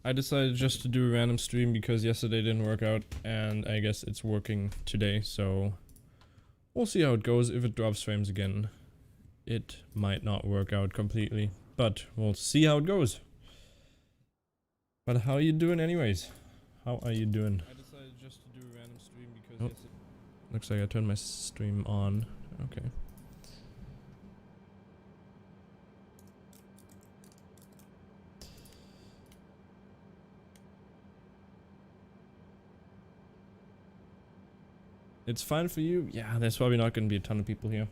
I decided just to do a random stream because yesterday didn't work out, and I guess it's working today, so we'll see how it goes. If it drops frames again, it might not work out completely, but we'll see how it goes. But how are you doing anyways? How are you doing? I decided just to do a random stream because looks like I turned my stream on. Okay. It's fine for you? Yeah, there's probably not going to be a ton of people here.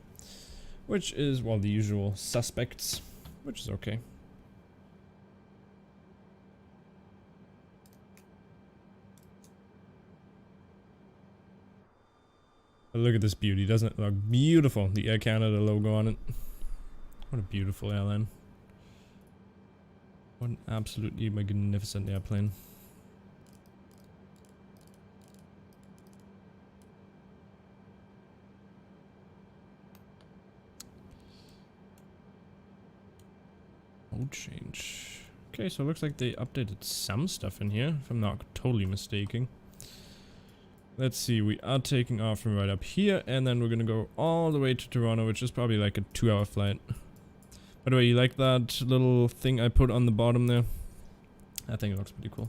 Which is, well, the usual suspects. Which is okay. But look at this beauty. Doesn't it look beautiful? The Air Canada logo on it. What a beautiful airline. What an absolutely magnificent airplane. Mode change. Okay, so it looks like they updated some stuff in here, if I'm not totally mistaken. Let's see, we are taking off from right up here, and then we're gonna go all the way to Toronto, which is probably like a 2-hour flight. By the way, you like that little thing I put on the bottom there? I think it looks pretty cool.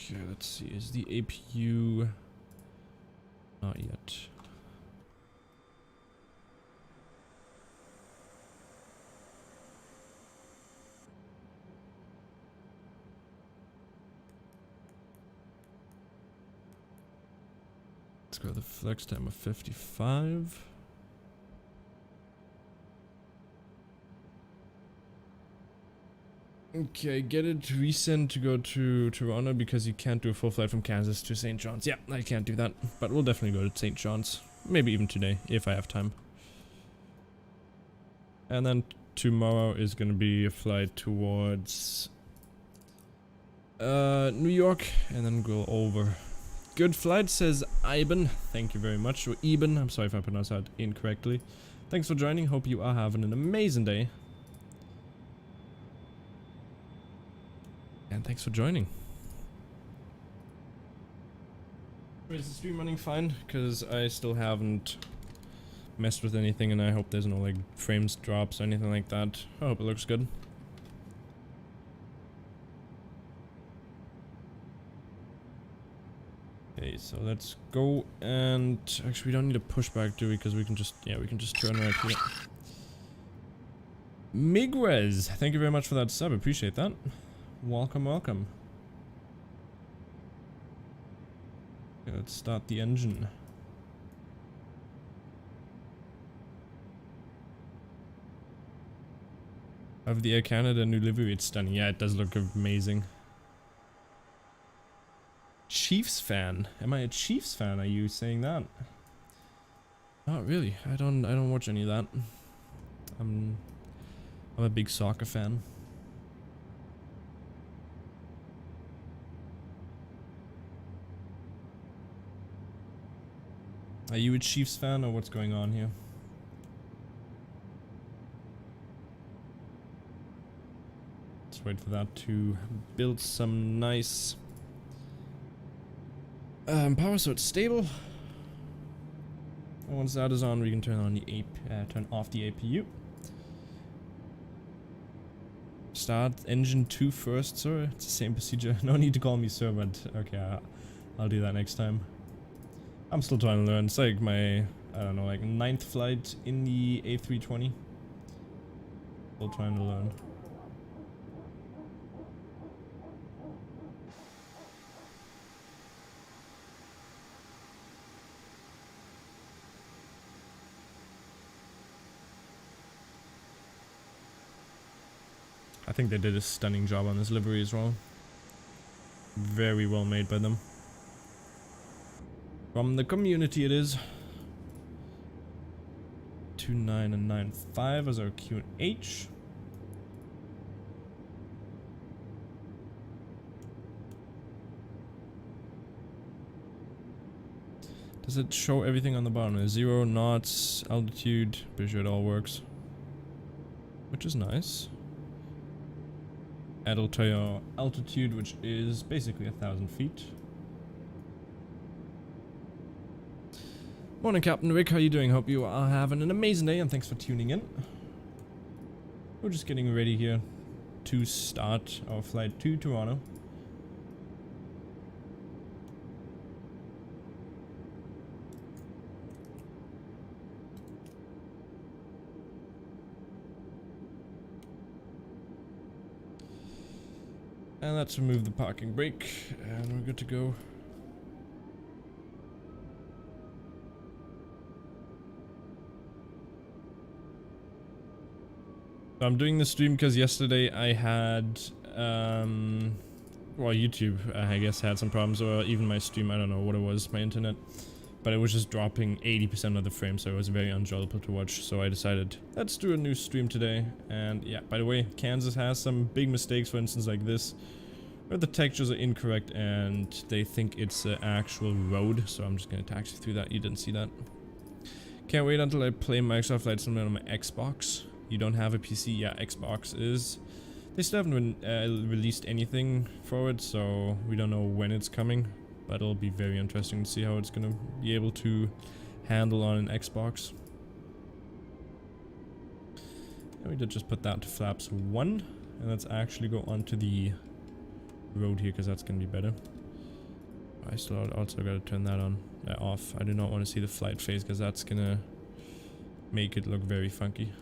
Okay, let's see, is the APU... Not yet. Let's go with the flex time of 55. Okay, get it resent to go to Toronto because you can't do a full flight from Kansas to St. John's. Yeah, I can't do that, but we'll definitely go to St. John's. Maybe even today, if I have time. And then tomorrow is going to be a flight towards New York, and then go over. Good flight, says Iben. Thank you very much. Or Eben, I'm sorry if I pronounced that incorrectly. Thanks for joining. Hope you are having an amazing day. And thanks for joining. Is the stream running fine? Because I still haven't messed with anything, and I hope there's no like frames drops or anything like that. I hope it looks good. Okay, so let's go, and actually we don't need to push back, do we? Because we can just, yeah, we can just turn right here. Miguez, thank you very much for that sub, appreciate that. Welcome, welcome. Okay, let's start the engine. Of the Air Canada new livery, it's stunning. Yeah, it does look amazing. Chiefs fan? Am I a Chiefs fan? Are you saying that? Not really. I don't watch any of that. I'm a big soccer fan. Are you a Chiefs fan, or what's going on here? Let's wait for that to build some nice power, so it's stable. And once that is on, we can turn on the turn off the APU. Start engine 2 first, sir. It's the same procedure. No need to call me sir, but okay, I'll do that next time. I'm still trying to learn. It's like my, I don't know, like 9th flight in the A320. Still trying to learn. I think they did a stunning job on this livery as well. Very well made by them. From the community it is. 29 and 95 as our Q and H. Does it show everything on the bottom? 0 knots, altitude, pretty sure it all works. Which is nice. It'll tell your altitude, which is basically 1,000 feet. Morning, Captain Rick. How you doing? Hope you are having an amazing day, and thanks for tuning in. We're just getting ready here to start our flight to Toronto. And let's remove the parking brake, and we're good to go. So I'm doing this stream because yesterday I had, well, YouTube, I guess, had some problems, or even my stream, I don't know what it was, my internet. But it was just dropping 80% of the frame, so it was very enjoyable to watch. So I decided, let's do a new stream today. And yeah, by the way, Kansas has some big mistakes, for instance, like this, where the textures are incorrect and they think it's an actual road. So I'm just going to taxi through that. You didn't see that. Can't wait until I play Microsoft Flight Simulator on my Xbox. You don't have a PC? Yeah, Xbox is. They still haven't released anything for it, so we don't know when it's coming. But it'll be very interesting to see how it's gonna be able to handle on an Xbox. And we did just put that to flaps 1. And let's actually go onto the road here, because that's gonna be better. I still also gotta turn that on, off. I do not want to see the flight phase, because that's gonna make it look very funky.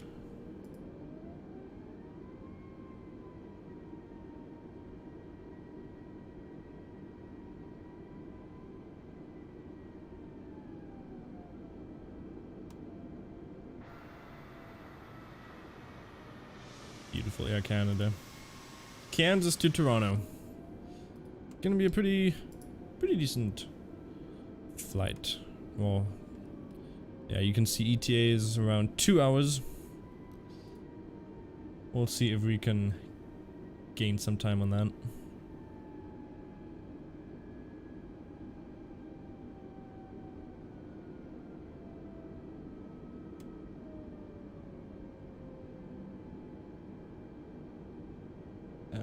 Beautiful Air Canada. Kansas to Toronto. Gonna be a pretty decent flight. Well, yeah, you can see ETA is around 2 hours. We'll see if we can gain some time on that.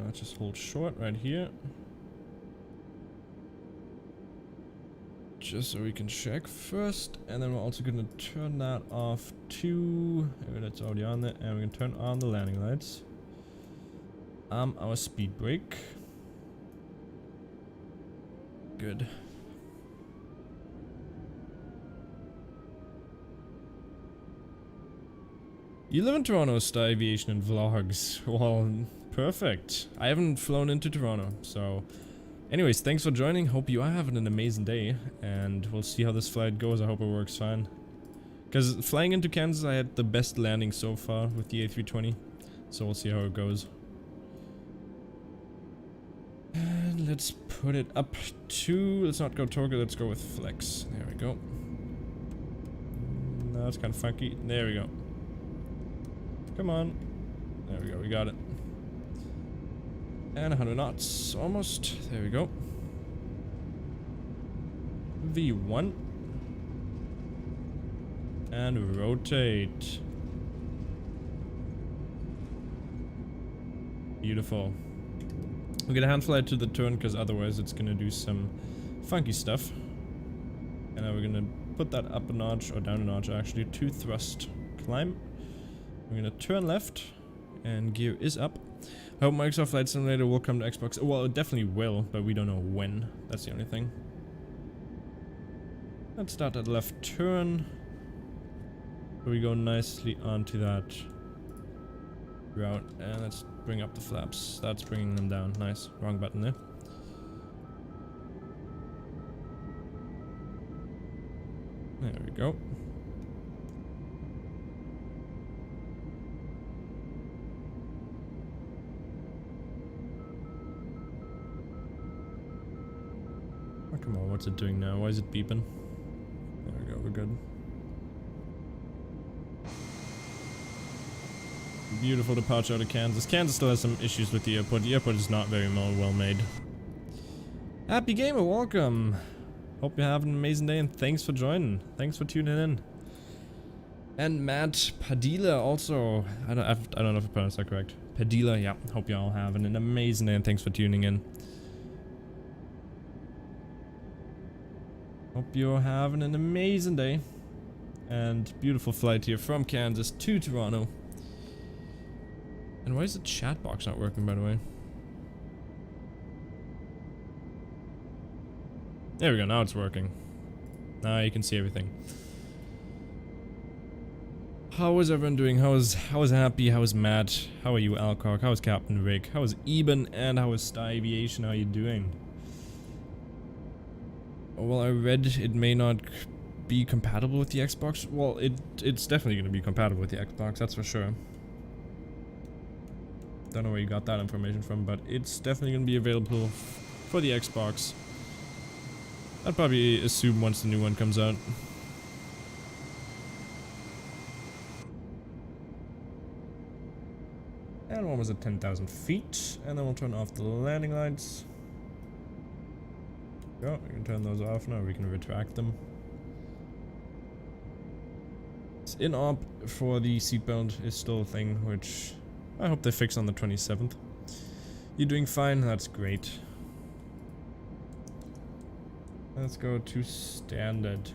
Let's just hold short right here. Just so we can check first. And then we're also going to turn that off to... that's already on there. And we're going to turn on the landing lights. Our speed brake. Good. 11 Toronto Star Aviation and Vlogs. Well, perfect. I haven't flown into Toronto, so... Anyways, thanks for joining. Hope you are having an amazing day, and we'll see how this flight goes. I hope it works fine. Because flying into Kansas, I had the best landing so far with the A320, so we'll see how it goes. And let's put it up to... Let's not go Torque, let's go with Flex. There we go. No, it's kind of funky. There we go. Come on. There we go, we got it. And 100 knots, almost. There we go. V1. And rotate. Beautiful. We're gonna hand fly to the turn, because otherwise it's gonna do some funky stuff. And now we're gonna put that up a notch, or down a notch actually, to thrust climb. We're gonna turn left, and gear is up. I hope Microsoft Flight Simulator will come to Xbox. Well, it definitely will, but we don't know when. That's the only thing. Let's start that left turn. So we go nicely onto that route, and let's bring up the flaps. That's bringing them down. Nice. Wrong button there. There we go. Oh, come on, what's it doing now? Why is it beeping? There we go, we're good. Beautiful departure out of Kansas. Kansas still has some issues with the airport. The airport is not very well made. Happy Gamer, welcome! Hope you have an amazing day and thanks for joining. Thanks for tuning in. And Matt Padilla also. I don't know if I pronounced that correct. Padilla, yeah. Hope you all have an amazing day and thanks for tuning in. Hope you're having an amazing day. And beautiful flight here from Kansas to Toronto. And why is the chat box not working, by the way? There we go, now it's working. Now you can see everything. How is everyone doing? How is Happy? How is Matt? How are you, Alcock? How is Captain Rick? How is Eben? And how is Star Aviation? How are you doing? Well, I read it may not be compatible with the Xbox. Well, it's definitely going to be compatible with the Xbox, that's for sure. Don't know where you got that information from, but it's definitely going to be available for the Xbox. I'd probably assume once the new one comes out. And one was at 10,000 feet, and then we'll turn off the landing lights. Go, we can turn those off now, we can retract them. It's in-op for the seatbelt is still a thing, which I hope they fix on the 27th. You're doing fine, that's great. Let's go to standard.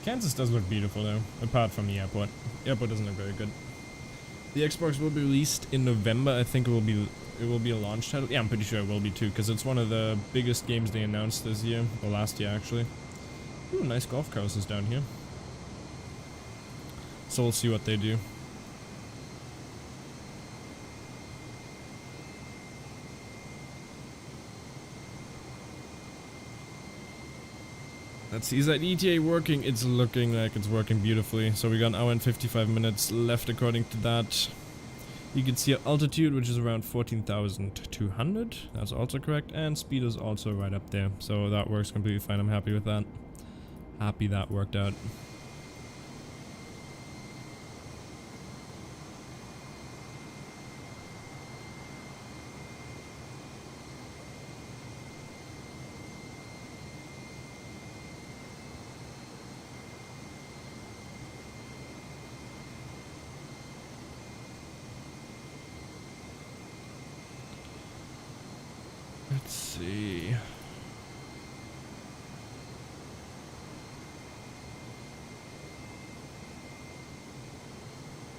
Kansas does look beautiful though, apart from the airport. The airport doesn't look very good. The Xbox will be released in November. I think it will be a launch title. Yeah, I'm pretty sure it will be too, because it's one of the biggest games they announced this year, or last year actually. Ooh, nice golf courses down here. So we'll see what they do. Let's see, is that ETA working? It's looking like it's working beautifully. So we got an hour and 55 minutes left according to that. You can see altitude, which is around 14,200. That's also correct. And speed is also right up there. So that works completely fine. I'm happy with that. Happy that worked out. Let's see.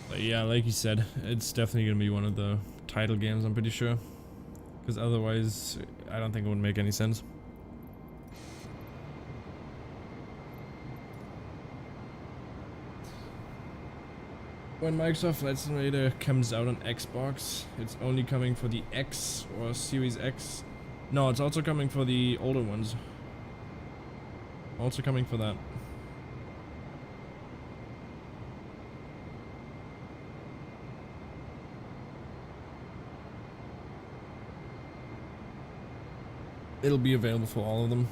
But yeah, like you said, it's definitely gonna be one of the title games, I'm pretty sure. Because otherwise, I don't think it would make any sense. When Microsoft Flight Simulator comes out on Xbox, it's only coming for the X or Series X. No, it's also coming for the older ones. Also coming for that. It'll be available for all of them.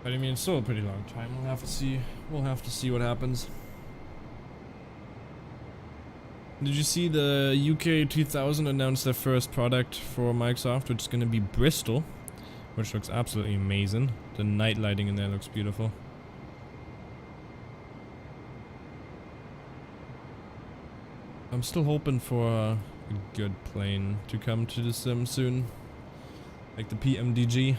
But I mean, it's still a pretty long time. We'll have to see. We'll have to see what happens. Did you see the UK 2000 announced their first product for Microsoft, which is going to be Bristol, which looks absolutely amazing. The night lighting in there looks beautiful. I'm still hoping for a good plane to come to the sim soon, like the PMDG.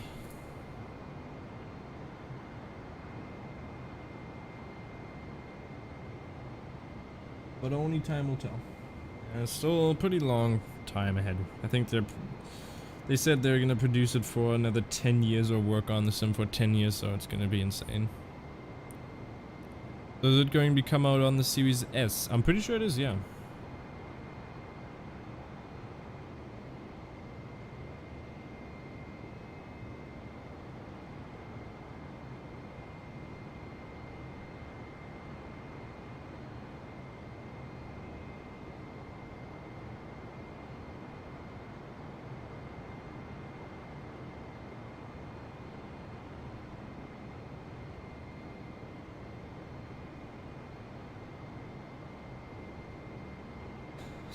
But only time will tell. And it's still a pretty long time ahead. I think they said they're gonna produce it for another 10 years or work on the sim for 10 years, so it's gonna be insane. So is it going to come out on the Series S? I'm pretty sure it is, yeah.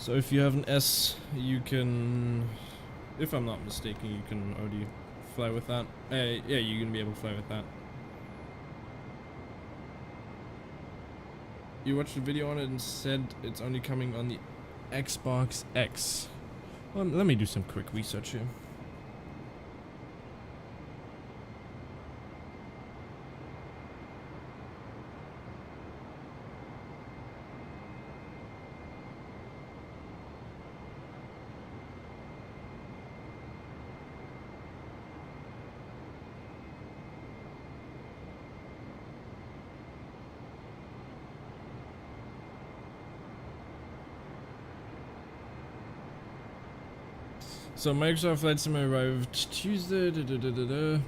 So if you have an S, you can, if I'm not mistaken, you can already fly with that. Yeah, you're gonna be able to fly with that. You watched the video on it and said it's only coming on the Xbox X. Well, let me do some quick research here. So Microsoft Flight Sim arrived Tuesday,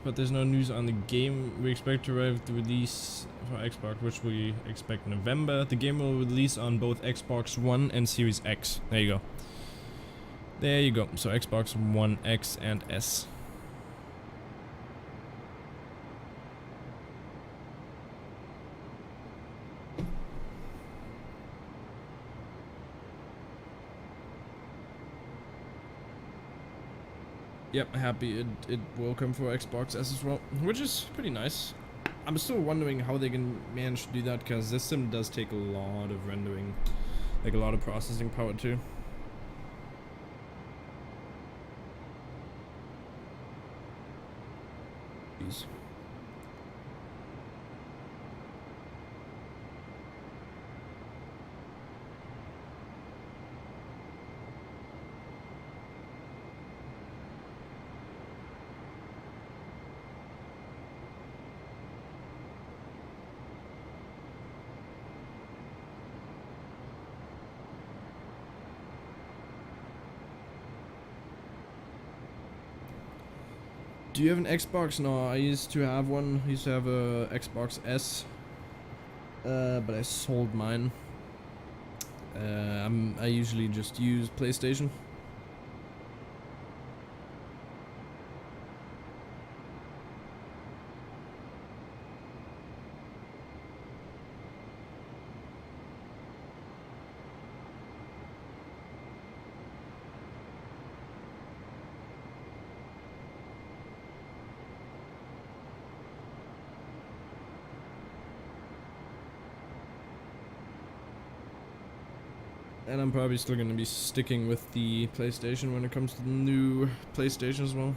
but there's no news on the game. We expect to arrive the release for Xbox, which we expect November. The game will release on both Xbox One and Series X. There you go. There you go. So Xbox One X and S. Yep, happy it will come for Xbox S as well, which is pretty nice. I'm still wondering how they can manage to do that, because this sim does take a lot of rendering, like a lot of processing power too. Jeez. Do you have an Xbox? No, I used to have one. I used to have a Xbox S, but I sold mine. I usually just use PlayStation. And I'm probably still gonna be sticking with the PlayStation when it comes to the new PlayStation as well.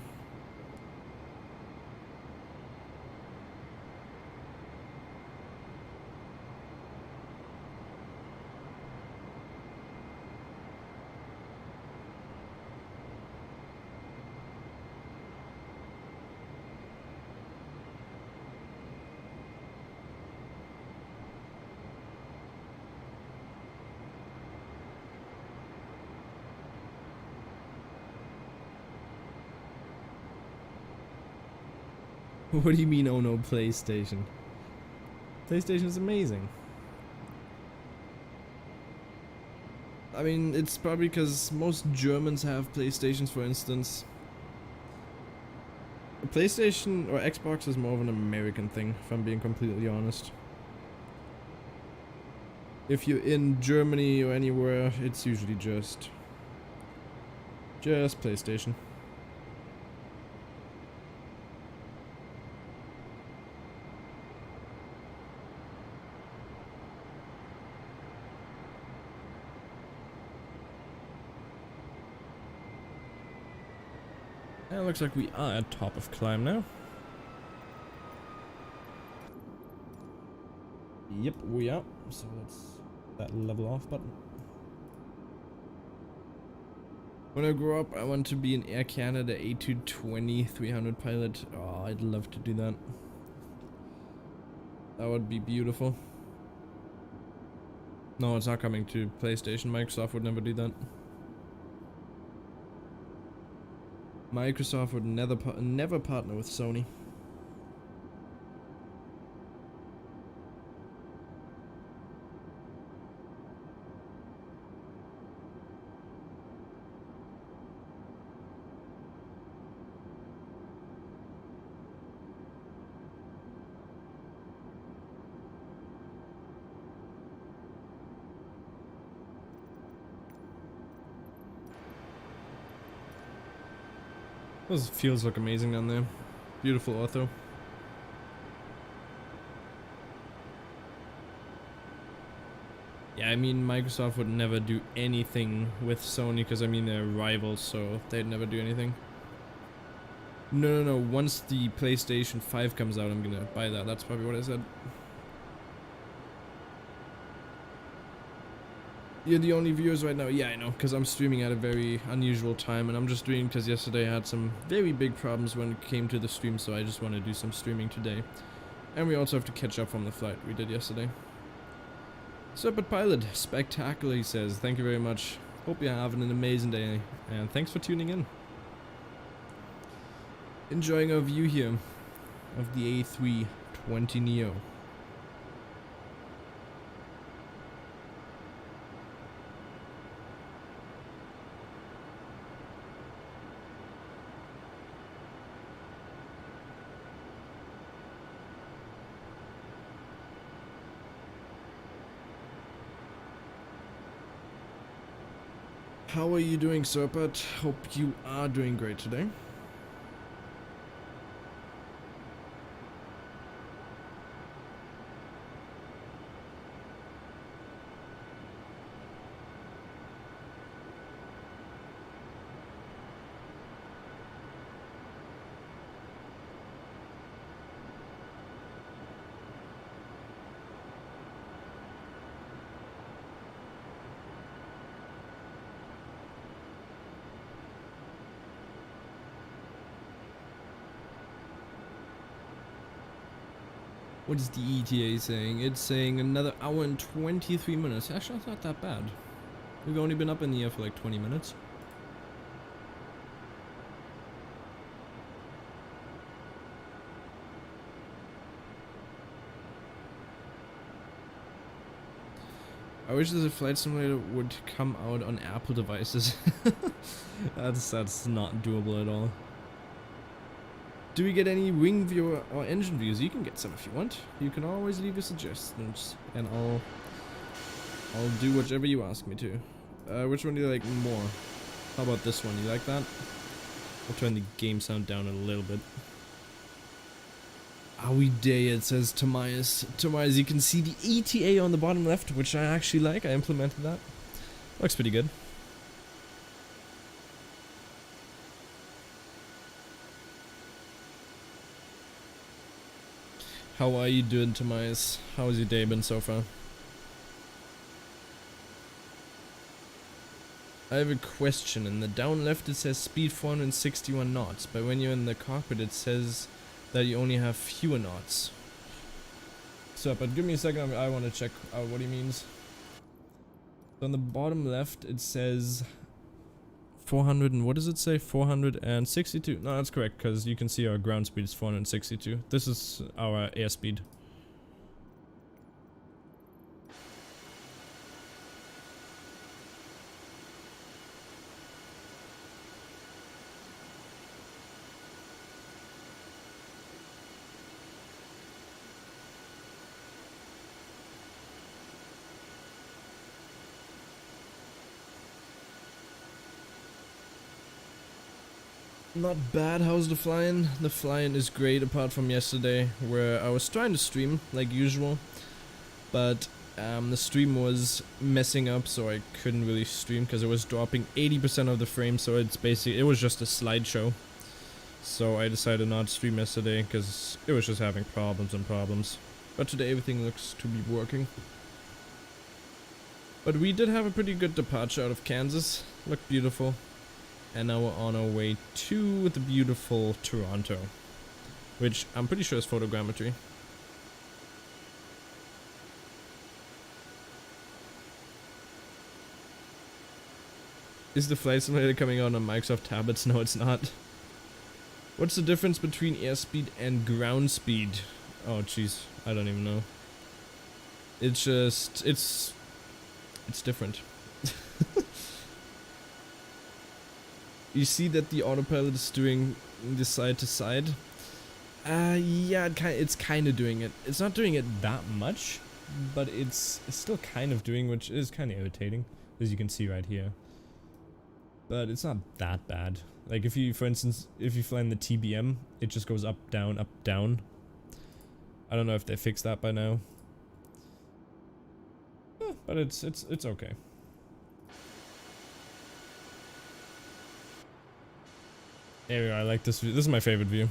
What do you mean, oh no, PlayStation? PlayStation is amazing. I mean, it's probably because most Germans have PlayStations, for instance. PlayStation or Xbox is more of an American thing, if I'm being completely honest. If you're in Germany or anywhere, it's usually just PlayStation. And it looks like we are at top of climb now. Yep, we are. So that's that level off button. When I grow up, I want to be an Air Canada A320-300 pilot. Oh, I'd love to do that. That would be beautiful. No, it's not coming to PlayStation. Microsoft would never do that. Microsoft would never partner with Sony. Those fields look amazing down there. Beautiful ortho. Yeah, I mean, Microsoft would never do anything with Sony because, I mean, they're rivals, so they'd never do anything. No. Once the PlayStation 5 comes out, I'm gonna buy that. That's probably what I said. You're the only viewers right now. Yeah, I know, because I'm streaming at a very unusual time, and I'm just doing because yesterday I had some very big problems when it came to the stream, so I just want to do some streaming today. And we also have to catch up from the flight we did yesterday. Serpent Pilot, spectacular, he says. Thank you very much. Hope you're having an amazing day, and thanks for tuning in. Enjoying our view here of the A320Neo. How are you doing, Serpent? Hope you are doing great today. What is the ETA saying? It's saying another hour and 23 minutes. Actually, that's not that bad. We've only been up in the air for like 20 minutes. I wish the flight simulator would come out on Apple devices. That's not doable at all. Do we get any wing view or engine views? You can get some if you want. You can always leave your suggestions, and I'll do whichever you ask me to. Which one do you like more? How about this one? You like that? I'll turn the game sound down a little bit. Aui day, it says Tomias. Tomias, you can see the ETA on the bottom left, which I actually like. I implemented that. Looks pretty good. How are you doing, Tomias? How's your day been so far? I have a question. In the down left it says speed 461 knots, but when you're in the cockpit it says that you only have fewer knots. So, but give me a second, I want to check out what he means. So on the bottom left it says 400 and what does it say? 462. No, that's correct, because you can see our ground speed is 462. This is our airspeed. Not bad. How's the flying? The flying is great, apart from yesterday where I was trying to stream like usual, but the stream was messing up, so I couldn't really stream because it was dropping 80% of the frame. So it was just a slideshow. So I decided not to stream yesterday because it was just having problems and problems. But today everything looks to be working. But we did have a pretty good departure out of Kansas. Looked beautiful. And now we're on our way to the beautiful Toronto, which I'm pretty sure is photogrammetry. Is the flight simulator coming out on Microsoft tablets? No, it's not. What's the difference between airspeed and ground speed? Oh, jeez, I don't even know. It's just, it's different. You see that the autopilot is doing the side to side? Yeah, it's kind of doing it. It's not doing it that much, but it's still kind of doing, which is kind of irritating, as you can see right here. but it's not that bad. Like if you, for instance, if you fly in the TBM, it just goes up, down, up, down. I don't know if they fixed that by now. Yeah, but it's okay. There we go, I like this view. This is my favorite view.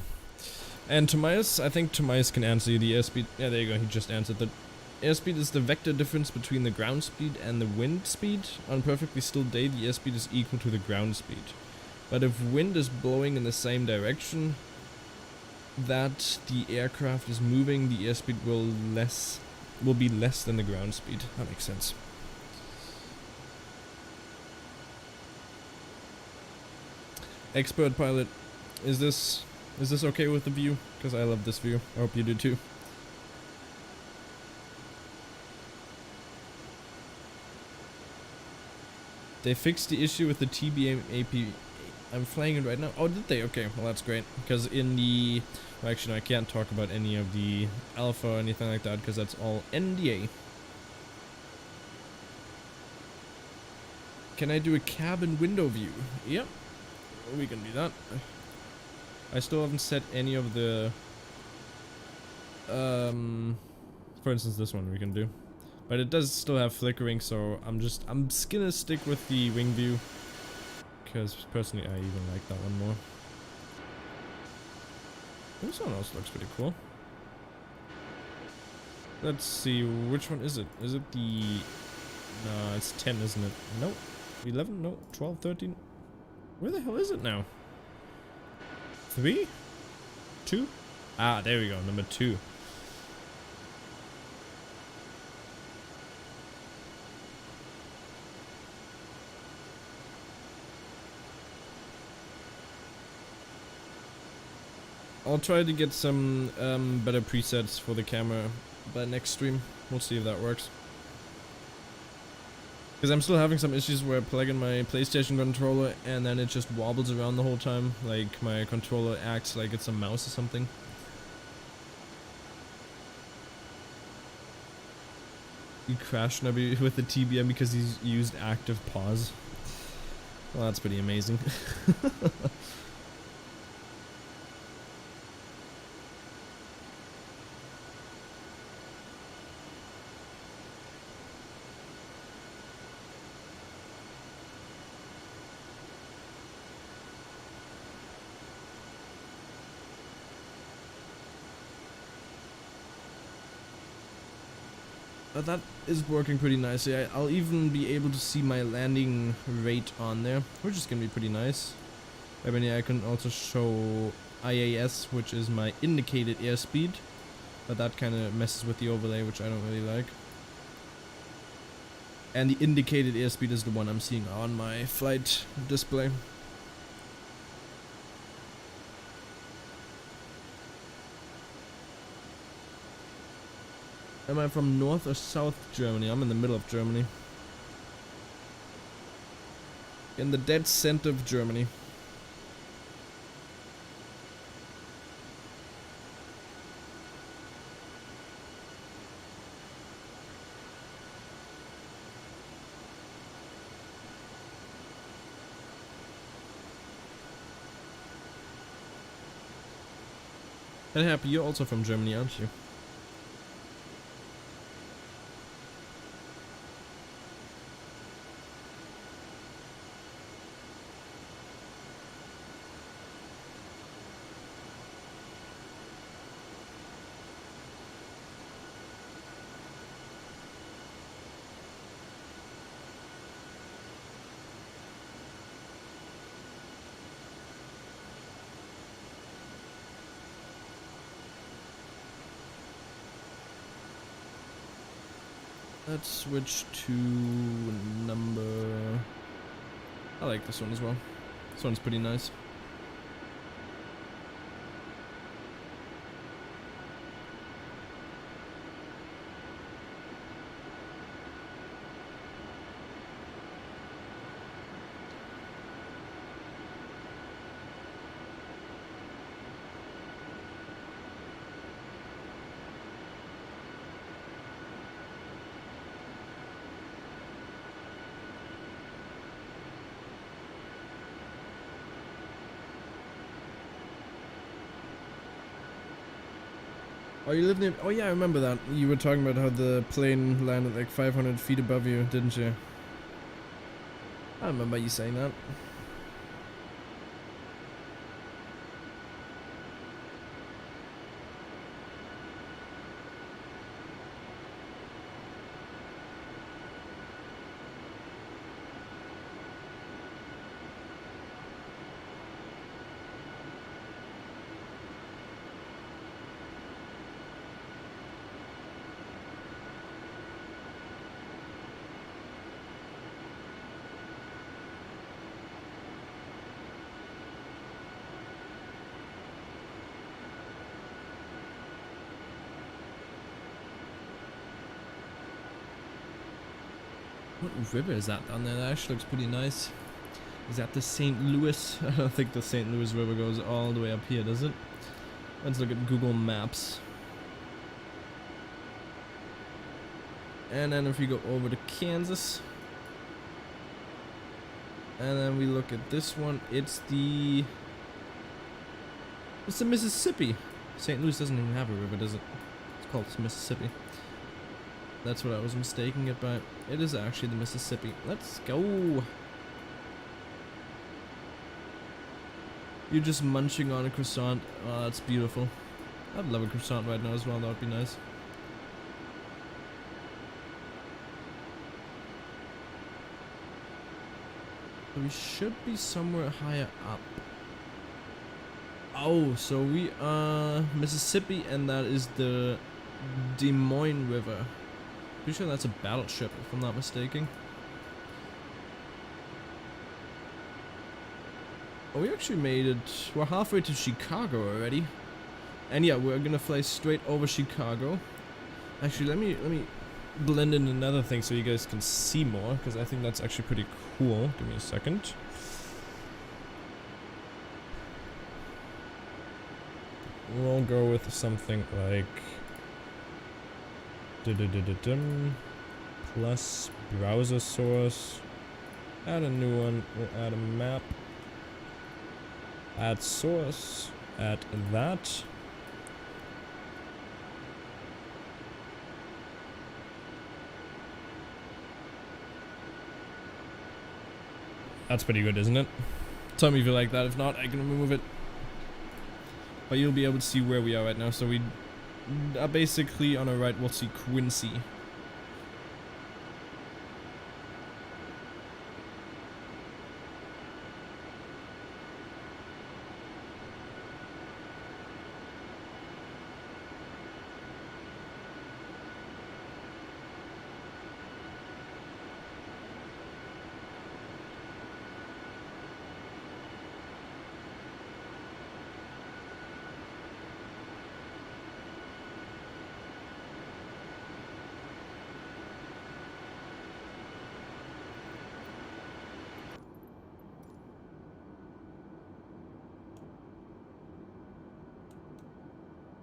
And Tomias, I think Tomias can answer you the airspeed. Yeah, there you go, he just answered that. Airspeed is the vector difference between the ground speed and the wind speed. On a perfectly still day, the airspeed is equal to the ground speed. But if wind is blowing in the same direction that the aircraft is moving, the airspeed will be less than the ground speed. That makes sense. Expert pilot, is this okay with the view? Because I love this view. I hope you do too. They fixed the issue with the TBM AP. I'm flying it right now. Oh, did they? Okay, well that's great. Because in the... Well, actually, no, I can't talk about any of the alpha or anything like that because that's all NDA. Can I do a cabin window view? Yep. We can do that. I still haven't set any of the... For instance, this one we can do. But it does still have flickering, so I'm just gonna stick with the wing view. Because personally, I even like that one more. This one also looks pretty cool. Let's see, which one is it? Is it the... No, it's 10, isn't it? No. 11? No. 12, 13? Where the hell is it now? 3? 2? Ah, there we go, number 2. I'll try to get some better presets for the camera by next stream. We'll see if that works. Because I'm still having some issues where I plug in my PlayStation controller and then it just wobbles around the whole time. Like my controller acts like it's a mouse or something. He crashed Nubby with the TBM because he's used active pause. Well, that's pretty amazing. But that is working pretty nicely. I'll even be able to see my landing rate on there, which is gonna be pretty nice. I mean, I can also show IAS, which is my indicated airspeed, but that kind of messes with the overlay, which I don't really like. And the indicated airspeed is the one I'm seeing on my flight display. Am I from North or South Germany? I'm in the middle of Germany. In the dead center of Germany. And Happy, you're also from Germany, aren't you? Let's switch to number... I like this one as well. This one's pretty nice. Oh, you live near... Oh yeah, I remember that. You were talking about how the plane landed like 500 feet above you, didn't you? I remember you saying that. What river is that down there? That actually looks pretty nice. Is that the St. Louis? I don't think the St. Louis River goes all the way up here, does it? Let's look at Google Maps. And then if we go over to Kansas, and then we look at this one, it's the Mississippi. St. Louis doesn't even have a river, does it? It's called Mississippi. That's what I was mistaking it by. It is actually the Mississippi. Let's go. You're just munching on a croissant. Oh, that's beautiful. I'd love a croissant right now as well. That would be nice. We should be somewhere higher up. Oh, so we are Mississippi, and that is the Des Moines River. Pretty sure that's a battleship, if I'm not mistaken. Oh, we actually made it. We're halfway to Chicago already. And yeah, we're gonna fly straight over Chicago. Actually, let me blend in another thing so you guys can see more, because I think that's actually pretty cool. Give me a second. We'll go with something like plus browser source. Add a new one. We'll add a map. Add source. Add that. That's pretty good, isn't it? Tell me if you like that. If not, I can remove it. But you'll be able to see where we are right now. So we are basically on our right. We'll see Quincy.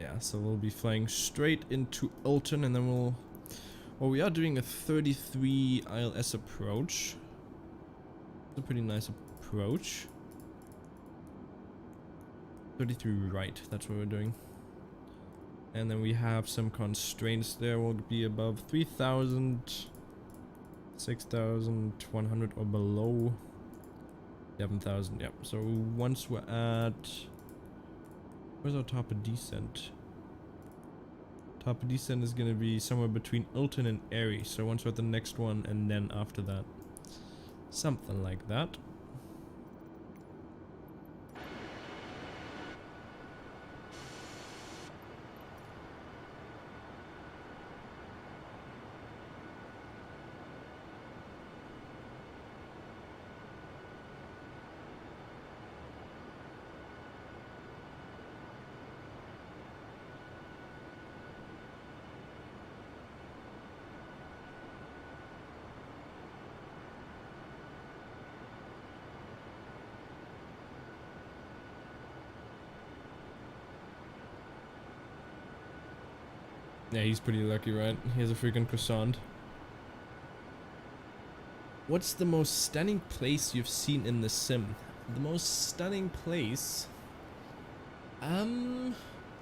Yeah, so we'll be flying straight into Alton, and then we'll... Well, we are doing a 33 ILS approach. It's a pretty nice approach. 33 right, that's what we're doing. And then we have some constraints there. We'll be above 3,000, 6,100 or below 11,000. Yep. So once we're at... Where's our top of descent? Top of descent is going to be somewhere between Alton and Erie. So once we're at the next one, and then after that. Something like that. Yeah, he's pretty lucky, right? He has a freaking croissant. What's the most stunning place you've seen in the sim? The most stunning place?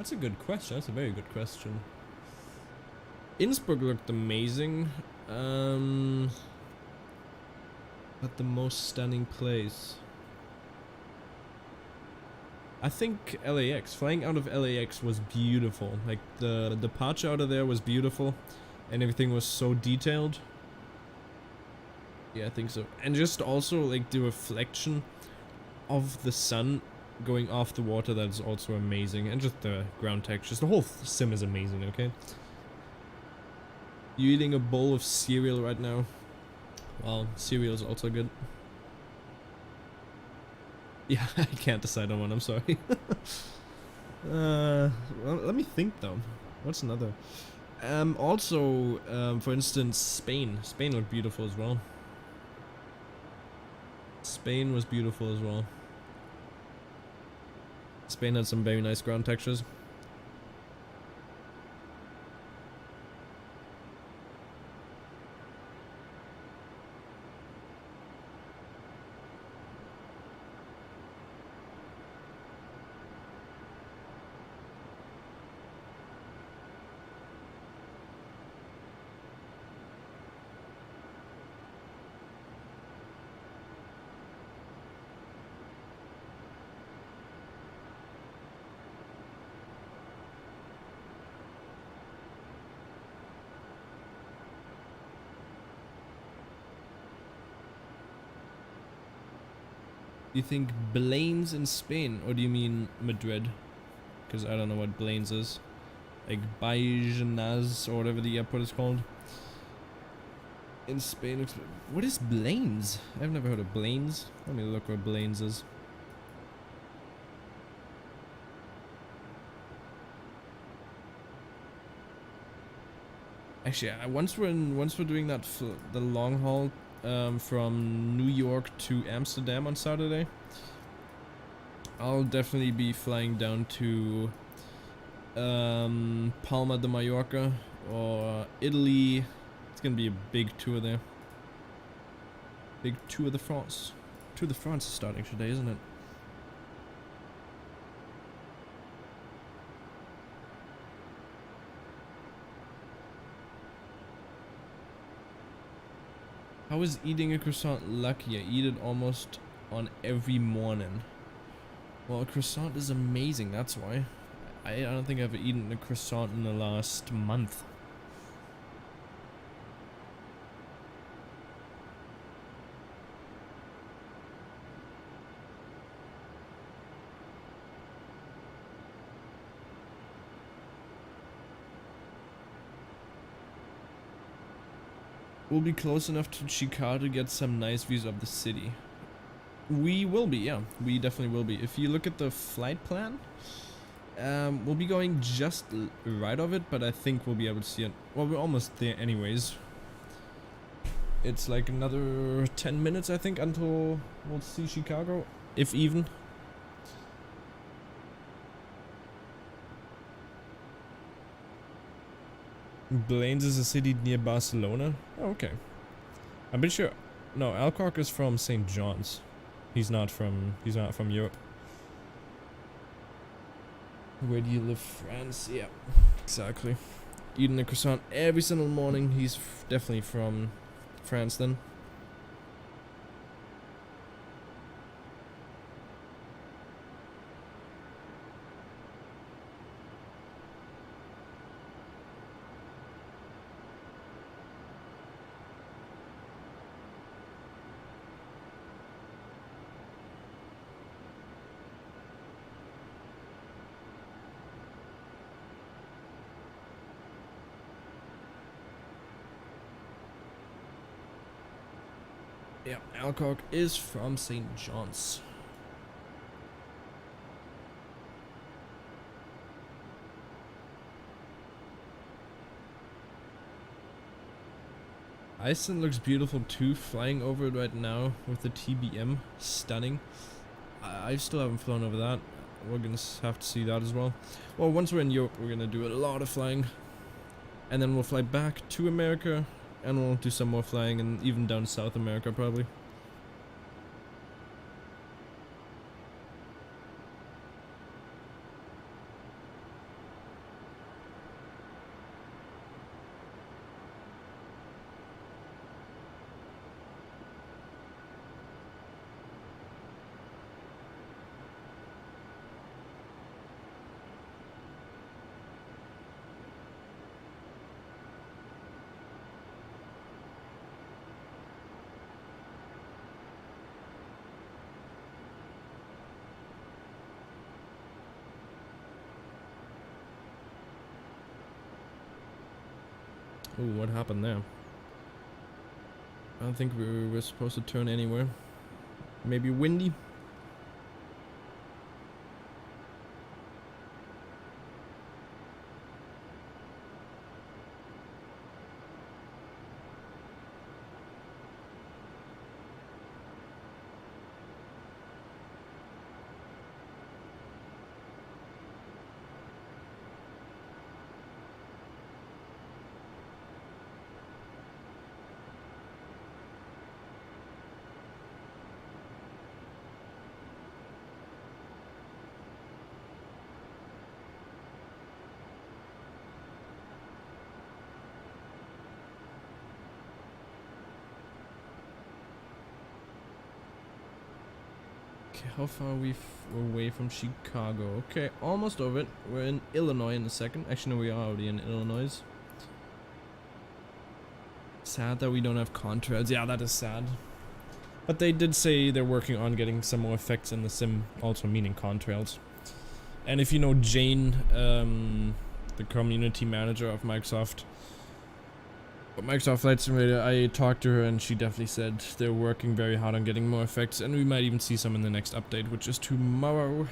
That's a good question. That's a very good question. Innsbruck looked amazing. But the most stunning place. I think LAX. Flying out of LAX was beautiful. Like the departure out of there was beautiful, and everything was so detailed. Yeah, I think so. And just also like the reflection of the sun going off the water, that is also amazing. And just the ground textures. The whole sim is amazing, okay? You eating a bowl of cereal right now? Well, cereal is also good. Yeah, I can't decide on one, I'm sorry. Well, let me think though. What's another? Also, for instance, Spain. Spain looked beautiful as well. Spain was beautiful as well. Spain had some very nice ground textures. You think Blanes in Spain, or do you mean Madrid? Because I don't know what Blanes is. Like Bajanaz, or whatever the airport is called. In Spain, what is Blanes? I've never heard of Blanes. Let me look where Blanes is. Actually, once we're doing that the long haul from New York to Amsterdam on Saturday, I'll definitely be flying down to Palma de Mallorca or Italy. It's gonna be a big tour there. Big Tour de France. Tour de France is starting today, isn't it? How is eating a croissant lucky? I eat it almost on every morning. Well, a croissant is amazing, that's why. I don't think I've eaten a croissant in the last month. We'll be close enough to Chicago to get some nice views of the city. We will be, yeah. We definitely will be. If you look at the flight plan, we'll be going just right of it, but I think we'll be able to see it. Well, we're almost there anyways. It's like another 10 minutes, I think, until we'll see Chicago, if even. Blanes is a city near Barcelona. Oh, okay. I'm pretty sure. No, Alcock is from St. John's. He's not from Europe. Where do you live? France? Yeah, exactly. Eating a croissant every single morning. He's definitely from France then. Yeah, Alcock is from St. John's. Iceland looks beautiful too, flying over it right now with the TBM. Stunning. I still haven't flown over that. We're gonna have to see that as well. Well, once we're in Europe, we're gonna do a lot of flying. And then we'll fly back to America. And we'll do some more flying, and even down South America probably. Oh, what happened there? I don't think we were supposed to turn anywhere. Maybe windy? Okay, how far are we away from Chicago? Okay, almost over it. We're in Illinois in a second. Actually, no, we are already in Illinois. Sad that we don't have contrails. Yeah, that is sad. But they did say they're working on getting some more effects in the sim, also meaning contrails. And if you know Jane, the community manager of Microsoft Flight Simulator, I talked to her and she definitely said they're working very hard on getting more effects, and we might even see some in the next update, which is tomorrow.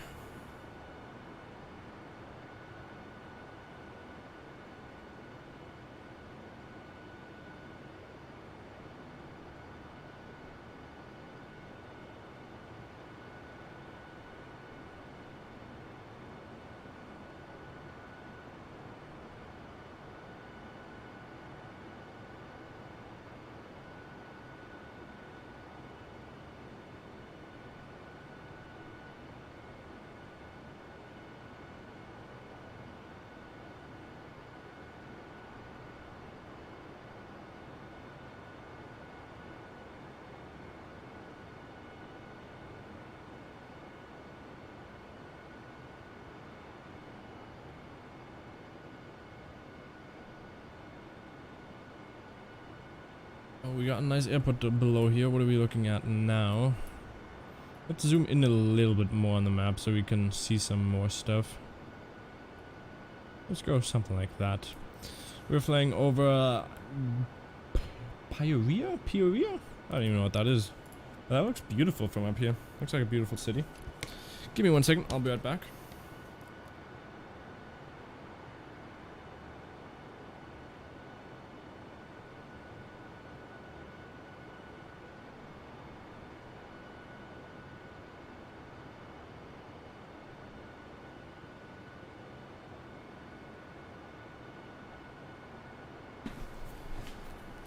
Oh, we got a nice airport below here. What are we looking at now? Let's zoom in a little bit more on the map so we can see some more stuff. Let's go something like that. We're flying over Peoria? I don't even know what that is. That looks beautiful from up here. Looks like a beautiful city. Give me 1 second, I'll be right back.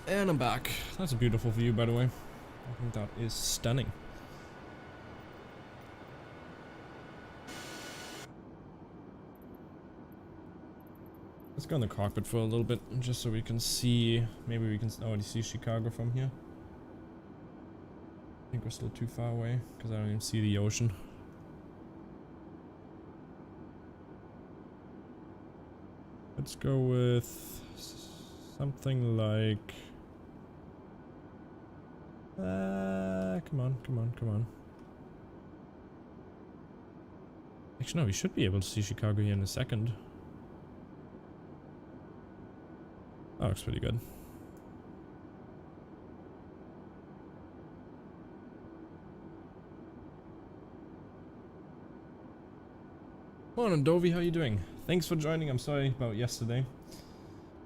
And I'm back. That's a beautiful view, by the way. I think that is stunning. Let's go in the cockpit for a little bit, just so we can see. Maybe we can already see Chicago from here. I think we're still too far away, because I don't even see the ocean. Let's go with something like... come on. Actually, no, we should be able to see Chicago here in a second. That looks pretty good. Morning, Dovey, how you doing? Thanks for joining. I'm sorry about yesterday,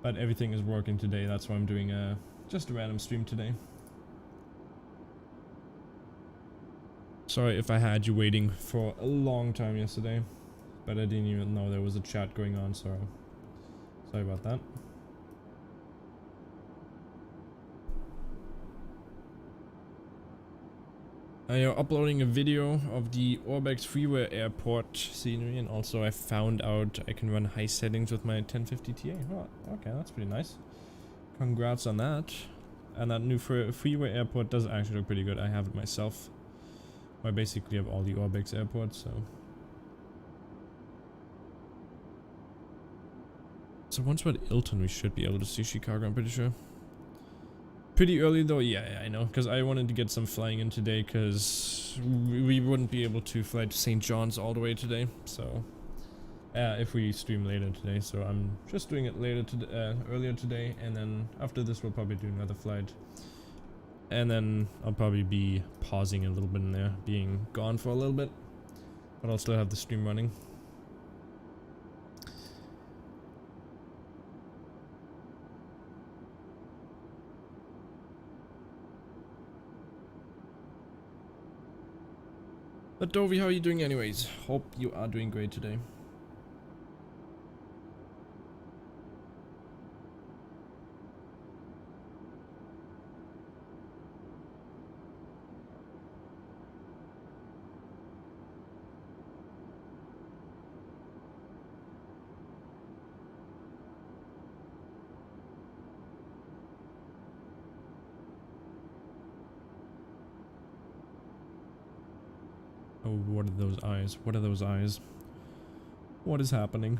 but everything is working today. That's why I'm doing just a random stream today. Sorry if I had you waiting for a long time yesterday, but I didn't even know there was a chat going on, so sorry about that. You're uploading a video of the Orbex Freeway Airport scenery, and also I found out I can run high settings with my 1050 Ti. Oh, okay, that's pretty nice. Congrats on that. And that new Freeway Airport does actually look pretty good. I have it myself. I basically have all the Orbex airports, so once we're at Ilton, we should be able to see Chicago, I'm pretty sure. Pretty early though, yeah, I know, because I wanted to get some flying in today, because we wouldn't be able to fly to St. John's all the way today, so if we stream later today. So I'm just doing it later earlier today, and then after this we'll probably do another flight. And then I'll probably be pausing a little bit in there, being gone for a little bit, but I'll still have the stream running. But Dovey, how are you doing anyways? Hope you are doing great today. Oh, what are those eyes? What are those eyes? What is happening?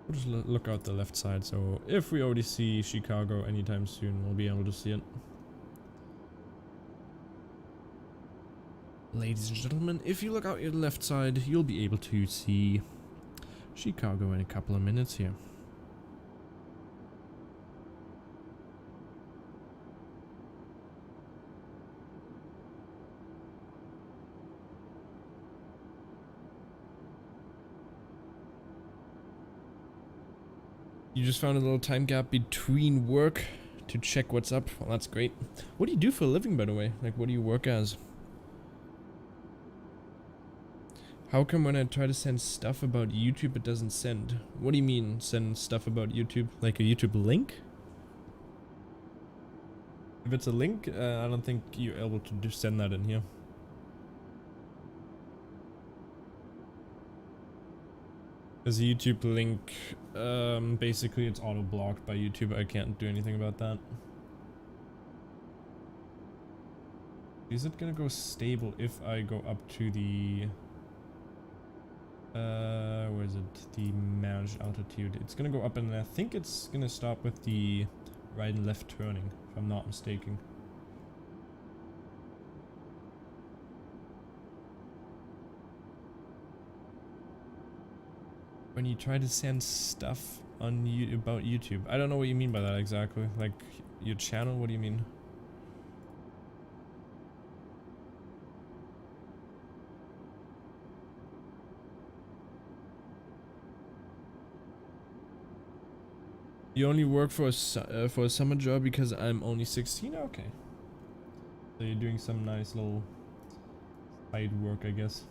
We'll just look out the left side, so if we already see Chicago anytime soon, we'll be able to see it. Ladies and gentlemen, if you look out your left side, you'll be able to see Chicago in a couple of minutes here. You just found a little time gap between work to check what's up. Well, that's great. What do you do for a living, by the way? Like, what do you work as? How come when I try to send stuff about YouTube, it doesn't send? What do you mean, send stuff about YouTube? Like a YouTube link? If it's a link, I don't think you're able to just send that in here. As a YouTube link, basically it's auto-blocked by YouTube. I can't do anything about that. Is it gonna go stable if I go up to the... where is it? The managed altitude. It's gonna go up, and I think it's gonna stop with the right and left turning, if I'm not mistaken. When you try to send stuff on about YouTube. I don't know what you mean by that exactly. Like, your channel? What do you mean? You only work for a summer job because I'm only 16? Okay. So you're doing some nice little side work, I guess.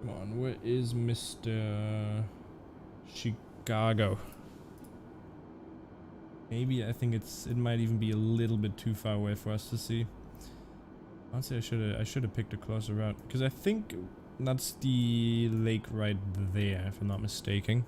Come on, where is Mr. Chicago? Maybe I think it might even be a little bit too far away for us to see. Honestly, I should have picked a closer route, because I think that's the lake right there, if I'm not mistaken.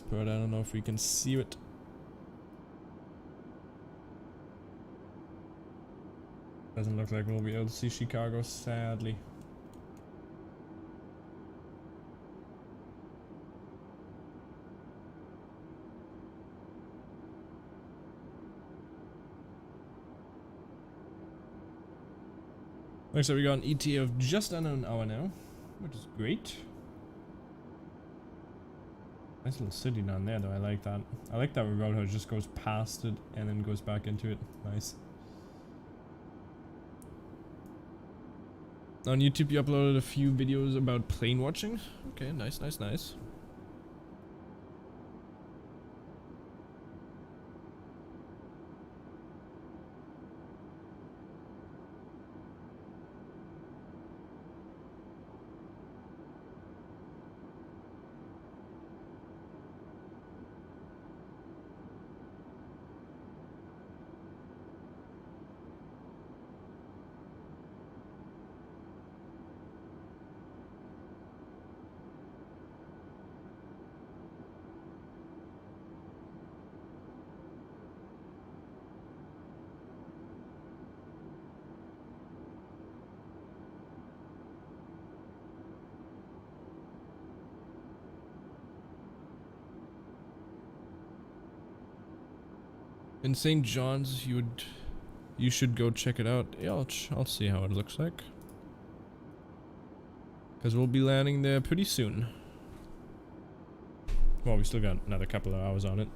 But I don't know if we can see it. Doesn't look like we'll be able to see Chicago, sadly. Looks like we got an ETA of just under an hour now, which is great. Nice little city down there though, I like that. I like that road how it just goes past it and then goes back into it. Nice. On YouTube you uploaded a few videos about plane watching. Okay, nice, nice, nice. In St. John's, you should go check it out. Yeah, I'll see how it looks like. Because we'll be landing there pretty soon. Well, we still got another couple of hours on it.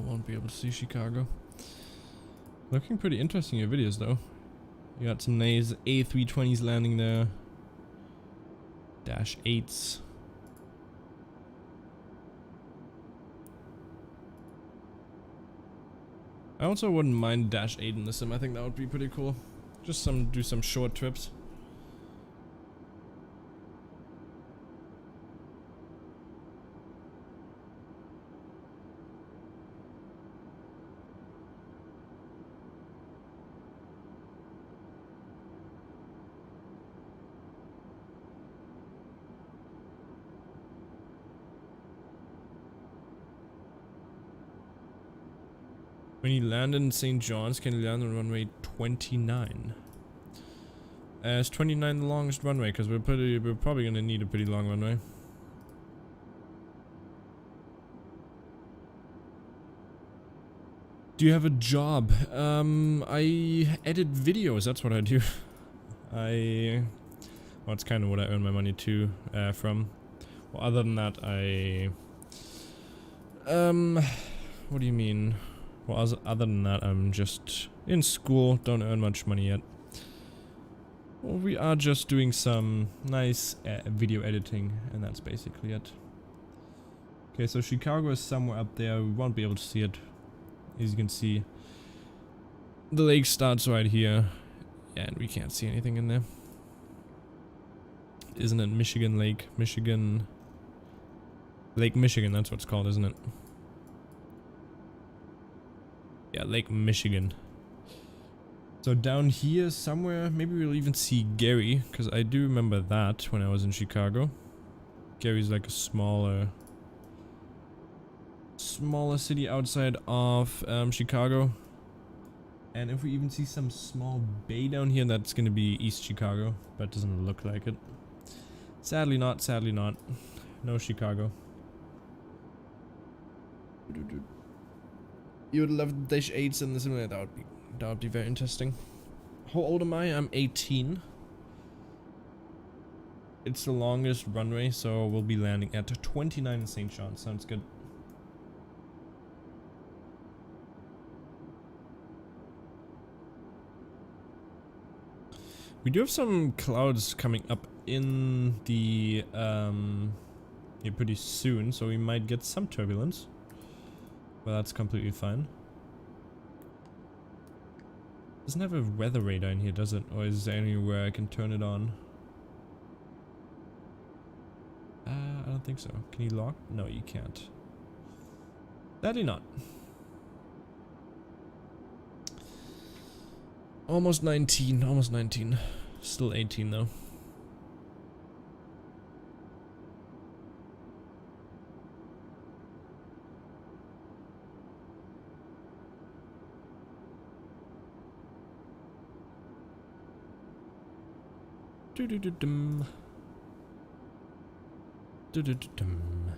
Won't be able to see Chicago. Looking pretty interesting your videos though. You got some nice A320s landing there. Dash 8s. I also wouldn't mind Dash 8 in the sim. I think that would be pretty cool. Just do some short trips. When you land in St. John's, can you land on runway 29? Is 29 the longest runway? Because we're probably gonna need a pretty long runway. Do you have a job? I edit videos. That's what I do. Well, that's kind of what I earn my money too from. Well, other than that, what do you mean? Well, other than that, I'm just in school, don't earn much money yet. Well, we are just doing some nice video editing, and that's basically it. Okay, so Chicago is somewhere up there, we won't be able to see it. As you can see, the lake starts right here, and we can't see anything in there. Isn't it Michigan Lake? Lake Michigan, that's what it's called, isn't it? Yeah, Lake Michigan. So down here somewhere, maybe we'll even see Gary, because I do remember that when I was in Chicago. Gary's like a smaller city outside of Chicago. And if we even see some small bay down here, that's gonna be East Chicago, but it doesn't look like it. Sadly not, sadly not. No Chicago. You would love Dash 8s in the simulator. That would be very interesting. How old am I? I'm 18. It's the longest runway, so we'll be landing at 29 in St. John. Sounds good. We do have some clouds coming up in the yeah, pretty soon, so we might get some turbulence. But that's completely fine. Doesn't have a weather radar in here, does it? Or is there anywhere I can turn it on? I don't think so. Can you lock? No, you can't. Sadly not. Almost 19, almost 19. Still 18 though. Do-do-do-dum. Do-do-do-dum.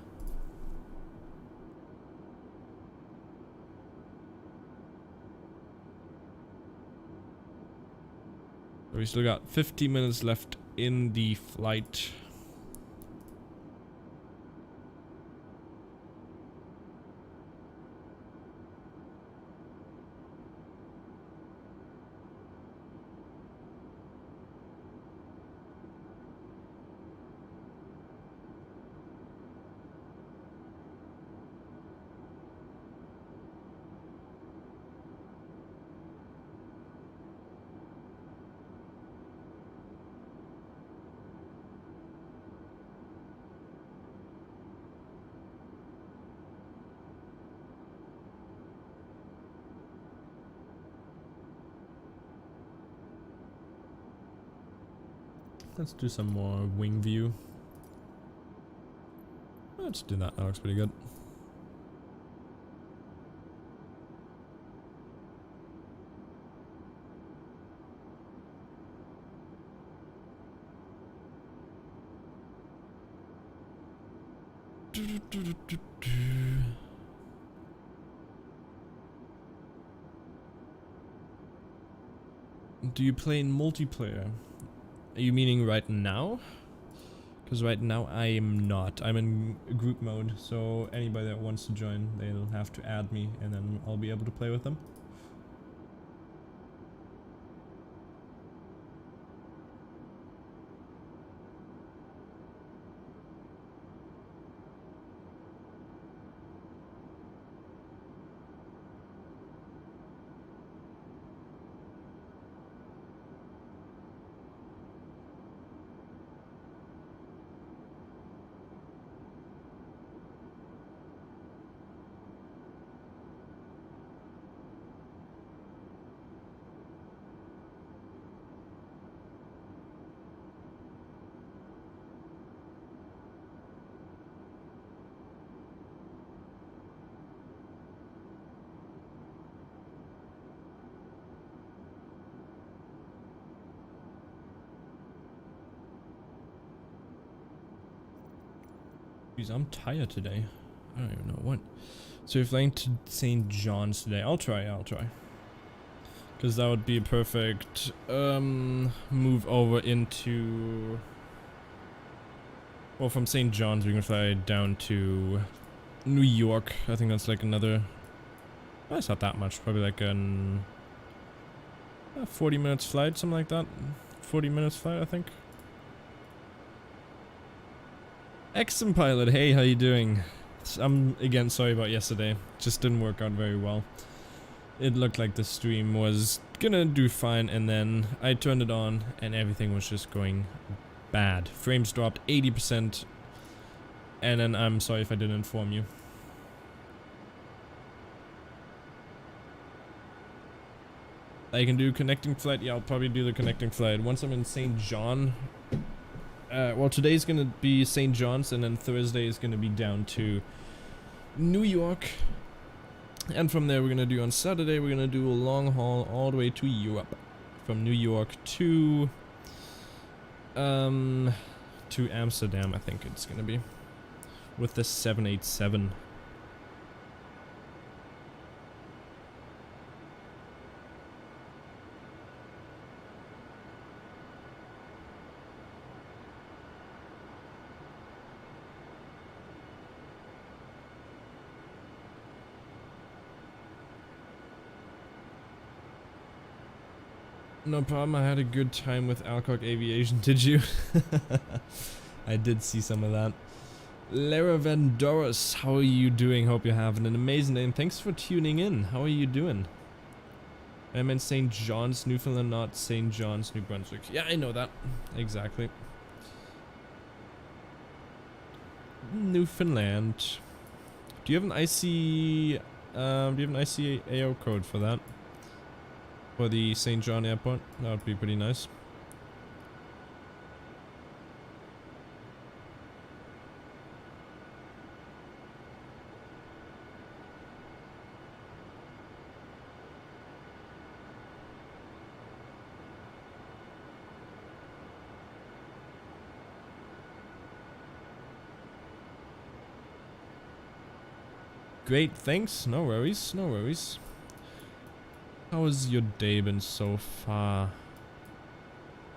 We still got 50 minutes left in the flight. Let's do some more wing view. Let's do that. That looks pretty good. Do you play in multiplayer? Are you meaning right now? Because right now I am not. I'm in group mode, so anybody that wants to join, they'll have to add me and then I'll be able to play with them. Jeez, I'm tired today. I don't even know what. So you're flying to St. John's today. I'll try. Because that would be a perfect move over into... Well, from St. John's we can fly down to New York. I think that's like another... Well, it's not that much. Probably like an... 40 minutes flight, something like that. 40 minutes flight, I think. Excellent pilot, hey, how you doing? I'm again sorry about yesterday. Just didn't work out very well. It looked like the stream was gonna do fine, and then I turned it on and everything was just going bad. Frames dropped 80%, and then I'm sorry if I didn't inform you. I can do connecting flight. Yeah, I'll probably do the connecting flight once I'm in St. John. Well, today's gonna be St. John's, and then Thursday is gonna be down to New York. And from there, we're gonna do on Saturday, we're gonna do a long haul all the way to Europe. From New York to Amsterdam, I think it's gonna be. With the 787. No problem, I had a good time with Alcock Aviation, did you? I did see some of that. Lara Van Doris, how are you doing? Hope you're having an amazing day, and thanks for tuning in. How are you doing? I meant St. John's, Newfoundland, not St. John's, New Brunswick. Yeah, I know that. Exactly. Newfoundland. Do you have an ICAO code for that? For the St. John airport? That would be pretty nice. Great, thanks. No worries, no worries. How has your day been so far?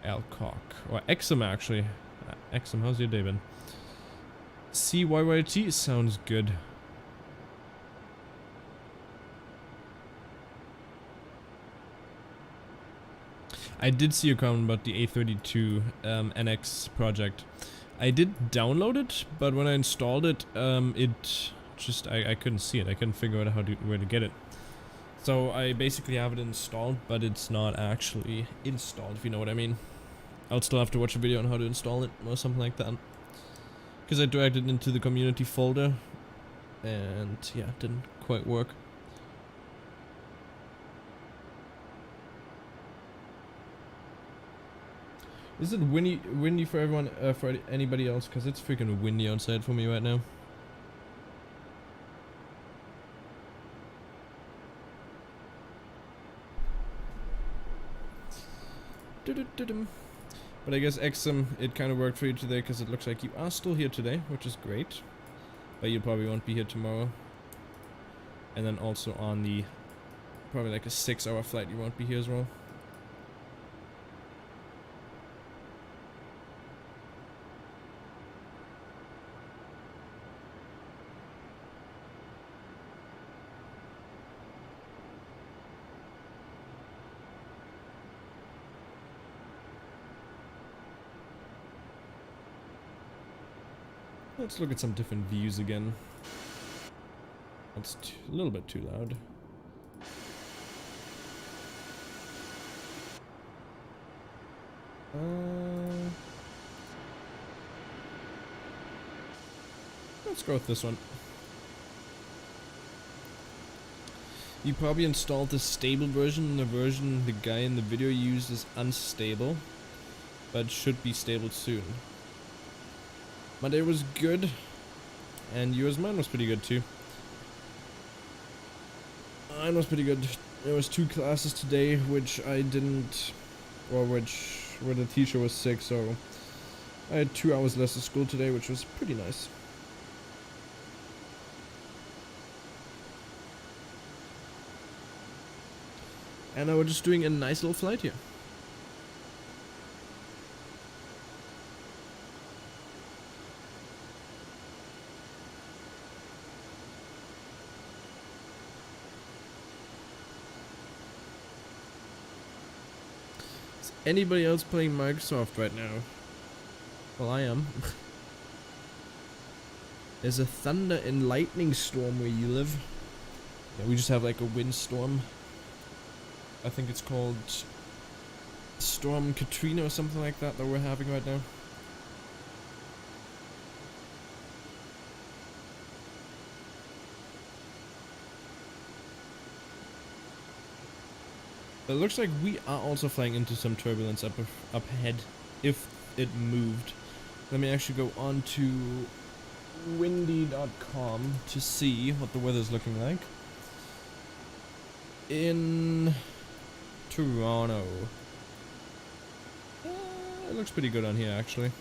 Alcock. Or Exum, actually. Exum, how's your day been? CYYT sounds good. I did see a comment about the A32 NX project. I did download it, but when I installed it, I couldn't see it. I couldn't figure out where to get it. So I basically have it installed, but it's not actually installed, if you know what I mean. I'll still have to watch a video on how to install it or something like that. Because I dragged it into the community folder, and yeah, it didn't quite work. Is it windy for everyone, for anybody else? Because it's freaking windy outside for me right now. But I guess Exum, it kind of worked for you today because it looks like you are still here today, which is great. But you probably won't be here tomorrow. And then also on the, probably like a 6-hour flight, you won't be here as well. Let's look at some different views again. That's a little bit too loud. Let's go with this one. You probably installed the stable version. The version the guy in the video used is unstable, but should be stable soon. My day was good, and mine was pretty good too. Mine was pretty good. There was 2 classes today, which I didn't, or where the teacher was sick, so I had 2 hours less of school today, which was pretty nice. And I was just doing a nice little flight here. Anybody else playing Microsoft right now? Well, I am. There's a thunder and lightning storm where you live. Yeah, we just have like a windstorm. I think it's called Storm Katrina or something like that we're having right now. It looks like we are also flying into some turbulence up ahead, if it moved. Let me actually go on to windy.com to see what the weather's looking like in Toronto. It looks pretty good on here, actually.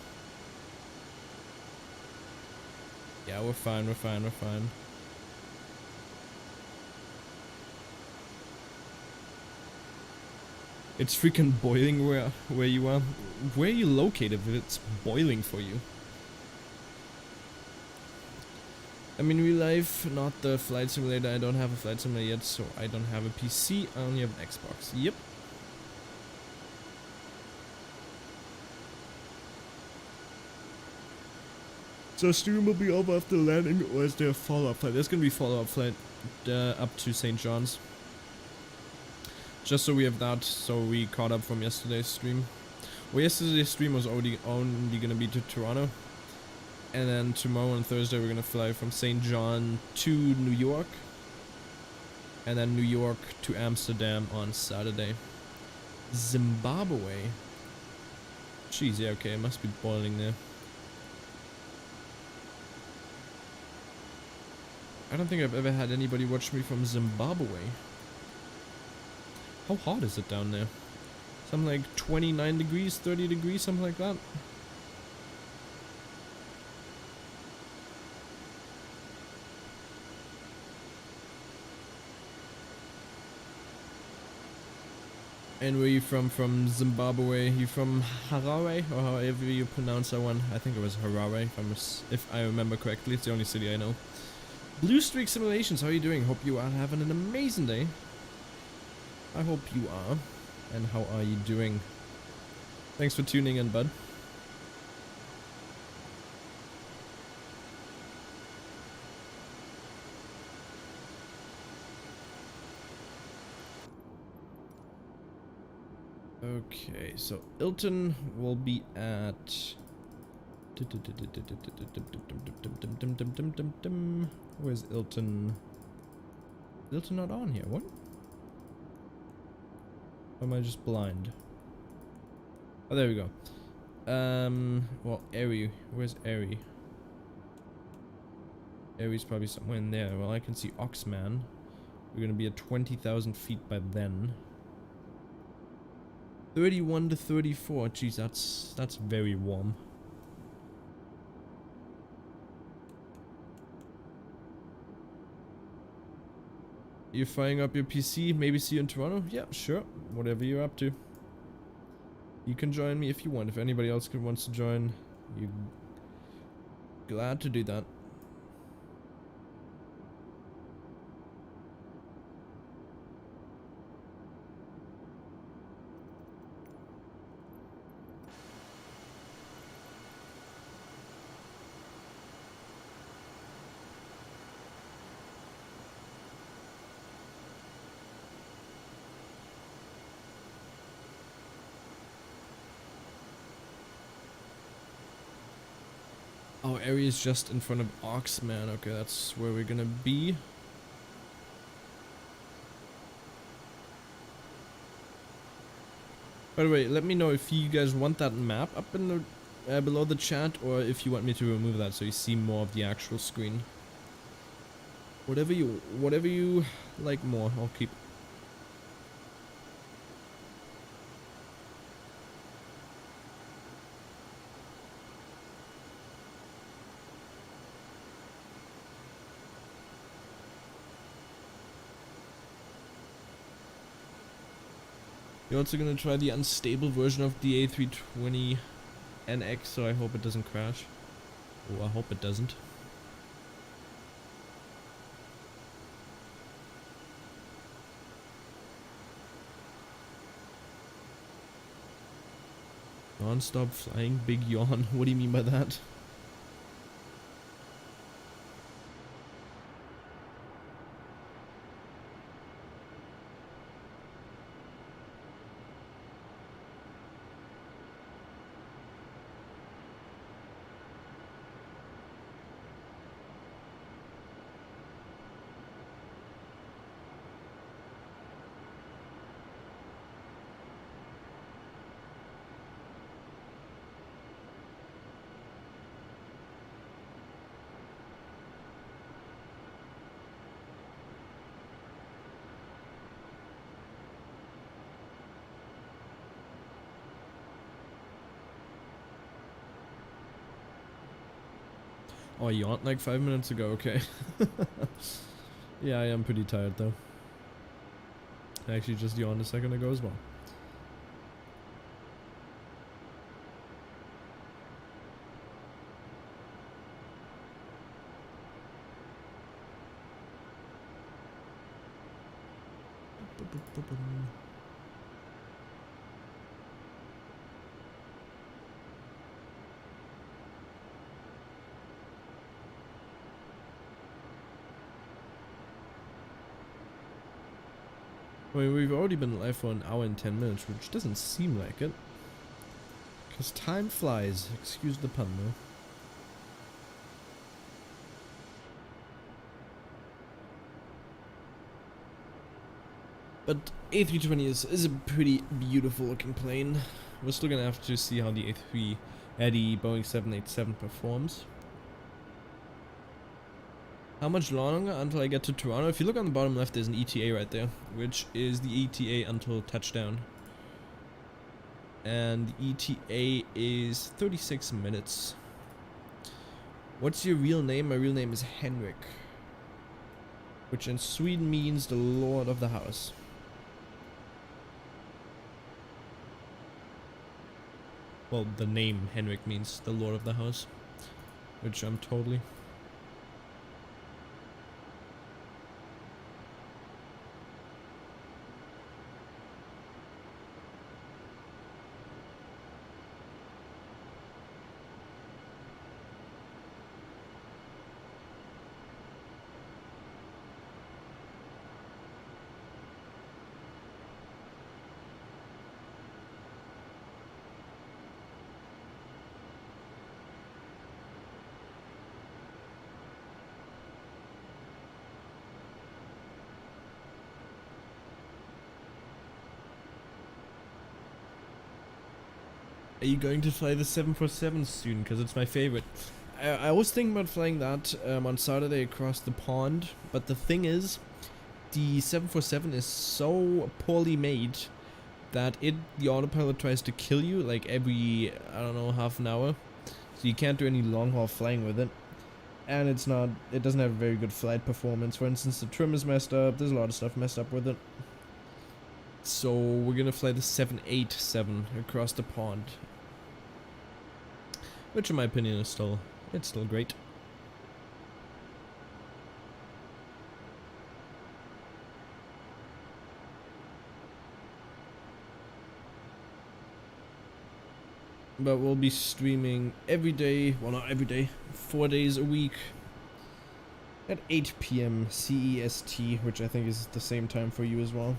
Yeah, we're fine, we're fine, we're fine. It's freaking boiling where you are. Where are you located if it's boiling for you? I mean, real life, not the flight simulator. I don't have a flight simulator yet, so I don't have a PC. I only have an Xbox. Yep. So stream will be over after landing, or is there a follow-up flight? There's gonna be a follow-up flight up to St. John's. Just so we have that, so we caught up from yesterday's stream. Well, yesterday's stream was only gonna be to Toronto. And then tomorrow and Thursday we're gonna fly from St. John to New York. And then New York to Amsterdam on Saturday. Zimbabwe. Jeez, yeah, okay, it must be boiling there. I don't think I've ever had anybody watch me from Zimbabwe. How hot is it down there? Something like 29 degrees, 30 degrees, something like that. And where you from Zimbabwe? You from Harare, or however you pronounce that one? I think it was Harare, if I remember correctly. It's the only city I know. Blue Streak Simulations, how are you doing? Hope you are having an amazing day. I hope you are. And how are you doing? Thanks for tuning in, bud. Okay, so Ilton will be at... Where's Ilton? Ilton not on here, what? Or am I just blind? Oh, there we go. Well, Airy. Where's Airy? Airy's probably somewhere in there. Well, I can see Oxman. We're gonna be at 20,000 feet by then. 31 to 34. Jeez, that's very warm. You're firing up your PC? Maybe see you in Toronto? Yeah, sure. Whatever you're up to. You can join me if you want. If anybody else wants to join, you're glad to do that. Oh, area's just in front of Oxman. Okay, that's where we're gonna be. By the way, let me know if you guys want that map up in the below the chat, or if you want me to remove that so you see more of the actual screen. Whatever you like more, I'll keep. You're also gonna try the unstable version of the A320NX, so I hope it doesn't crash. Oh, I hope it doesn't. Non-stop flying, big yawn. What do you mean by that? Oh, you yawned like 5 minutes ago, okay. Yeah, I am pretty tired though. I actually just yawned a second ago as well. I mean, we've already been live for an hour and 10 minutes, which doesn't seem like it. Because time flies. Excuse the pun, though. But A320 is a pretty beautiful looking plane. We're still gonna have to see how the the Boeing 787 performs. How much longer until I get to Toronto? If you look on the bottom left, there's an ETA right there, which is the ETA until touchdown. And the ETA is 36 minutes. What's your real name? My real name is Henrik, which in Sweden means the Lord of the House. Well, the name Henrik means the Lord of the House, which I'm totally. Are you going to fly the 747 soon? Because it's my favorite. I was thinking about flying that on Saturday across the pond, but the thing is, the 747 is so poorly made that the autopilot tries to kill you like every, I don't know, half an hour. So you can't do any long haul flying with it. And it doesn't have a very good flight performance. For instance, the trim is messed up, there's a lot of stuff messed up with it. So we're gonna fly the 787 across the pond. Which in my opinion is still great. But we'll be streaming every day, well not every day, 4 days a week at 8 PM CEST, which I think is the same time for you as well.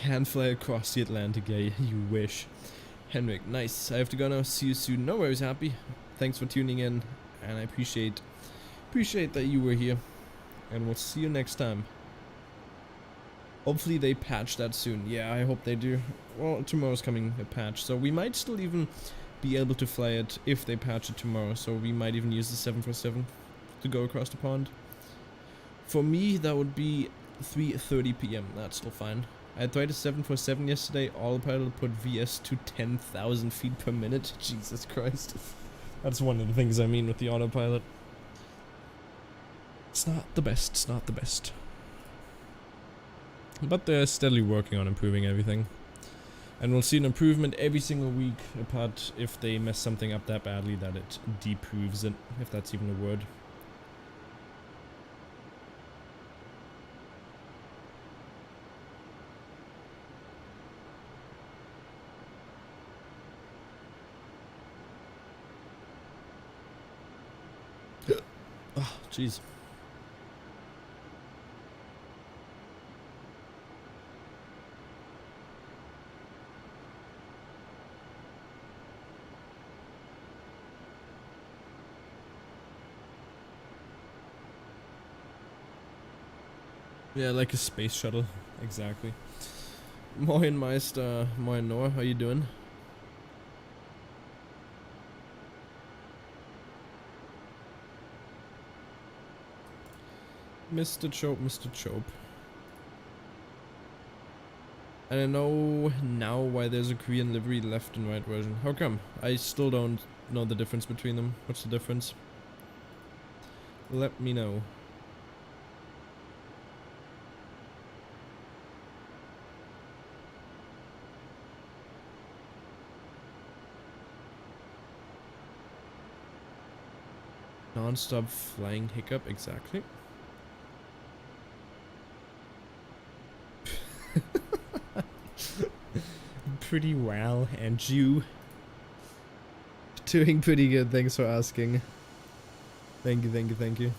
Handfly across the Atlantic, yeah, you wish. Henrik, nice. I have to go now. See you soon. No worries, Happy. Thanks for tuning in, and I appreciate that you were here. And we'll see you next time. Hopefully they patch that soon. Yeah, I hope they do. Well, tomorrow's coming a patch, so we might still even be able to fly it if they patch it tomorrow. So we might even use the 747 to go across the pond. For me, that would be 3:30 PM. That's still fine. I tried a 747 yesterday, autopilot put VS to 10,000 feet per minute. Jesus Christ. That's one of the things I mean with the autopilot. It's not the best, it's not the best. But they're steadily working on improving everything. And we'll see an improvement every single week, apart if they mess something up that badly that it deproves it, if that's even a word. Oh, jeez. Yeah, like a space shuttle. Exactly. Moin Meister, moin Noah, how you doing? Mr. Chope, Mr. Chope. And I know now why there's a Korean livery left and right version. How come? I still don't know the difference between them. What's the difference? Let me know. Non-stop flying hiccup, exactly. Pretty well, and you? Doing pretty good, thanks for asking. Thank you, thank you, thank you.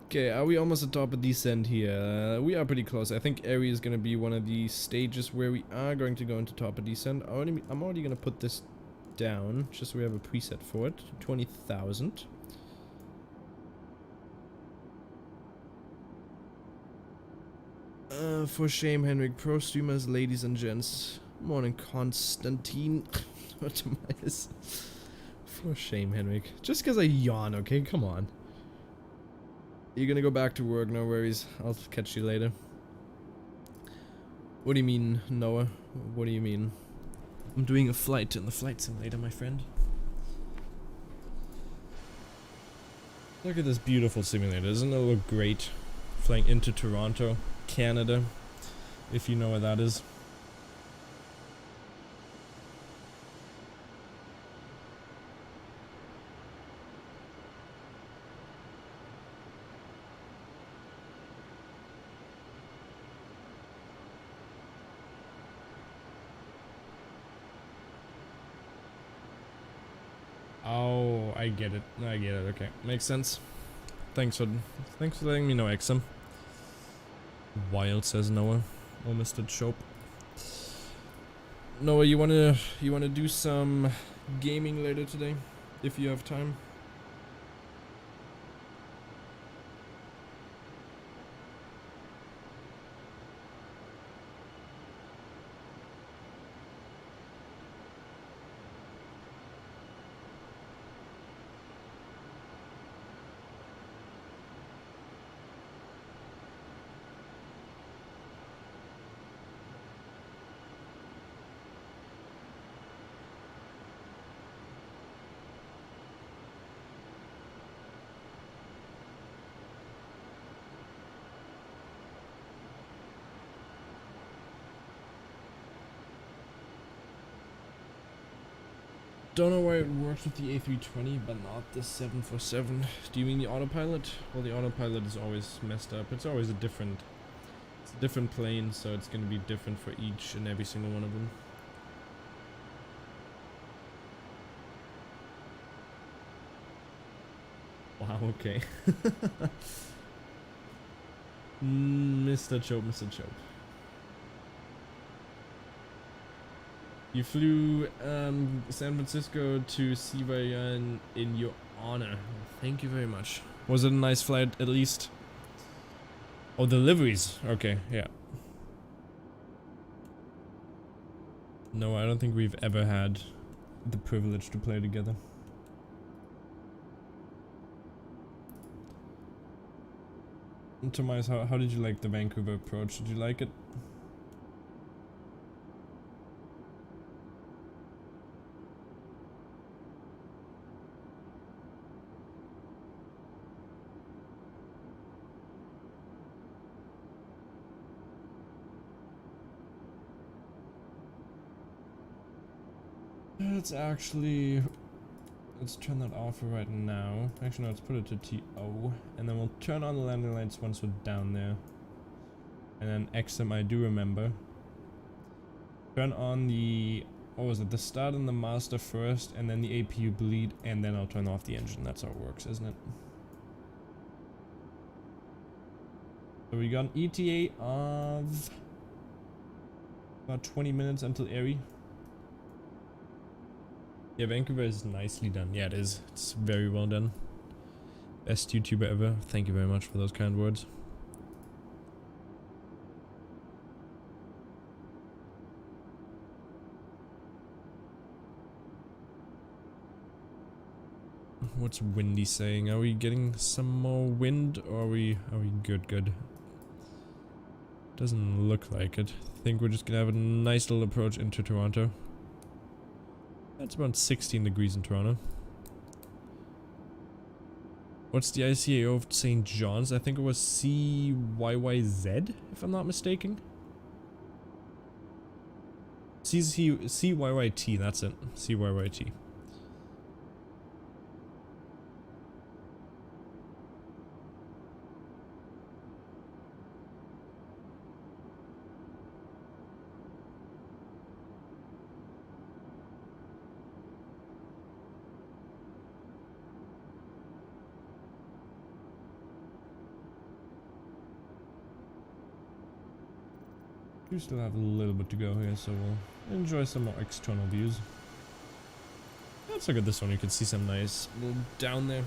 Okay, are we almost at top of descent here? We are pretty close. I think area is going to be one of the stages where we are going to go into top of descent. I'm already going to put this down, just so we have a preset for it. 20,000. For shame, Henrik. Pro streamers, ladies and gents. Morning, Constantine. Tobias. For shame, Henrik. Just because I yawn, okay? Come on. You're gonna go back to work, no worries. I'll catch you later. What do you mean, Noah? What do you mean? I'm doing a flight in the flight simulator, my friend. Look at this beautiful simulator. Doesn't it look great? Flying into Toronto, Canada, if you know where that is. Oh, I get it. I get it. Okay, makes sense. Thanks for letting me know, Exum. Wild, says Noah. Oh, Mr. Chope. Noah, you wanna do some gaming later today, if you have time? Don't know why it works with the A320 but not the 747. Do you mean the autopilot? Well, the autopilot is always messed up. It's always it's a different plane, so it's gonna be different for each and every single one of them. Wow, okay. Mr. Chope, Mr. Chope. You flew San Francisco to CEST in your honor. Thank you very much. Was it a nice flight at least? Oh, deliveries. Okay, yeah. No, I don't think we've ever had the privilege to play together. And Tobias, how did you like the Vancouver approach? Did you like it? Let's turn that off right now. Actually, no, let's put it to TO. And then we'll turn on the landing lights once we're down there. And then XM, I do remember. Turn on the, what was it? The start and the master first, and then the APU bleed, and then I'll turn off the engine. That's how it works, isn't it? So we got an ETA of about 20 minutes until Erie. Yeah, Vancouver is nicely done. Yeah, it is. It's very well done. Best YouTuber ever. Thank you very much for those kind words. What's Windy saying? Are we getting some more wind, or are we good? Doesn't look like it. I think we're just gonna have a nice little approach into Toronto. That's about 16 degrees in Toronto. What's the ICAO of St. John's? I think it was CYYZ, if I'm not mistaken. CYYT, that's it. CYYT. We still have a little bit to go here, so we'll enjoy some more external views. Let's look at this one. You can see some nice little down there.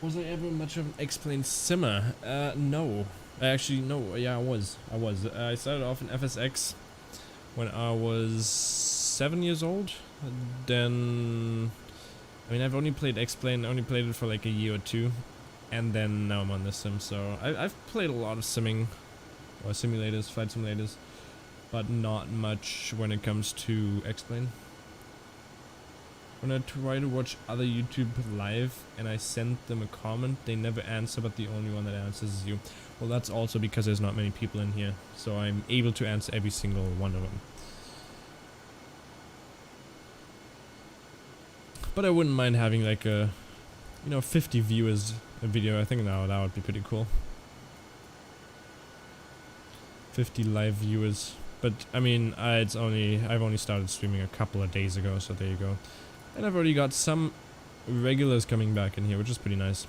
Was I ever much of an explained simmer? No. Actually, no. Yeah, I was. I started off in FSX when I was 7 years old. Then, I mean, I've only played X-Plane. Only played it for like a year or two, and then now I'm on the sim. So I've played a lot of simming, or simulators, flight simulators, but not much when it comes to X-Plane. When I try to watch other YouTube live and I send them a comment, they never answer, but the only one that answers is you. Well, that's also because there's not many people in here, so I'm able to answer every single one of them. But I wouldn't mind having like a, 50 viewers a video. I think now that would be pretty cool. 50 live viewers. But I mean, I've only started streaming a couple of days ago, so there you go. And I've already got some regulars coming back in here, which is pretty nice.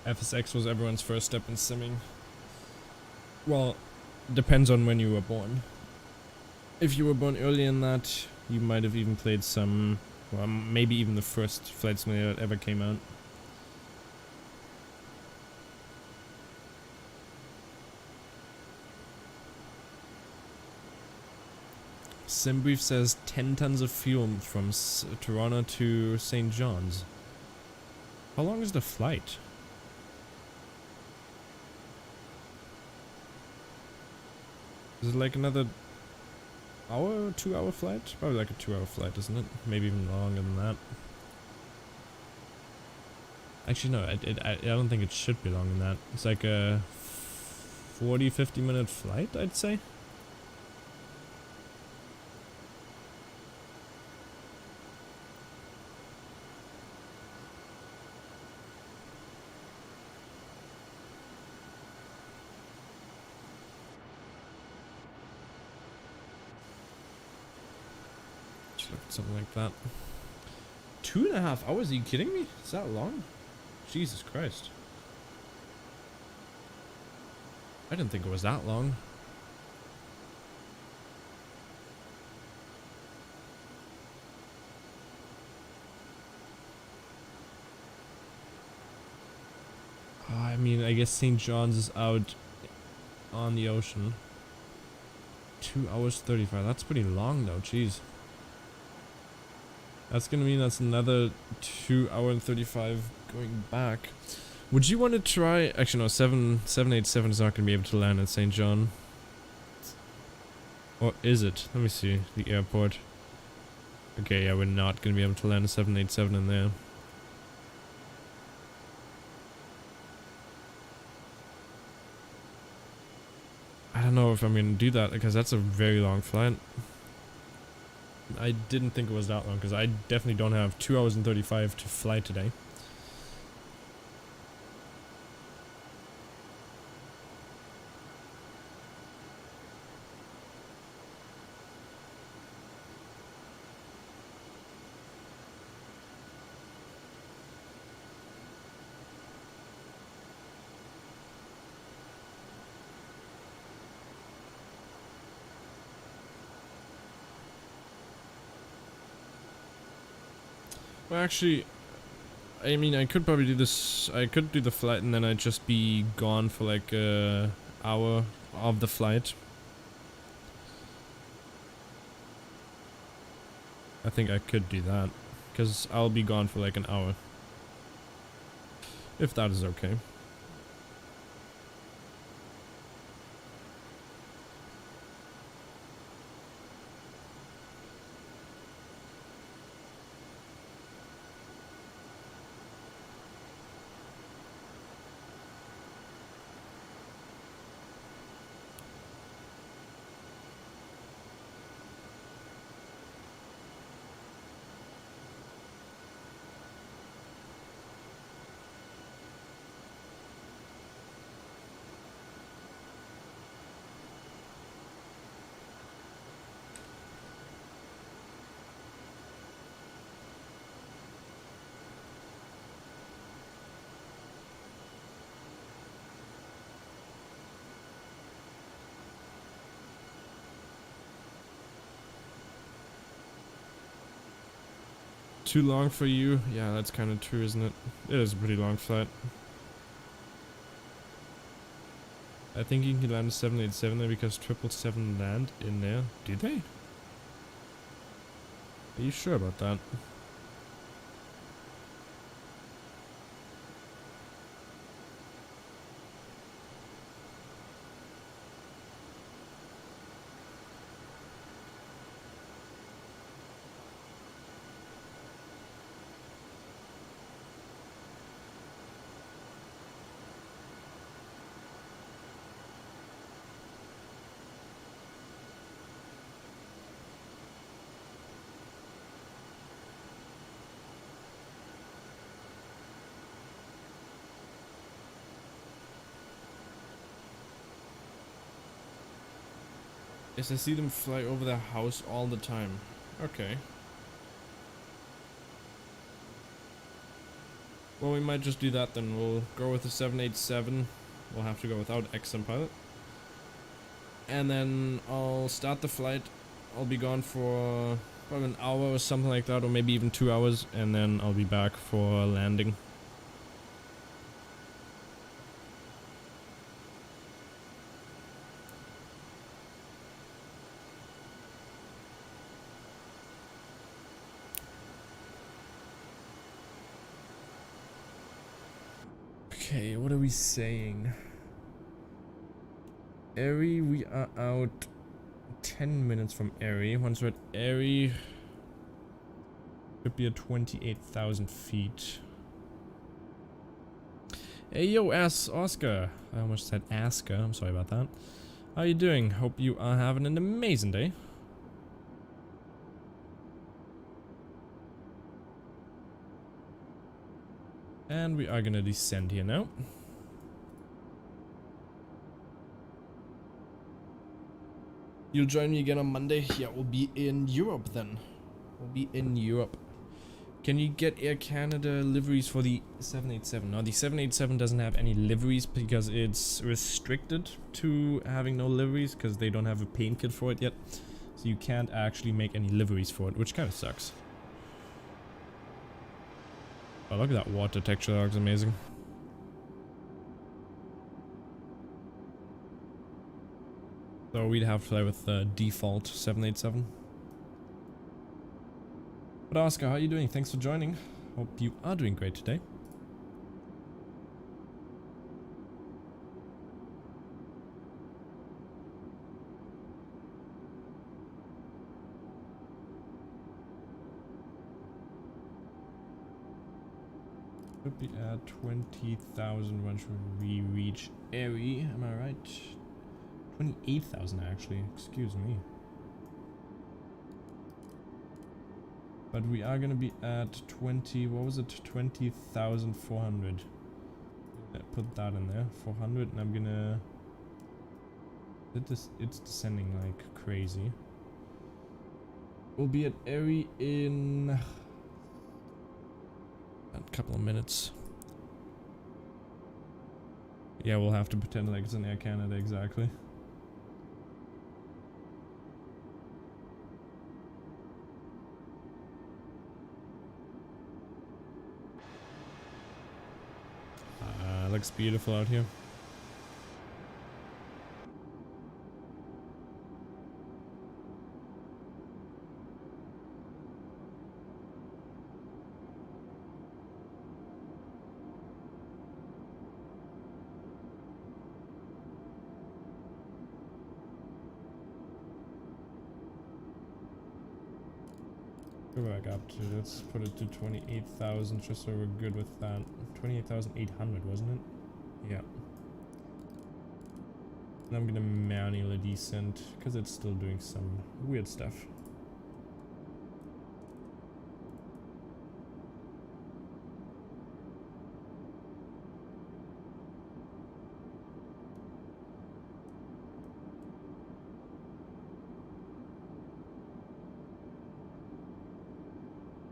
FSX was everyone's first step in simming. Well, depends on when you were born. If you were born early in that, you might have even played some, well, maybe even the first flight simulator that ever came out. Simbrief says 10 tons of fuel from Toronto to St. John's. How long is the flight? Is it like another hour, 2-hour flight? Probably like a 2-hour flight, isn't it? Maybe even longer than that. Actually, no, I don't think it should be longer than that. It's like a 40-50 minute flight, I'd say. Something like that. 2.5 hours? Are you kidding me? Is that long? Jesus Christ. I didn't think it was that long. I mean, I guess St. John's is out on the ocean. 2 hours 35. That's pretty long though, jeez. That's gonna mean that's another 2 hour and 35 going back. Would you want to try? Actually, no. 787 is not gonna be able to land at St. John. Or is it? Let me see the airport. Okay, yeah, we're not gonna be able to land a 787 in there. don't know if I'm gonna do that because that's a very long flight. I didn't think it was that long because I definitely don't have 2 hours and 35 to fly today. Well, actually, I mean, I could probably do this. I could do the flight and then I'd just be gone for like a hour of the flight. I think I could do that because I'll be gone for like an hour. If that is okay. Too long for you? Yeah, that's kind of true, isn't it? It is a pretty long flight. I think you can land a 787 there because 777 land in there. Do they? Are you sure about that? Yes, I see them fly over their house all the time. Okay. Well, we might just do that then. We'll go with the 787. We'll have to go without XM pilot. And then I'll start the flight. I'll be gone for about an hour or something like that, or maybe even 2 hours, and then I'll be back for landing. Okay, what are we saying? Airy, we are out 10 minutes from Airy. Once we're at Airy, should be at 28,000 feet. Hey yo, Oscar. I almost said Aska. I'm sorry about that. How are you doing? Hope you are having an amazing day. And we are gonna descend here now. You'll join me again on Monday? Yeah, we'll be in Europe then. We'll be in Europe. Can you get Air Canada liveries for the 787? No, the 787 doesn't have any liveries because it's restricted to having no liveries because they don't have a paint kit for it yet. So you can't actually make any liveries for it, which kind of sucks. Oh, look at that water texture, that looks amazing. So we'd have to fly with the default 787. But Oscar, how are you doing? Thanks for joining. Hope you are doing great today. Should be at 20,000 once we reach Airy, am I right? 28,000 actually, excuse me. But we are gonna be at 20, what was it? 20,400. Put that in there, 400, and I'm gonna... It's descending like crazy. We'll be at Airy in a couple of minutes. Yeah, we'll have to pretend like it's in Air Canada, exactly. Looks beautiful out here. Go back up to, let's put it to 28,000 just so we're good with that. 28,800, wasn't it? Yeah. And I'm gonna manually descend because it's still doing some weird stuff.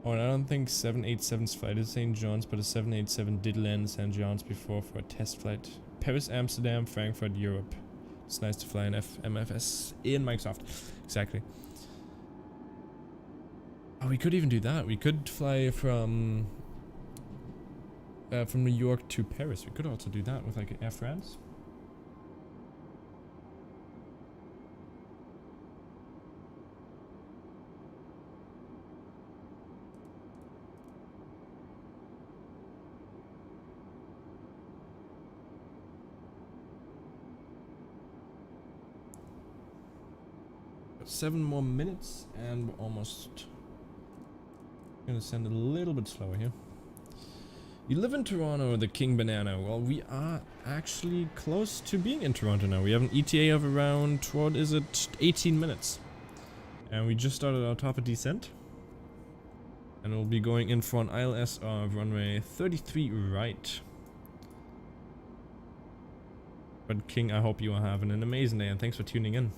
Oh, and I don't think 787's flight is St. John's, but a 787 did land in St. John's before for a test flight. Paris, Amsterdam, Frankfurt, Europe. It's nice to fly an MSFS in Microsoft. Exactly. Oh, we could even do that. We could fly from New York to Paris. We could also do that with like Air France. Got 7 more minutes and we're almost gonna send it a little bit slower here. You live in Toronto, the King Banana. Well, we are actually close to being in Toronto now. We have an ETA of around, what is it, 18 minutes. And we just started our top of descent. And we'll be going in for an ILS of runway 33 right. But King, I hope you are having an amazing day and thanks for tuning in.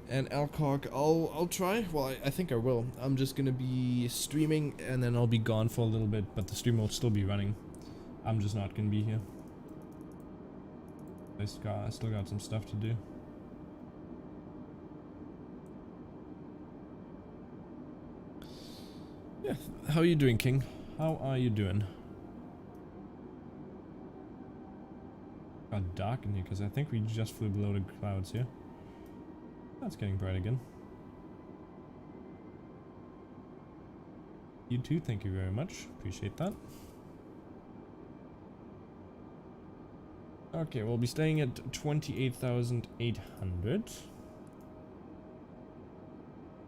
And Alcock, I'll try. Well, I think I will. I'm just gonna be streaming and then I'll be gone for a little bit, but the stream will still be running. I'm just not gonna be here. I still got some stuff to do. Yeah, how are you doing, King? How are you doing? Got dark in here because I think we just flew below the clouds here. That's getting bright again. You too, thank you very much. Appreciate that. Okay, we'll be staying at 28,800.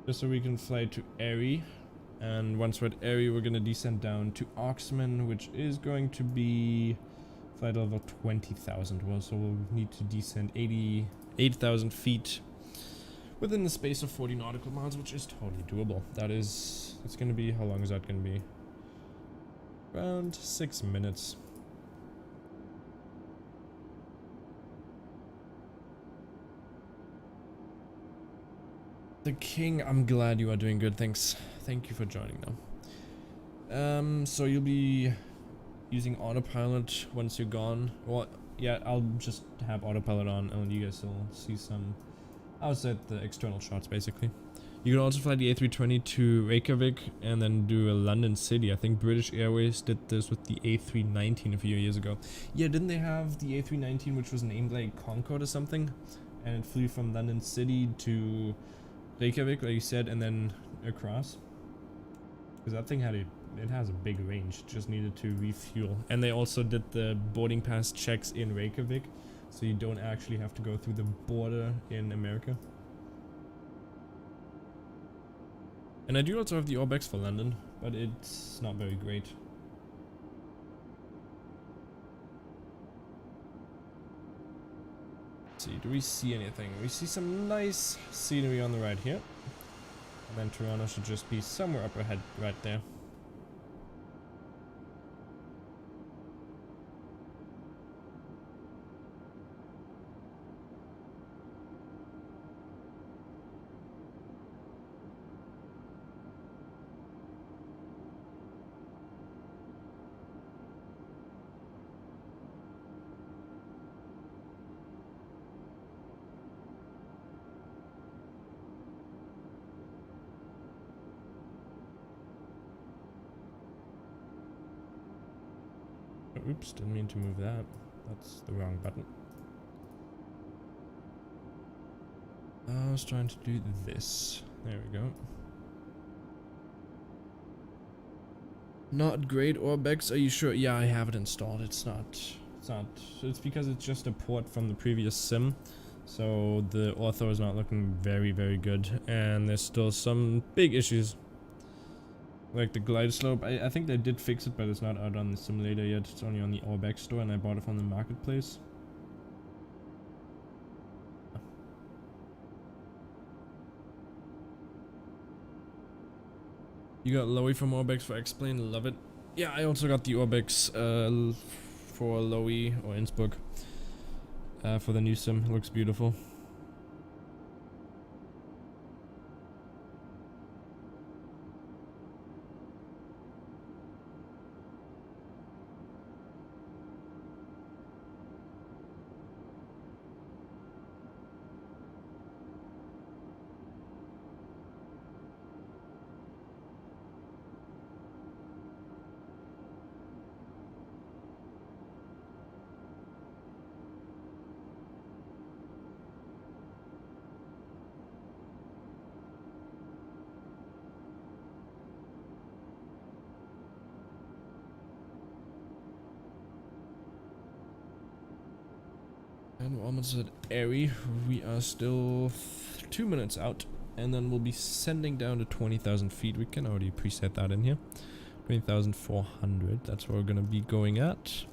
Just so we can fly to Airy. And once we're at Airy, we're gonna descend down to Oxman, which is going to be flight level 20,000. Well, so we'll need to descend 88,000 feet within the space of 40 nautical miles, which is totally doable. It's gonna be, how long is that gonna be? Around 6 minutes. The King, I'm glad you are doing good, thanks. Thank you for joining now. So you'll be using autopilot once you're gone. Well, yeah, I'll just have autopilot on and you guys will see some outside the external shots, basically. You can also fly the A320 to Reykjavik and then do a London City. I think British Airways did this with the A319 a few years ago. Yeah, didn't they have the A319 which was named like Concorde or something? And it flew from London City to Reykjavik, like you said, and then across? Because that thing it has a big range, just needed to refuel. And they also did the boarding pass checks in Reykjavik, so you don't actually have to go through the border in America. And I do also have the Orbex for London, but it's not very great. see. Do we see anything? We see some nice scenery on the right here. And then Toronto should just be somewhere up ahead right there. Oops, didn't mean to move that. That's the wrong button. I was trying to do this. There we go. Not great Orbex, are you sure? Yeah, I have it installed. It's because it's just a port from the previous sim. So the ortho is not looking very, very good. And there's still some big issues. Like the glide slope, I think they did fix it, but it's not out on the simulator yet. It's only on the Orbex store, and I bought it from the marketplace. You got Lowy from Orbex for X-Plane, love it. Yeah, I also got the Orbex for Lowy or Innsbruck for the new sim. It looks beautiful. And we're almost at Airy. We are still 2 minutes out, and then we'll be sending down to 20,000 feet. We can already preset that in here. 20,400, that's where we're gonna be going at.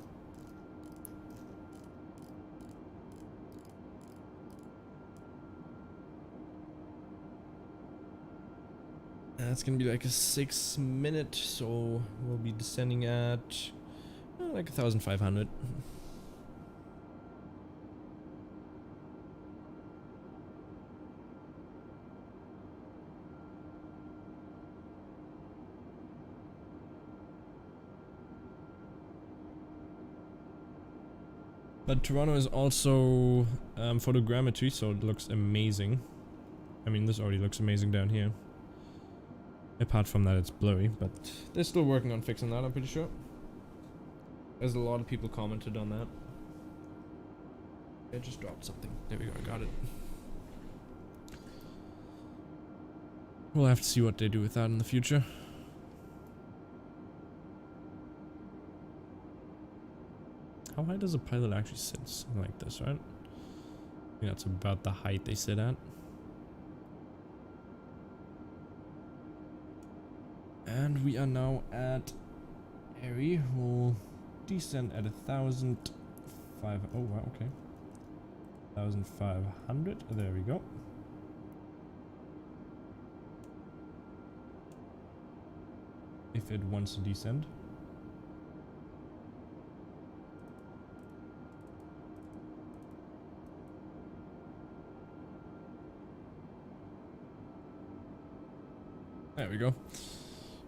That's gonna be like a 6 minute, so we'll be descending at like 1,500. But Toronto is also photogrammetry, so it looks amazing. I mean, this already looks amazing down here. Apart from that, it's blurry, but they're still working on fixing that, I'm pretty sure. There's a lot of people commented on that. I just dropped something. There we go, I got it. We'll have to see what they do with that in the future. How high does a pilot actually sit? Something like this, right? I think that's about the height they sit at. And we are now at Airy. We'll descend at 1,500. Oh wow, okay. 1,500. There we go. If it wants to descend. There we go.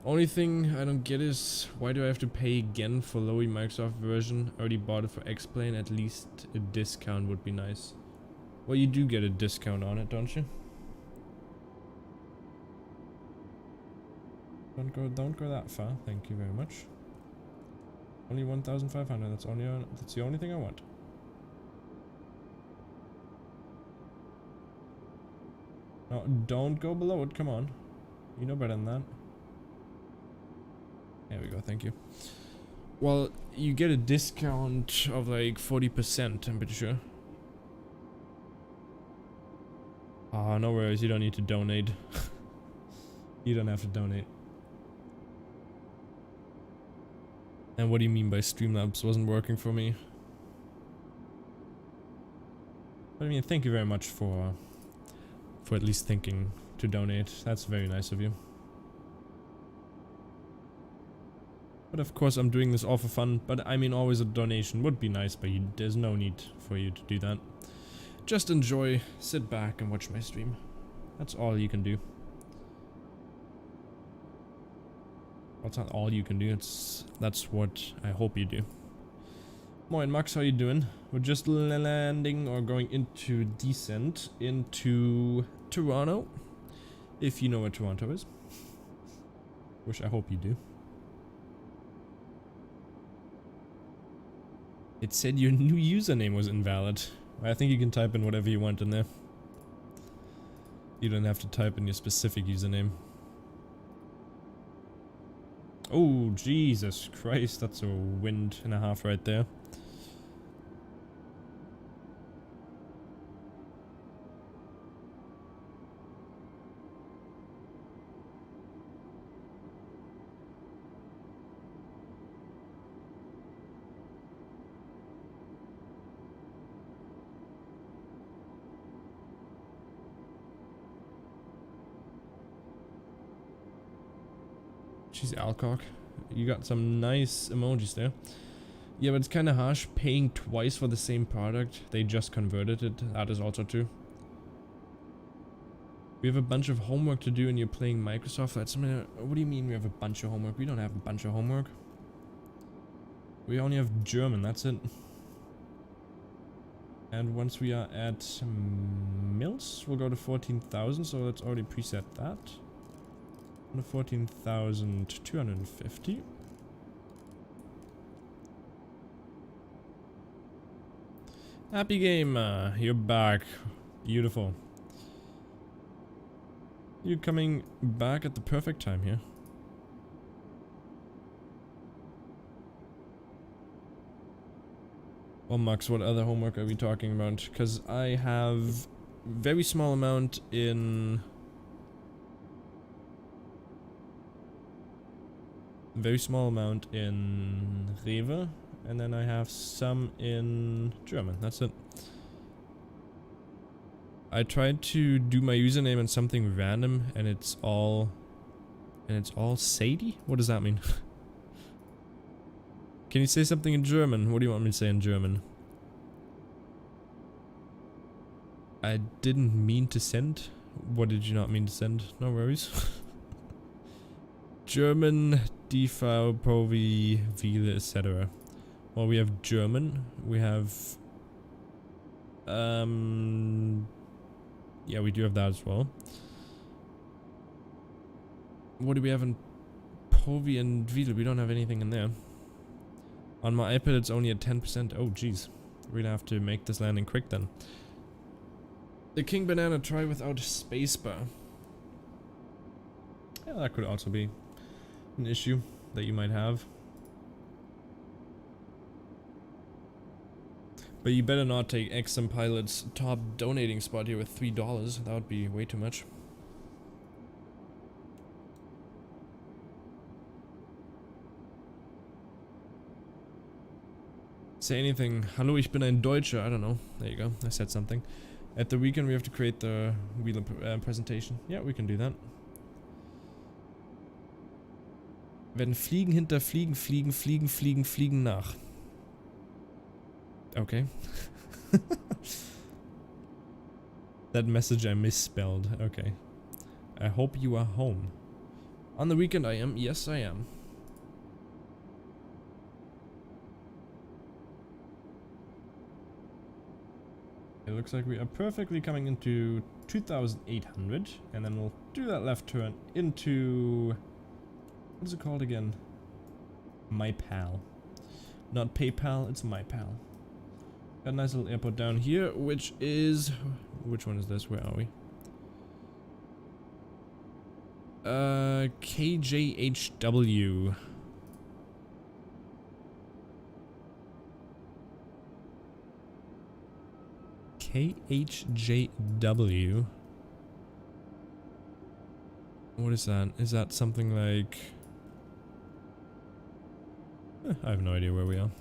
Only thing I don't get is, why do I have to pay again for Lowy Microsoft version? I already bought it for X-Plane. At least a discount would be nice. Well, you do get a discount on it, don't you? Don't go that far. Thank you very much. Only 1,500. That's the only thing I want. No, don't go below it. Come on. You know better than that. There we go, thank you. Well, you get a discount of like 40%, I'm pretty sure. Ah, no worries, you don't need to donate. You don't have to donate. And what do you mean by Streamlabs wasn't working for me? But I mean, thank you very much for at least thinking to donate. That's very nice of you. But of course I'm doing this all for fun, but I mean always a donation would be nice, but there's no need for you to do that. Just enjoy, sit back and watch my stream. That's all you can do. That's not all you can do, that's what I hope you do. Moin Max, how you doing? We're just landing or going into descent into Toronto. If you know where Toronto is. Which I hope you do. It said your new username was invalid. I think you can type in whatever you want in there. You don't have to type in your specific username. Oh, Jesus Christ, that's a wind and a half right there. Jeez, Alcock, you got some nice emojis there. Yeah, but it's kind of harsh paying twice for the same product. They just converted it. That is also true. We have a bunch of homework to do and you're playing Microsoft. That's something. What do you mean we have a bunch of homework? We don't have a bunch of homework. We only have German, that's it. And once we are at mils, we'll go to 14,000, so let's already preset that. 14,250. Happy game, you're back. Beautiful. You're coming back at the perfect time here. Well, Max, what other homework are we talking about? Because I have very small amount in... Very small amount in Rewe, and then I have some in German. That's it. I tried to do my username in something random, and it's all Sadie? What does that mean? Can you say something in German? What do you want me to say in German? I didn't mean to send. What did you not mean to send? No worries. German, Defile, Provi, Viele, etc. Well, we have German. We have... yeah, we do have that as well. What do we have in Provi and Viele? We don't have anything in there. On my iPad, it's only at 10%. Oh, jeez. We're gonna have to make this landing quick then. The King Banana try without spacebar. Yeah, that could also be an issue that you might have. But you better not take XM Pilot's top donating spot here with $3. That would be way too much. Say anything. Hallo, ich bin ein Deutscher. I don't know. There you go. I said something. At the weekend we have to create the wheel presentation. Yeah, we can do that. Wenn Fliegen hinter Fliegen fliegen, Fliegen, Fliegen, Fliegen nach. Okay. That message I misspelled. Okay. I hope you are home. On the weekend I am. Yes, I am. It looks like we are perfectly coming into 2,800. And then we'll do that left turn into... What is it called again? My Pal. Not PayPal, it's My Pal. Got a nice little airport down here, which is... Which one is this? Where are we? KJHW. KHJW. What is that? Is that something like... I have no idea where we are.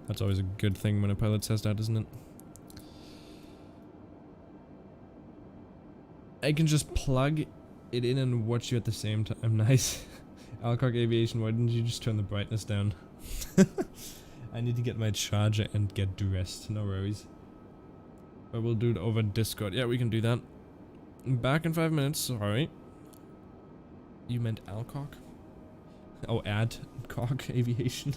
That's always a good thing when a pilot says that, isn't it? I can just plug it in and watch you at the same time. Nice. Alcock Aviation, why didn't you just turn the brightness down? I need to get my charger and get dressed. No worries. But we'll do it over Discord. Yeah, we can do that. Back in 5 minutes. Sorry. You meant Alcock? Oh, Adcock Aviation.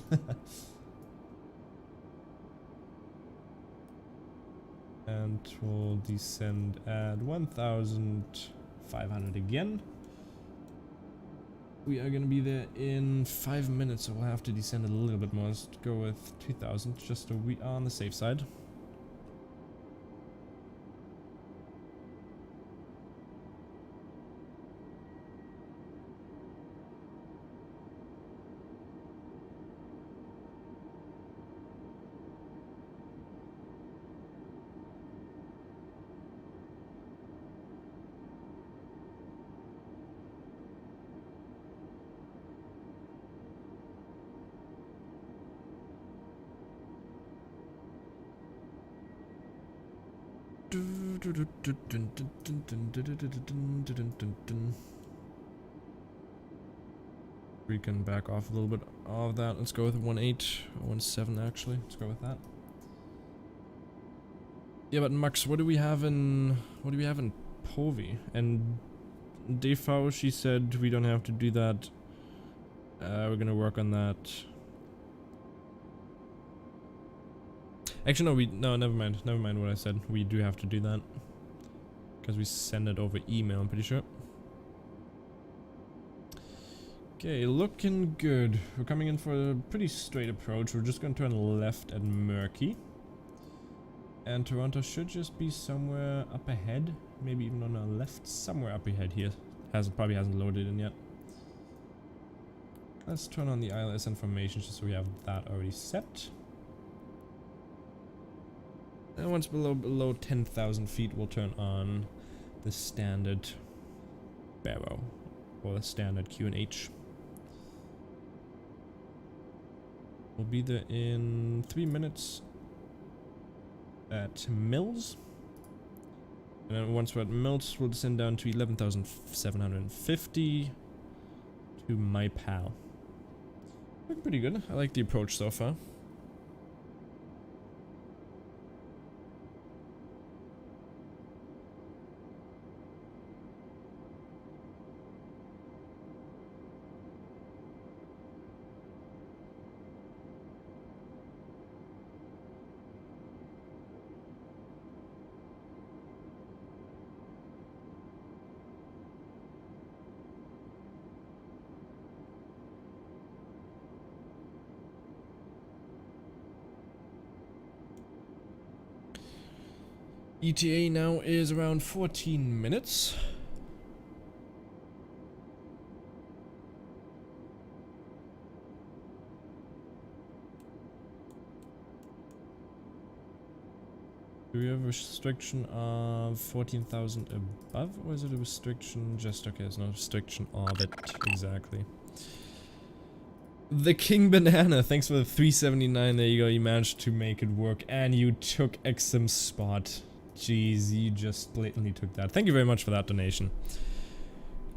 And we'll descend at 1,500 again. We are gonna be there in 5 minutes, so we'll have to descend a little bit more. Let's go with 2,000, just so we are on the safe side. We can back off a little bit of that. Let's go with 1.8 or 1.7 actually. Let's go with that. Yeah, but Max, what do we have in Povi? And Defao, she said we don't have to do that. We're gonna work on that. Actually, no, never mind what I said. We do have to do that. Because we send it over email, I'm pretty sure. Okay, looking good. We're coming in for a pretty straight approach. We're just going to turn left at Murky. And Toronto should just be somewhere up ahead. Maybe even on our left, somewhere up ahead here. Probably hasn't loaded in yet. Let's turn on the ILS information just so we have that already set. And once below 10,000 feet, we'll turn on the standard barrow, or the standard QNH. We'll be there in 3 minutes at Mills. And then once we're at Mills, we'll descend down to 11,750 to my pal. Looking pretty good. I like the approach so far. ETA now is around 14 minutes. Do we have a restriction of 14,000 above, or is it a restriction just... okay, it's not a restriction of it, exactly. The King Banana, thanks for the 379, there you go, you managed to make it work, and you took XM's spot. Jeez, you just blatantly took that. Thank you very much for that donation.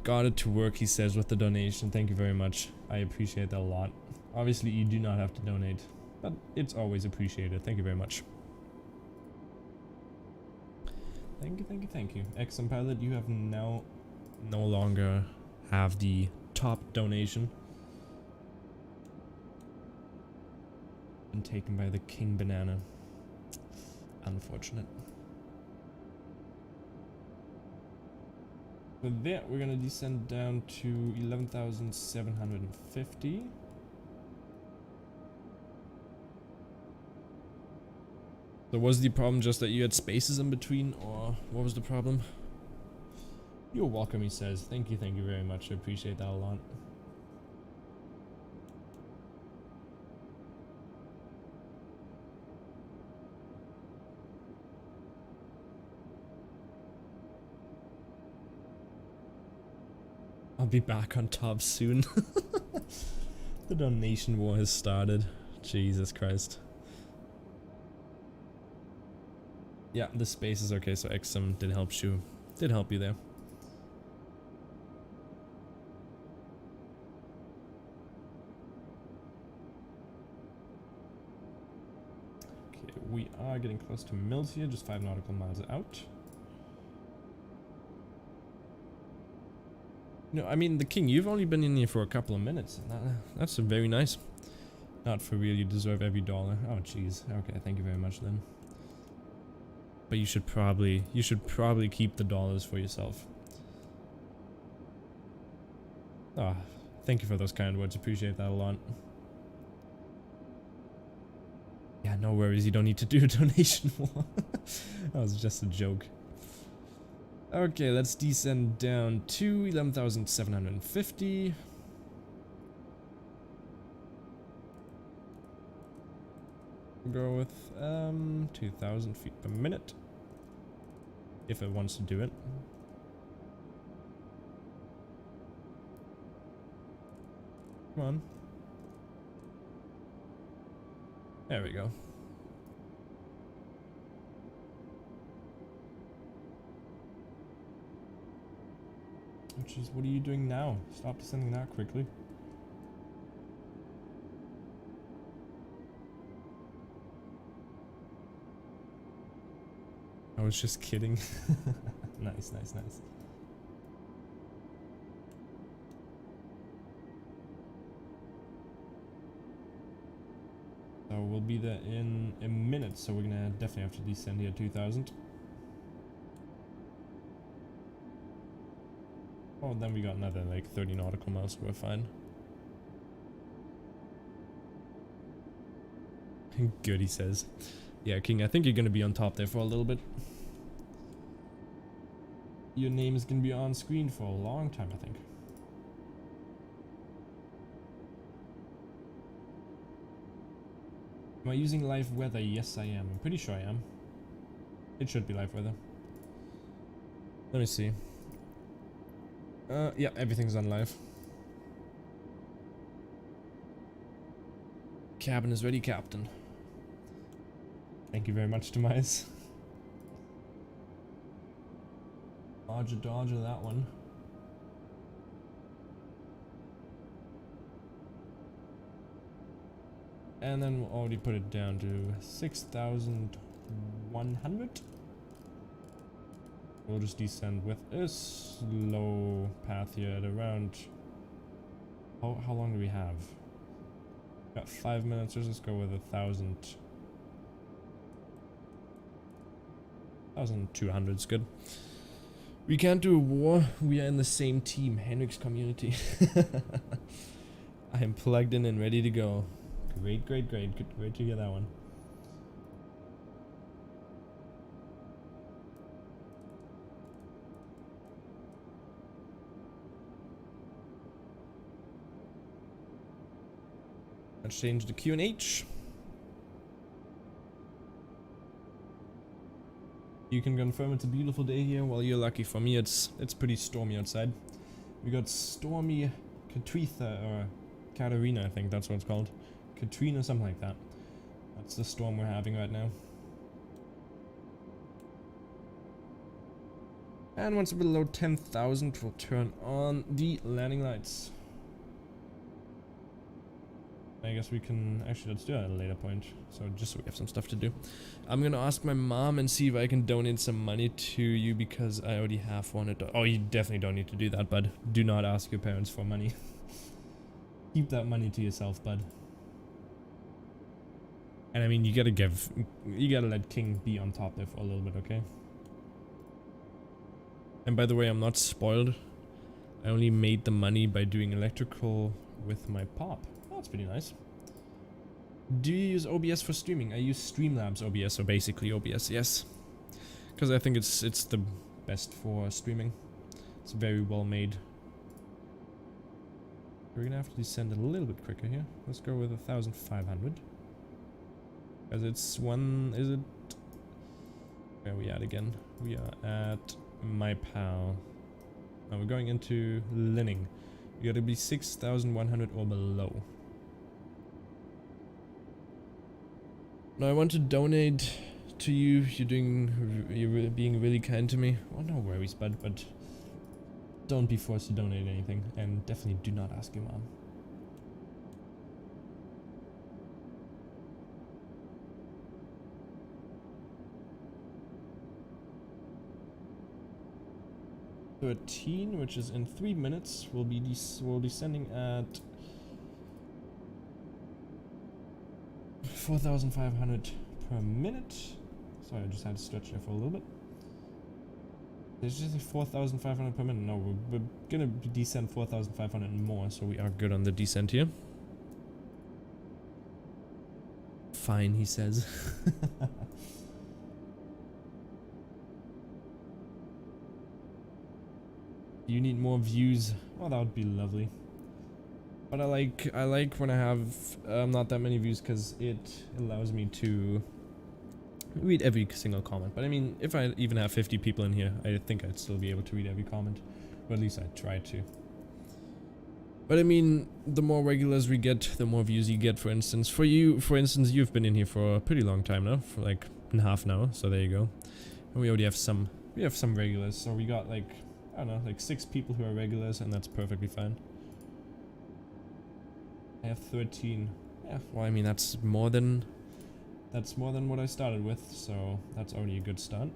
Got it to work, he says, with the donation. Thank you very much. I appreciate that a lot. Obviously, you do not have to donate, but it's always appreciated. Thank you very much. Thank you, thank you, thank you. XM Pilot, you have now no longer have the top donation. Been taken by the King Banana. Unfortunate. With that, we're gonna descend down to 11,750. So was the problem just that you had spaces in between, or what was the problem? You're welcome, he says. Thank you very much. I appreciate that a lot. I'll be back on top soon. The donation war has started. Jesus Christ. Yeah, the space is okay, so XM did help you there. we are getting close to Mills here, just 5 nautical miles out. No, I mean, the King, you've only been in here for a couple of minutes. That's very nice. Not for real, you deserve every dollar. Oh, jeez. Okay, thank you very much then. But you should probably keep the dollars for yourself. Ah, thank you for those kind words. Appreciate that a lot. Yeah, no worries. You don't need to do a donation war. That was just a joke. Okay, let's descend down to 11,750. We'll go with 2,000 feet per minute. If it wants to do it. Come on. There we go. Which is, what are you doing now? Stop descending that quickly. I was just kidding. Nice, nice, nice. So we'll be there in a minute, so we're gonna definitely have to descend here 2,000. Oh, then we got another like 30 nautical miles, so we're fine. Good, he says. Yeah, King, I think you're gonna be on top there for a little bit. Your name is gonna be on screen for a long time, I think. Am I using live weather? Yes, I am. I'm pretty sure I am. It should be live weather. Let me see. Yeah, everything's on live. Cabin is ready, Captain. Thank you very much, Demise. Dodger, dodger that one. And then we'll already put it down to 6,100. We'll just descend with a slow path here at around... How long do we have? Got 5 minutes, let's just go with 1,000. 1,200's good. We can't do a war, we are in the same team, Henrik's community. I am plugged in and ready to go. Great, great, great. Great to hear that one. Let's change the QNH. You can confirm it's a beautiful day here. Well, you're lucky. For me, it's pretty stormy outside. We got stormy Katritha, or Katarina, I think that's what it's called. Katrina, something like that. That's the storm we're having right now. And once below 10,000, we'll turn on the landing lights. I guess we can... Actually, let's do that at a later point. So, just so we have some stuff to do. I'm gonna ask my mom and see if I can donate some money to you because I already have one. Oh, you definitely don't need to do that, bud. Do not ask your parents for money. Keep that money to yourself, bud. And I mean, you gotta let King be on top there for a little bit, okay? And by the way, I'm not spoiled. I only made the money by doing electrical with my pop. Oh, that's pretty nice. Do you use OBS for streaming? I use Streamlabs OBS, or basically OBS, yes. Because I think it's the best for streaming. It's very well made. We're gonna have to descend a little bit quicker here. Let's go with 1,500. As it's one, is it? Where are we at again? We are at my pal. Now we're going into Linning. You gotta be 6,100 or below. Now I want to donate to you. You're being really kind to me. Well, no worries, bud, but don't be forced to donate anything, and definitely do not ask your mom. 13, which is in 3 minutes. We'll be descending at 4,500 per minute. Sorry, I just had to stretch there for a little bit. There's just 4,500 per minute. No, we're gonna descend 4,500 and more, so we are good on the descent here. Fine, he says. You need more views. Oh, that would be lovely. But I like when I have not that many views, because it allows me to read every single comment. But I mean, if I even have 50 people in here, I think I'd still be able to read every comment. Or at least I'd try to. But I mean, the more regulars we get, the more views you get. For instance, for instance, you've been in here for a pretty long time now, for like half now. So there you go. And we already have some. We have some regulars. So we got like, I don't know, like 6 people who are regulars, and that's perfectly fine. I have 13. Yeah, well, I mean, that's more than what I started with, so that's already a good start.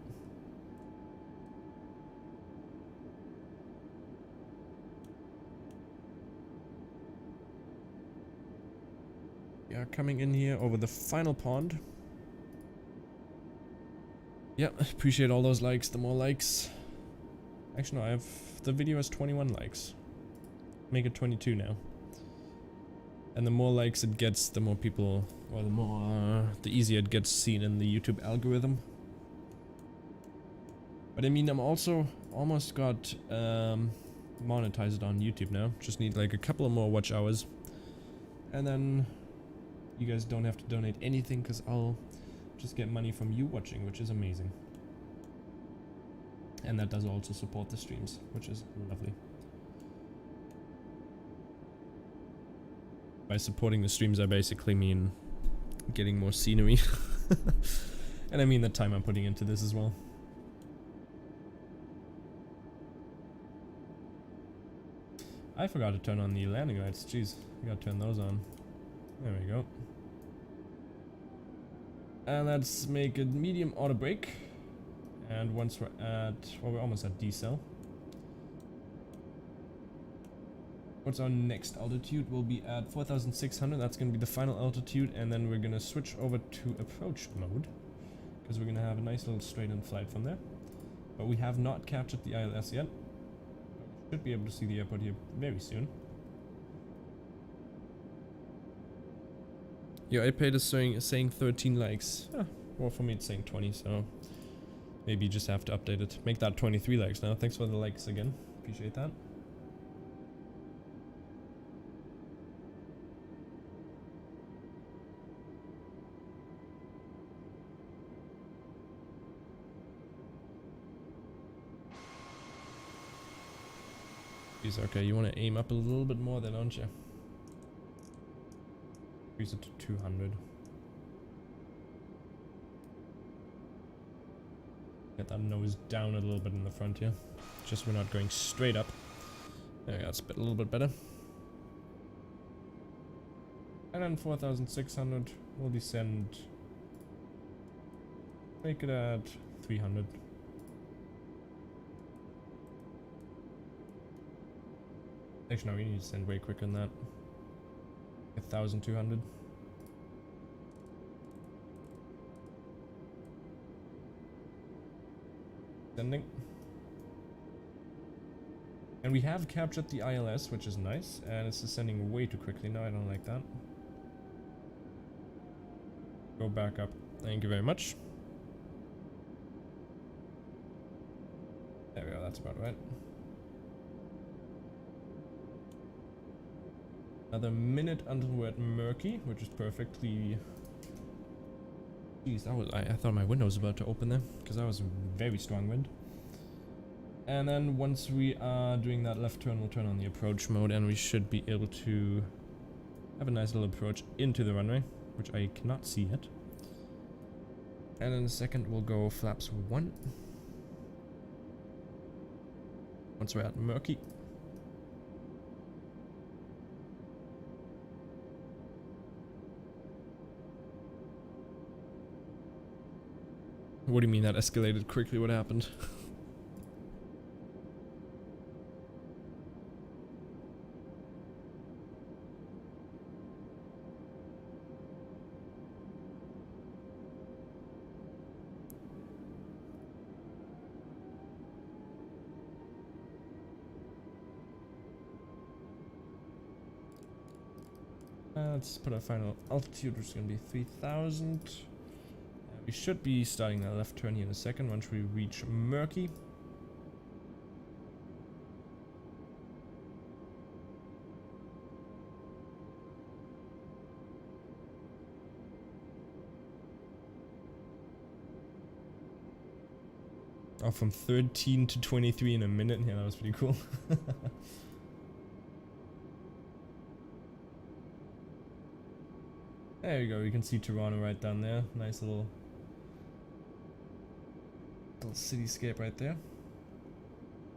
Yeah, coming in here over the final pond. Yeah, appreciate all those likes. The more likes. Actually, no, the video has 21 likes. Make it 22 now. And the more likes it gets, the more people, or the easier it gets seen in the YouTube algorithm. But I mean, I'm also almost got monetized on YouTube now. Just need like a couple of more watch hours. And then you guys don't have to donate anything, because I'll just get money from you watching, which is amazing. And that does also support the streams, which is lovely. By supporting the streams, I basically mean getting more scenery. And I mean the time I'm putting into this as well. I forgot to turn on the landing lights. Jeez, I gotta turn those on. There we go. And let's make a medium auto brake. And once we're at, well, we're almost at decel. What's our next altitude? We'll be at 4,600. That's going to be the final altitude, and then we're going to switch over to approach mode, because we're going to have a nice little straight-in flight from there. But we have not captured the ILS yet. We should be able to see the airport here very soon. Your iPad is saying 13 likes. Well, for me it's saying 20, so maybe you just have to update it. Make that 23 likes now. Thanks for the likes again. Appreciate that. Okay, you want to aim up a little bit more then, don't you? Increase it to 200. Get that nose down a little bit in the front here. Just we're not going straight up. There we go, that's a little bit better. And then 4,600, we'll descend. Make it at 300. Actually, no, we need to send way quicker than that. 1,200. Sending. And we have captured the ILS, which is nice, and it's descending way too quickly now. I don't like that. Go back up. Thank you very much. There we go, that's about right. Another minute until we're at Murky, which is perfectly... Jeez, I thought my window was about to open there, because that was a very strong wind. And then once we are doing that left turn, we'll turn on the approach mode, and we should be able to have a nice little approach into the runway, which I cannot see yet. And in a second, we'll go flaps 1. Once we're at Murky. What do you mean that escalated quickly? What happened? Let's put our final altitude, which is going to be 3000. We should be starting a left turn here in a second once we reach Murky. Oh, from 13 to 23 in a minute. Yeah, that was pretty cool. There you go, you can see Toronto right down there. Nice little cityscape right there.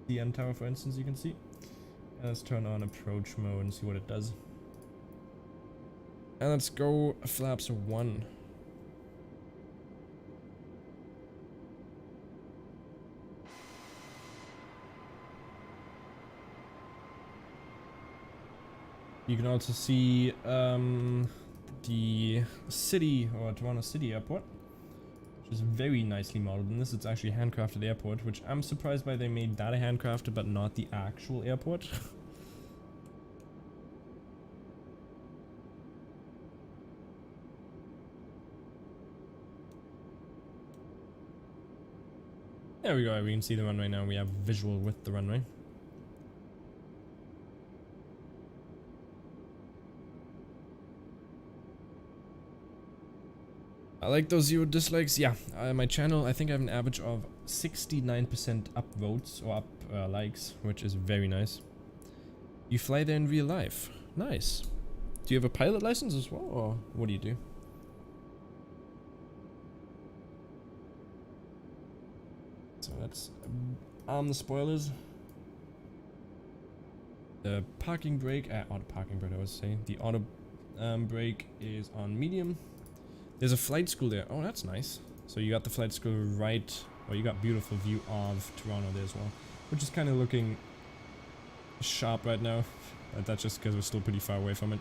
The end tower, for instance, you can see. And let's turn on approach mode and see what it does. And let's go flaps 1. You can also see the city, or Toronto City Airport, which is very nicely modeled. In this, it's actually a handcrafted airport, which I'm surprised by they made that a handcrafted, but not the actual airport. There we go, we can see the runway now. We have visual with the runway. I like those 0 dislikes. Yeah, my channel, I think I have an average of 69% upvotes or up likes, which is very nice. You fly there in real life. Nice. Do you have a pilot license as well, or what do you do? So let's arm the spoilers. The parking brake, auto parking brake I was saying. The auto brake is on medium. There's a flight school there. Oh, that's nice. So you got the flight school right, or you got beautiful view of Toronto there as well, which is kind of looking sharp right now. But that's just because we're still pretty far away from it.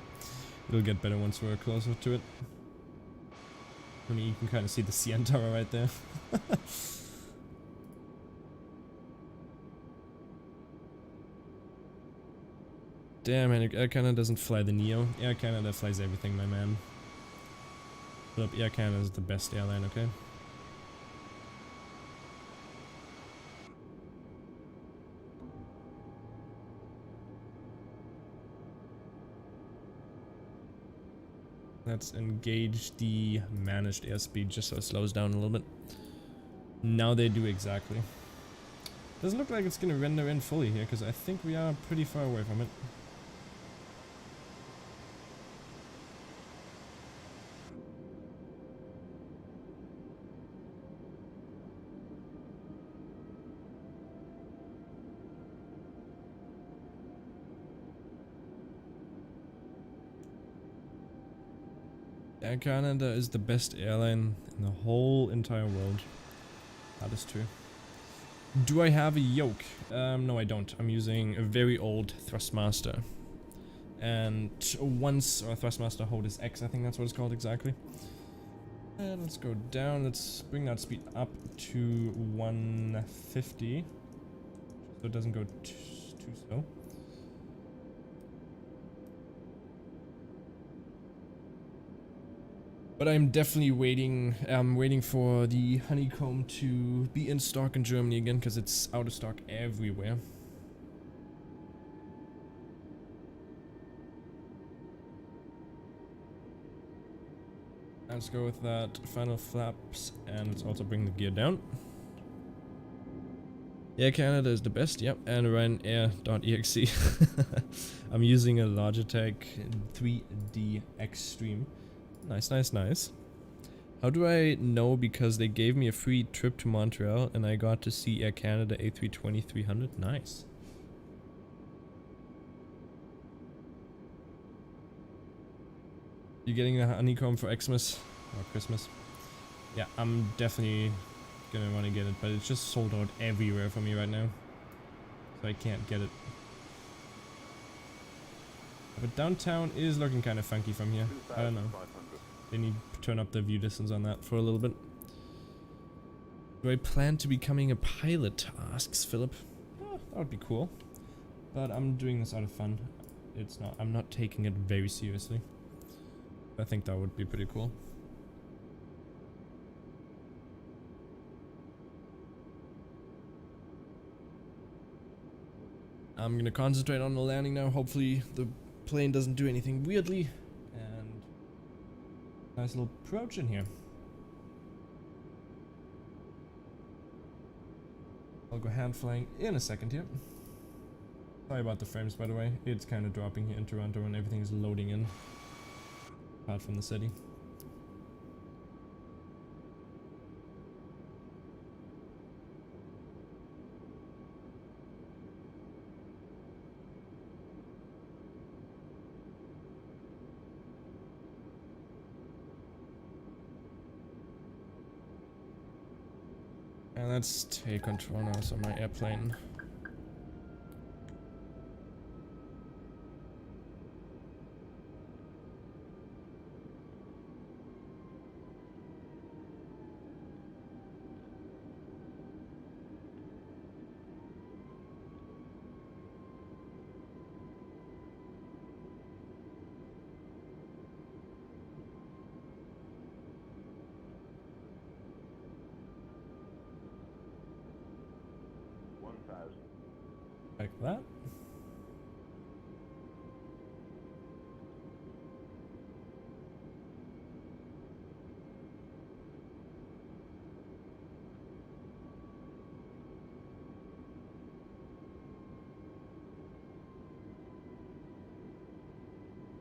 It'll get better once we're closer to it. I mean, you can kind of see the CN tower right there. Damn, Air Canada doesn't fly the Neo. Air Canada flies everything, my man. But Air Canada is the best airline, okay? Let's engage the managed airspeed just so it slows down a little bit. Now they do exactly. Doesn't look like it's gonna render in fully here, because I think we are pretty far away from it. Air Canada is the best airline in the whole entire world. That is true. Do I have a yoke? No, I don't. I'm using a very old Thrustmaster. And once, or Thrustmaster hold is X, I think that's what it's called exactly. And let's go down. Let's bring that speed up to 150. So it doesn't go too slow. But I'm definitely waiting for the honeycomb to be in stock in Germany again, because it's out of stock everywhere. Let's go with that final flaps, and let's also bring the gear down. Air Canada is the best, yep, and Ryanair.exe. I'm using a Logitech 3D Extreme. Nice, nice, nice. How do I know? Because they gave me a free trip to Montreal and I got to see Air Canada A320-300. Nice. You getting the honeycomb for Xmas or Christmas? Yeah, I'm definitely gonna want to get it, but it's just sold out everywhere for me right now, so I can't get it. But downtown is looking kind of funky from here. I don't know. They need to turn up the view distance on that for a little bit. Do I plan to becoming a pilot? Asks Philip. Oh, that would be cool. But I'm doing this out of fun. It's not. I'm not taking it very seriously. I think that would be pretty cool. I'm gonna concentrate on the landing now. Hopefully the plane doesn't do anything weirdly. And nice little approach in here. I'll go hand flying in a second here. Sorry about the frames, by the way. It's kind of dropping here in Toronto and everything is loading in. Apart from the city. And let's take control now of my airplane. Like that.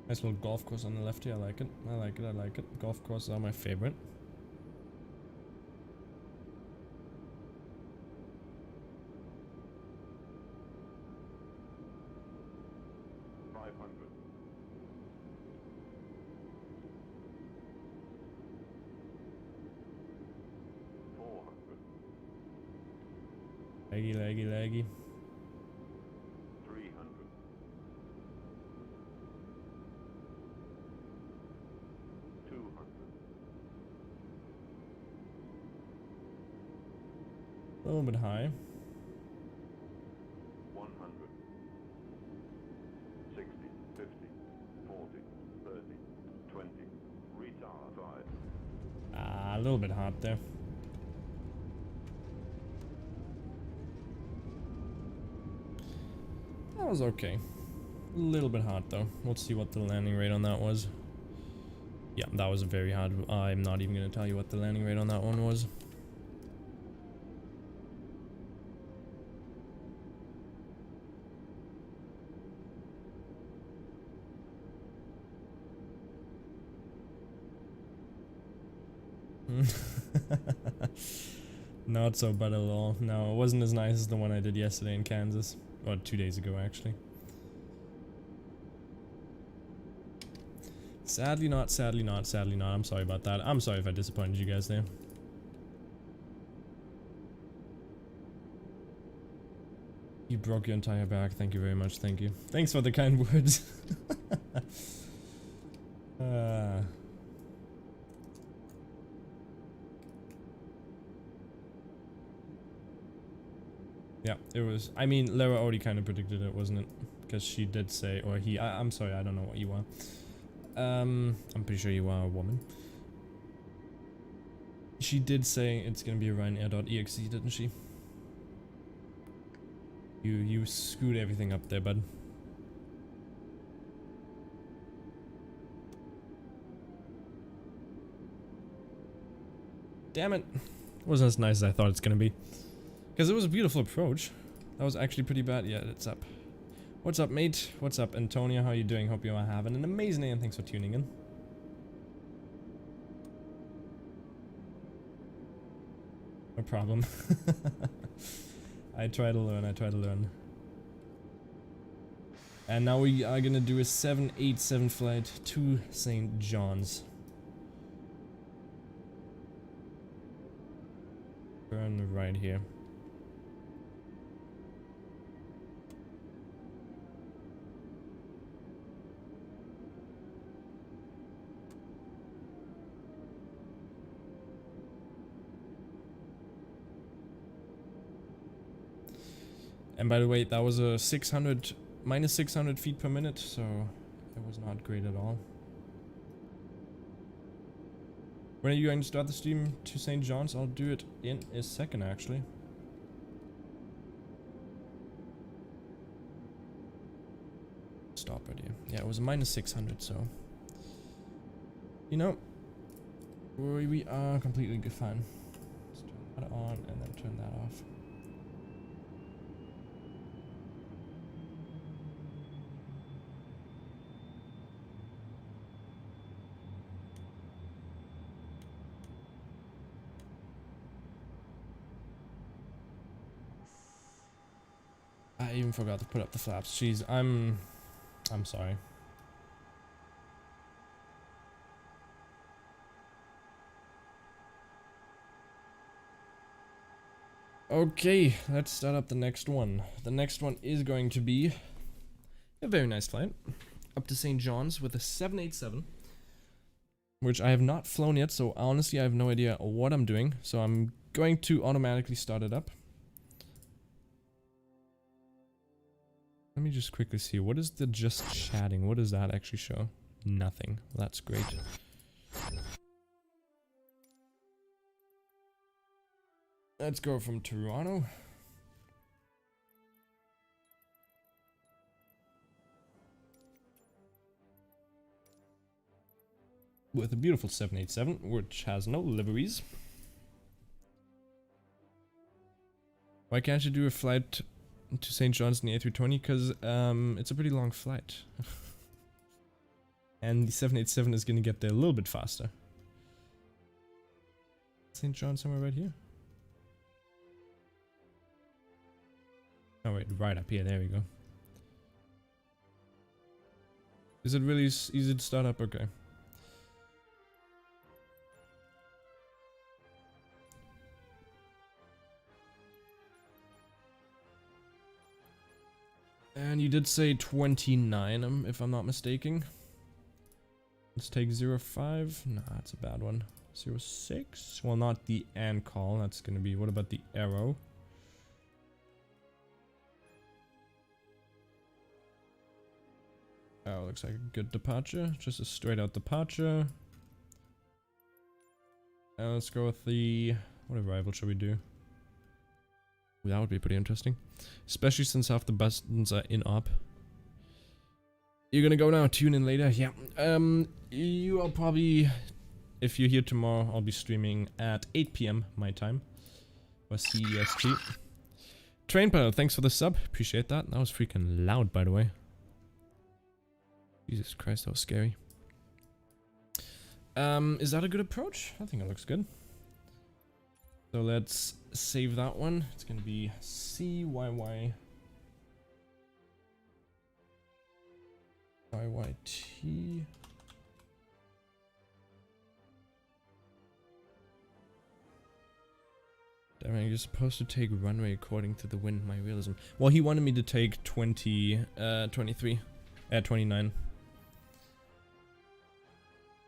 Nice little golf course on the left here. I like it. I like it. I like it. Golf courses are my favorite. Laggy, laggy, laggy. 300. 200. A little bit high. 100. 60, 50, 40, 30, 20. Retard 5. Ah, a little bit hard there. That was okay. A little bit hard though. We'll see what the landing rate on that was. Yeah, that was very hard. I'm not even going to tell you what the landing rate on that one was. Not so bad at all. No, it wasn't as nice as the one I did yesterday in Kansas. Or 2 days ago, actually. Sadly not, sadly not, sadly not. I'm sorry about that. I'm sorry if I disappointed you guys there. You broke your entire back. Thank you very much. Thank you. Thanks for the kind words. Yeah, it was. I mean, Lara already kind of predicted it, wasn't it? Because she did say, or he. I'm sorry, I don't know what you are. I'm pretty sure you are a woman. She did say it's gonna be a Ryanair.exe, didn't she? You screwed everything up there, bud. Damn it! Wasn't as nice as I thought it's gonna be. Because it was a beautiful approach. That was actually pretty bad. Yeah, it's up. What's up, mate? What's up, Antonia? How you doing? Hope you are having an amazing day and thanks for tuning in. No problem. I try to learn, I try to learn. And now we are gonna do a 787 flight to St. John's. Turn right here. And by the way, that was a minus 600 feet per minute, so it was not great at all. When are you going to start the stream to St. John's? I'll do it in a second, actually. Stop right here. Yeah, it was a -600, so... You know, we are completely good, fine. Let's turn that on and then turn that off. I even forgot to put up the flaps. Jeez, I'm sorry. Okay, let's start up the next one. The next one is going to be a very nice flight up to St. John's with a 787, which I have not flown yet, so honestly I have no idea what I'm doing. So I'm going to automatically start it up. Let me just quickly see, what is the just chatting? What does that actually show? Nothing. That's great. Let's go from Toronto. With a beautiful 787, which has no liveries. Why can't you do a flight to St. John's in the A320? Because it's a pretty long flight. And the 787 is going to get there a little bit faster. St. John somewhere right here? Oh wait, right up here, there we go. Is it really easy to start up? Okay. And you did say 29, if I'm not mistaken. Let's take 05. Nah, that's a bad one. 06. Well, not the and call. That's gonna be. What about the arrow? Oh, looks like a good departure. Just a straight out departure. Let's go with the... What arrival should we do? That would be pretty interesting. Especially since half the buttons are in op. You're gonna go now, tune in later? Yeah. You are probably... If you're here tomorrow, I'll be streaming at 8 PM my time. Or CEST. Train Pilot, thanks for the sub. Appreciate that. That was freaking loud, by the way. Jesus Christ, that was scary. Is that a good approach? I think it looks good. So let's save that one. It's gonna be CYY YYT. Damn it, you're supposed to take runway according to the wind, my realism. Well, he wanted me to take 29.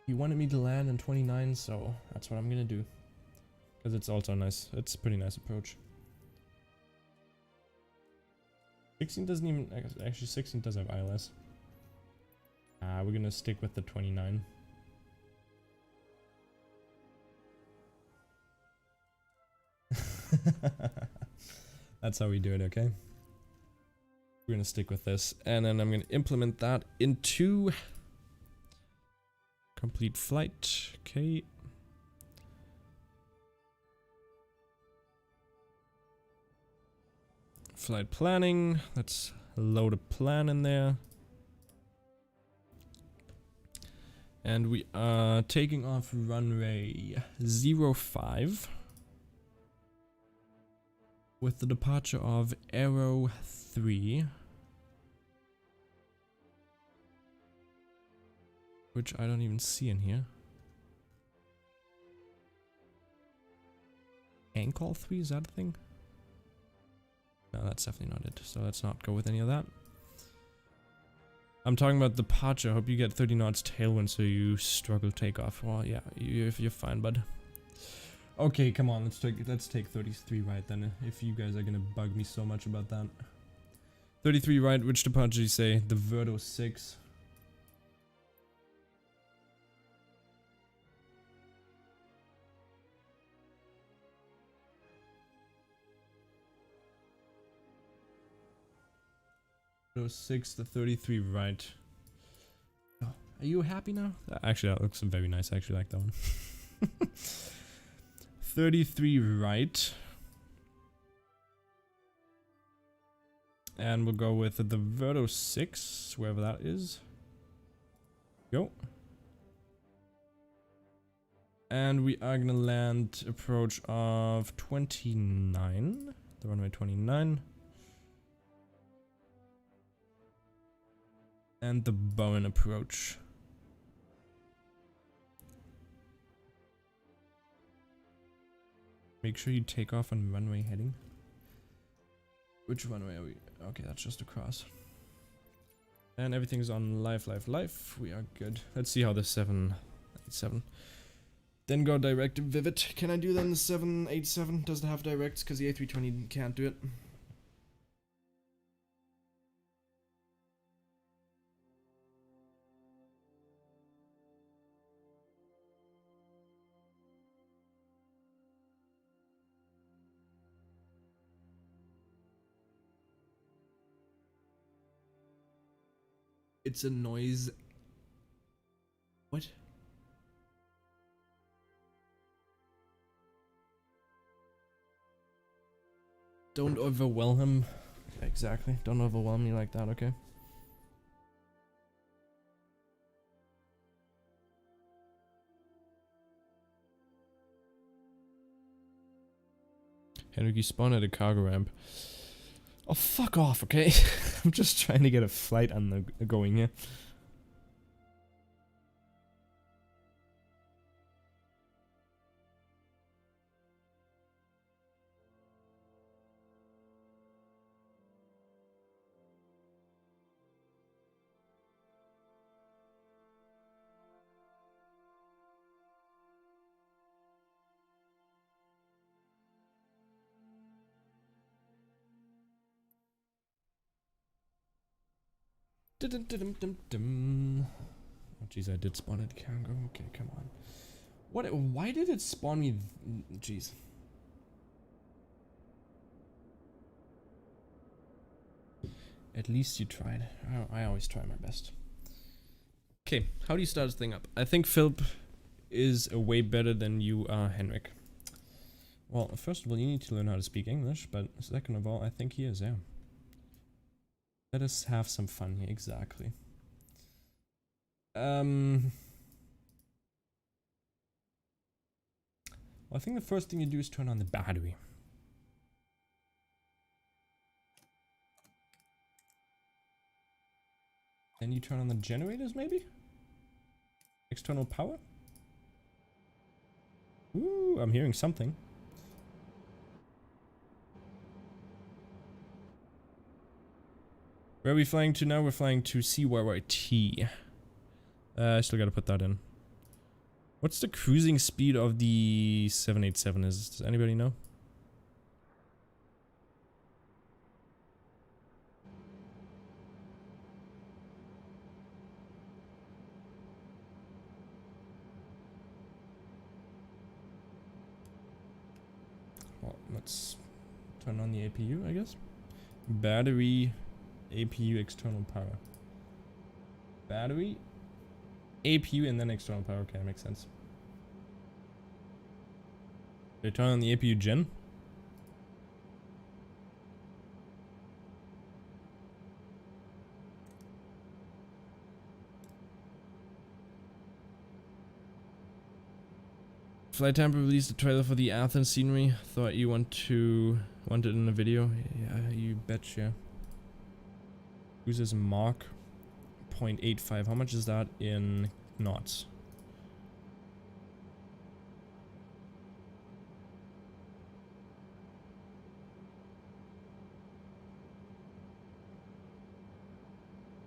He wanted me to land in 29, so that's what I'm gonna do. Because it's also nice. It's a pretty nice approach. 16 doesn't even... Actually, 16 does have ILS. We're gonna stick with the 29. That's how we do it, okay? We're gonna stick with this. And then I'm gonna implement that into... Complete flight. Okay. Flight planning. Let's load a plan in there. And we are taking off runway 05 with the departure of Aero 3, which I don't even see in here. Ankle 3, is that a thing? No, that's definitely not it. So let's not go with any of that. I'm talking about departure. I hope you get 30 knots tailwind so you struggle takeoff. Well, yeah, you're fine, bud. Okay, come on, let's take 33 right then, if you guys are gonna bug me so much about that. 33 right, which departure do you say? The Verdo 6. 06, the 33 right. Oh, are you happy now? Actually, that looks very nice. I actually like that one. 33 right. And we'll go with the Verto 6, wherever that is. Go. And we are gonna land approach of 29. The runway 29. And the Bowen approach. Make sure you take off on runway heading. Which runway are we? Okay, that's just across. And everything's on live. We are good. Let's see how the 787. Then go direct Vivid. Can I do then the 787? Doesn't have directs because the A320 can't do it. It's a noise. What? Don't overwhelm him. Exactly. Don't overwhelm me like that, okay? Henrik, you spawn at a cargo ramp. Oh, fuck off, okay? I'm just trying to get a flight on the going here. Oh jeez, I did spawn at cargo. Okay, come on. What? Why did it spawn me? Jeez. At least you tried. I always try my best. Okay, how do you start this thing up? I think Philip is way better than you are, Henrik. Well, first of all, you need to learn how to speak English, but second of all, I think he is, yeah. Let us have some fun here, exactly. Well, I think the first thing you do is turn on the battery. Then you turn on the generators, maybe? External power? Ooh, I'm hearing something. Where are we flying to now? We're flying to CYYT. I still gotta put that in. What's the cruising speed of the 787 is? Does anybody know? Well, let's turn on the APU, I guess. Battery, APU, external power. Battery, APU, and then external power. Okay, that makes sense. They turn on the APU gen. Flight Tamper released a trailer for the Athens scenery. Thought you wanted in a video. Yeah, you betcha. Uses Mach 0.85. How much is that in knots?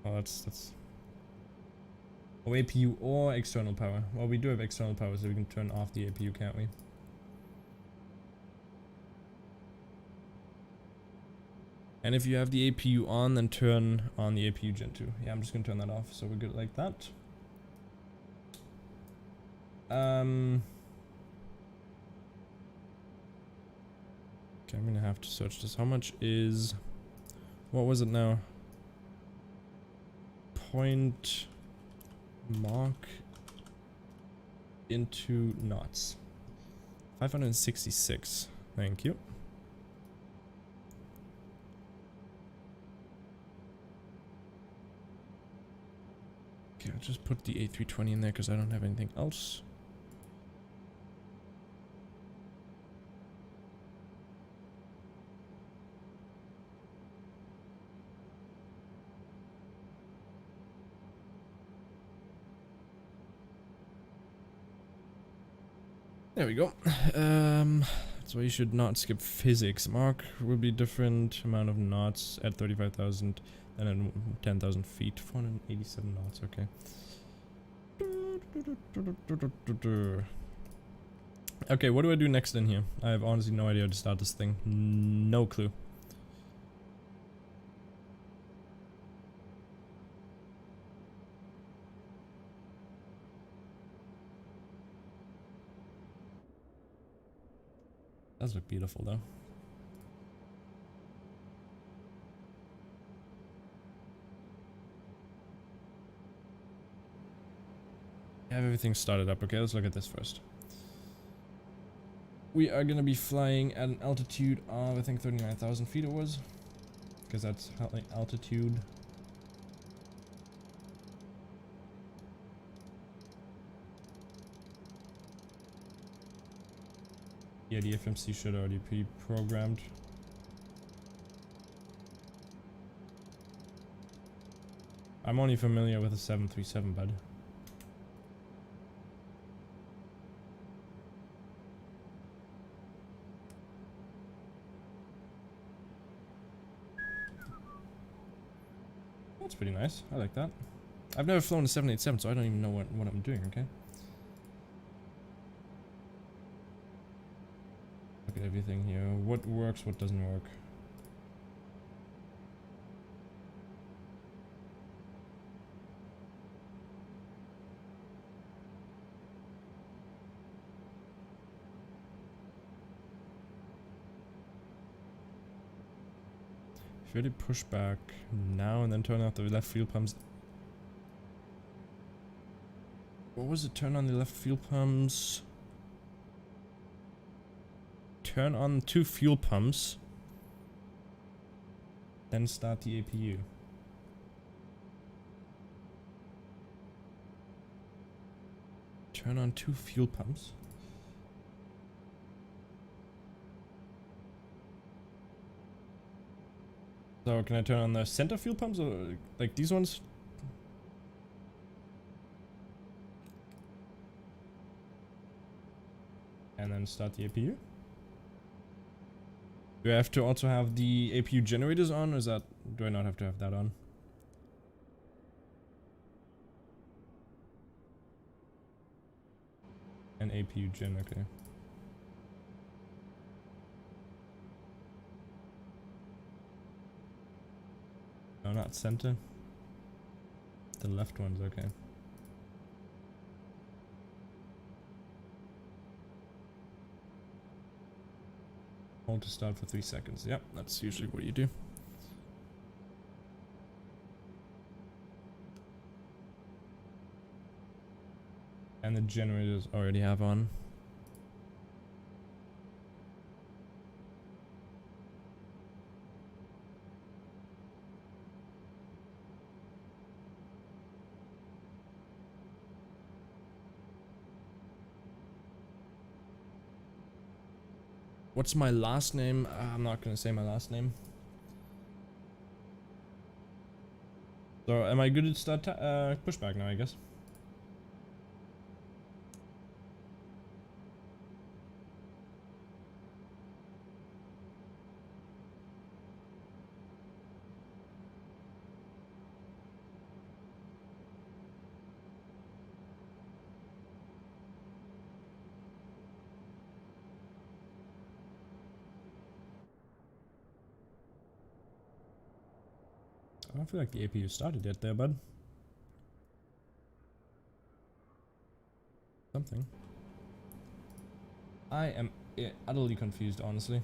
Oh, that's oh, APU or external power. Well, we do have external power, so we can turn off the APU, can't we? And if you have the APU on, then turn on the APU Gen 2. Yeah, I'm just gonna turn that off, so we're good like that. Okay, I'm gonna have to search this. How much is... What was it now? point mark into knots. 566. Thank you. Okay, I'll just put the A320 in there because I don't have anything else. There we go. So you should not skip physics. Mark will be different amount of knots at 35,000 and at 10,000 feet. 487 knots, okay. Okay, what do I do next in here? I have honestly no idea how to start this thing. No clue. Does look beautiful though. I have everything started up. Okay, let's look at this first. We are gonna be flying at an altitude of, I think, 39,000 feet it was. Because that's altitude. Yeah, the FMC should already be programmed. I'm only familiar with the 737, bud. That's pretty nice. I like that. I've never flown a 787, so I don't even know what I'm doing, okay? Look at everything here. What works, what doesn't work. Really push back now and then turn off the left fuel pumps. What was it? Turn on the left fuel pumps. Turn on 2 fuel pumps. Then start the APU. Turn on 2 fuel pumps. So can I turn on the center fuel pumps or like these ones? And then start the APU? Do I have to also have the APU generators on, or is that, do I not have to have that on? And APU gen, okay. No, not center. The left one's okay. Hold to start for 3 seconds. Yep, that's usually what you do. And the generators already have on. What's my last name? I'm not gonna say my last name. So am I good to start pushback now, I guess? I don't feel like the APU started yet there, bud. Something. I am utterly confused, honestly.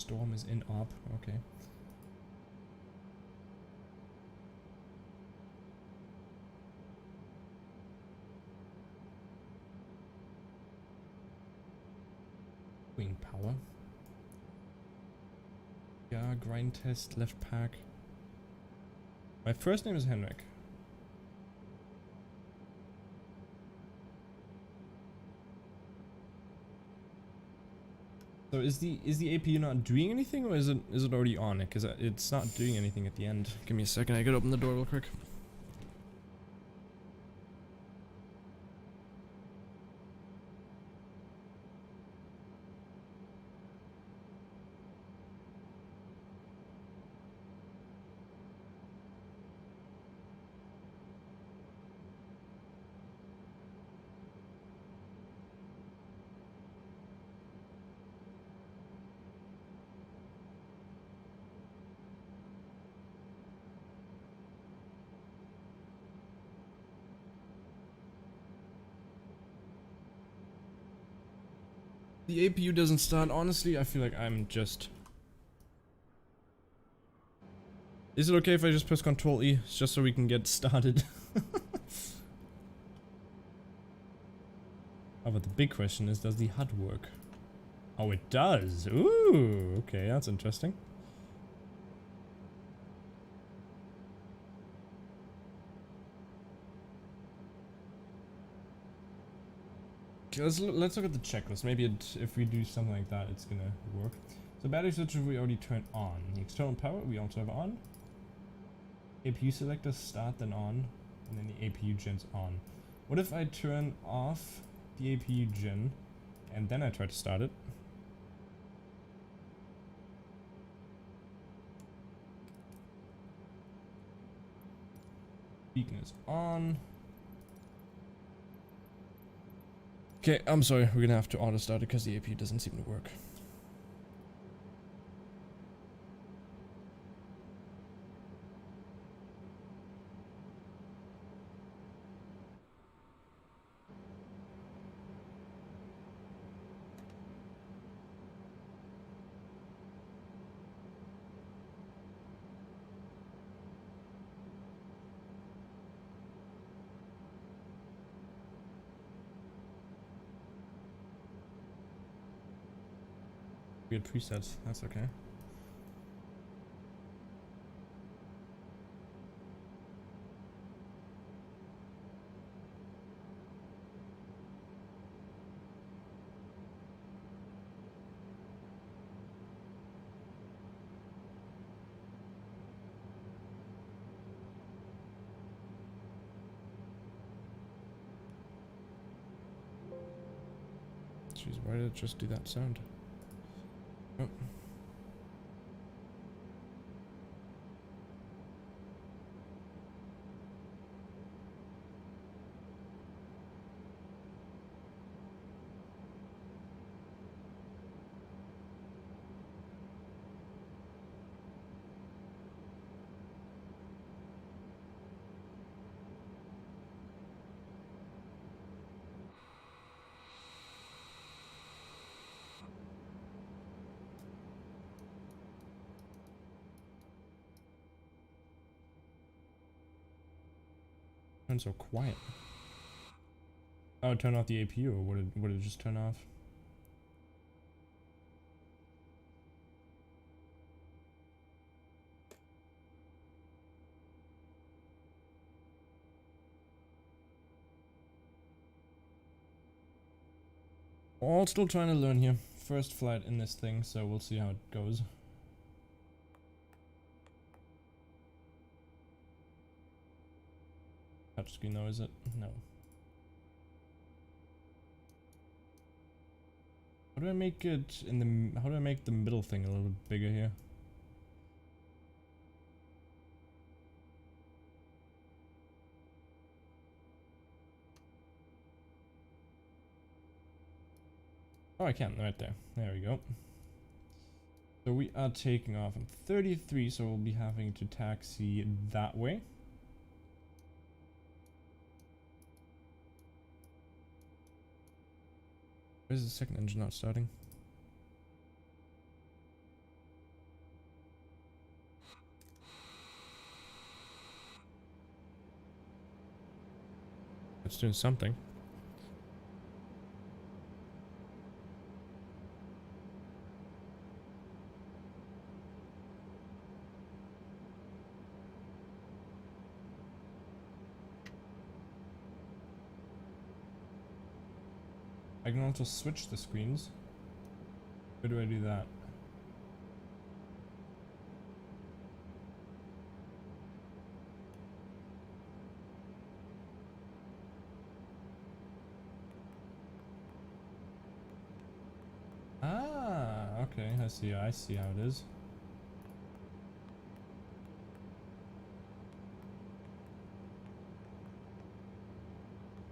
storm is in op. Okay. Wing power. Yeah, grind test, left pack. My first name is Henrik. So is the APU not doing anything, or is it already on it? Because it's not doing anything at the end. Give me a second, I gotta open the door real quick. The APU doesn't start. Honestly, I feel like I'm just... Is it okay if I just press Ctrl E, just so we can get started? Oh, but the big question is, does the HUD work? Oh, it does! Ooh, okay, that's interesting. Okay, let's look at the checklist. Maybe if we do something like that, it's gonna work. So battery switcher we already turned on. The external power we also have on. APU selector start then on, and then the APU gen's on. What if I turn off the APU gen and then I try to start it? Beacon is on. Okay, I'm sorry, we're gonna have to auto start it because the APU doesn't seem to work. Weird presets, that's okay. Jeez, why did it just do that sound? Oh. Turned so quiet. Oh, turn off the APU, or would it just turn off? All still trying to learn here. First flight in this thing, so we'll see how it goes. Touchscreen though, is it? No. How do I make it in the... How do I make the middle thing a little bit bigger here? Oh, I can, right there. There we go. So we are taking off in 33, so we'll be having to taxi that way. Where's the second engine not starting? It's doing something. I can also switch the screens. Where do I do that? Ah, okay, I see how it is.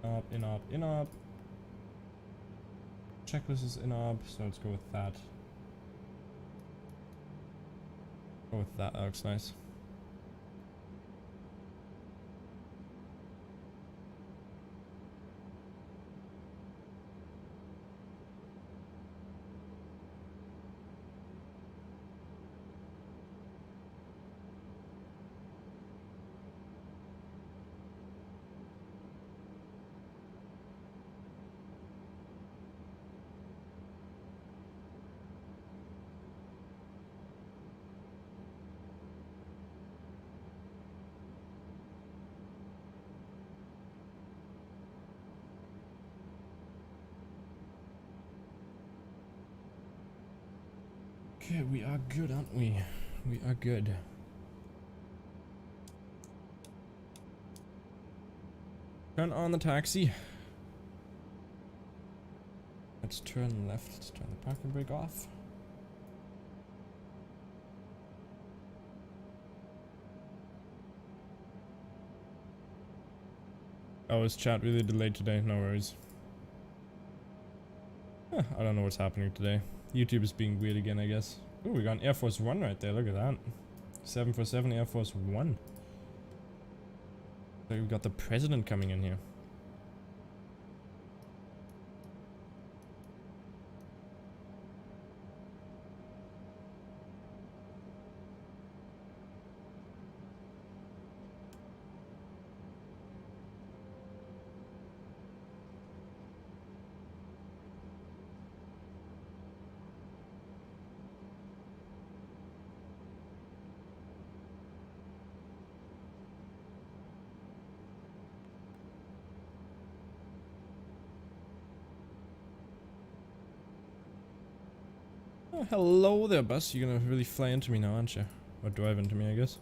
Up, in up, in up. Checklist is in up, so let's go with that. Go with that, that looks nice. Okay, we are good, aren't we? We are good. Turn on the taxi. Let's turn left. Let's turn the parking brake off. Oh, is chat really delayed today? No worries. I don't know what's happening today. YouTube is being weird again, I guess. Oh, we got an Air Force One right there. Look at that. 747 Air Force One. So we've got the president coming in here. Oh, hello there, bus. You're gonna really fly into me now, aren't you? Or drive into me, I guess.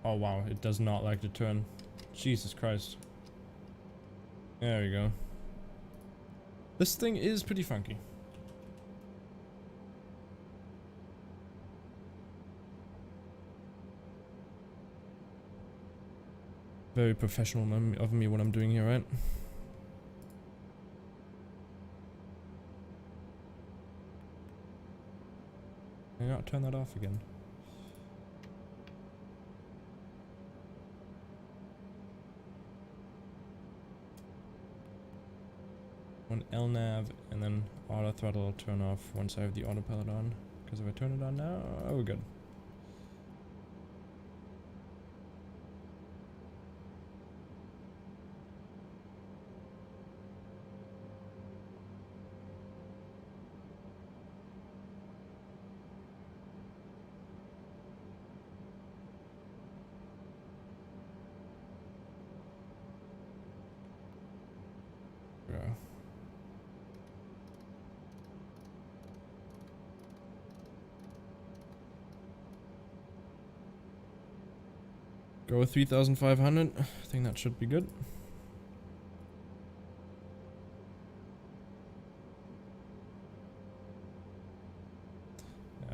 Oh wow, it does not like to turn. Jesus Christ. There we go. This thing is pretty funky. Very professional of me what I'm doing here, right? Can I not turn that off again? On LNAV and then auto throttle will turn off once I have the autopilot on. Because if I turn it on now, oh, we're good. Go with 3,500. I think that should be good.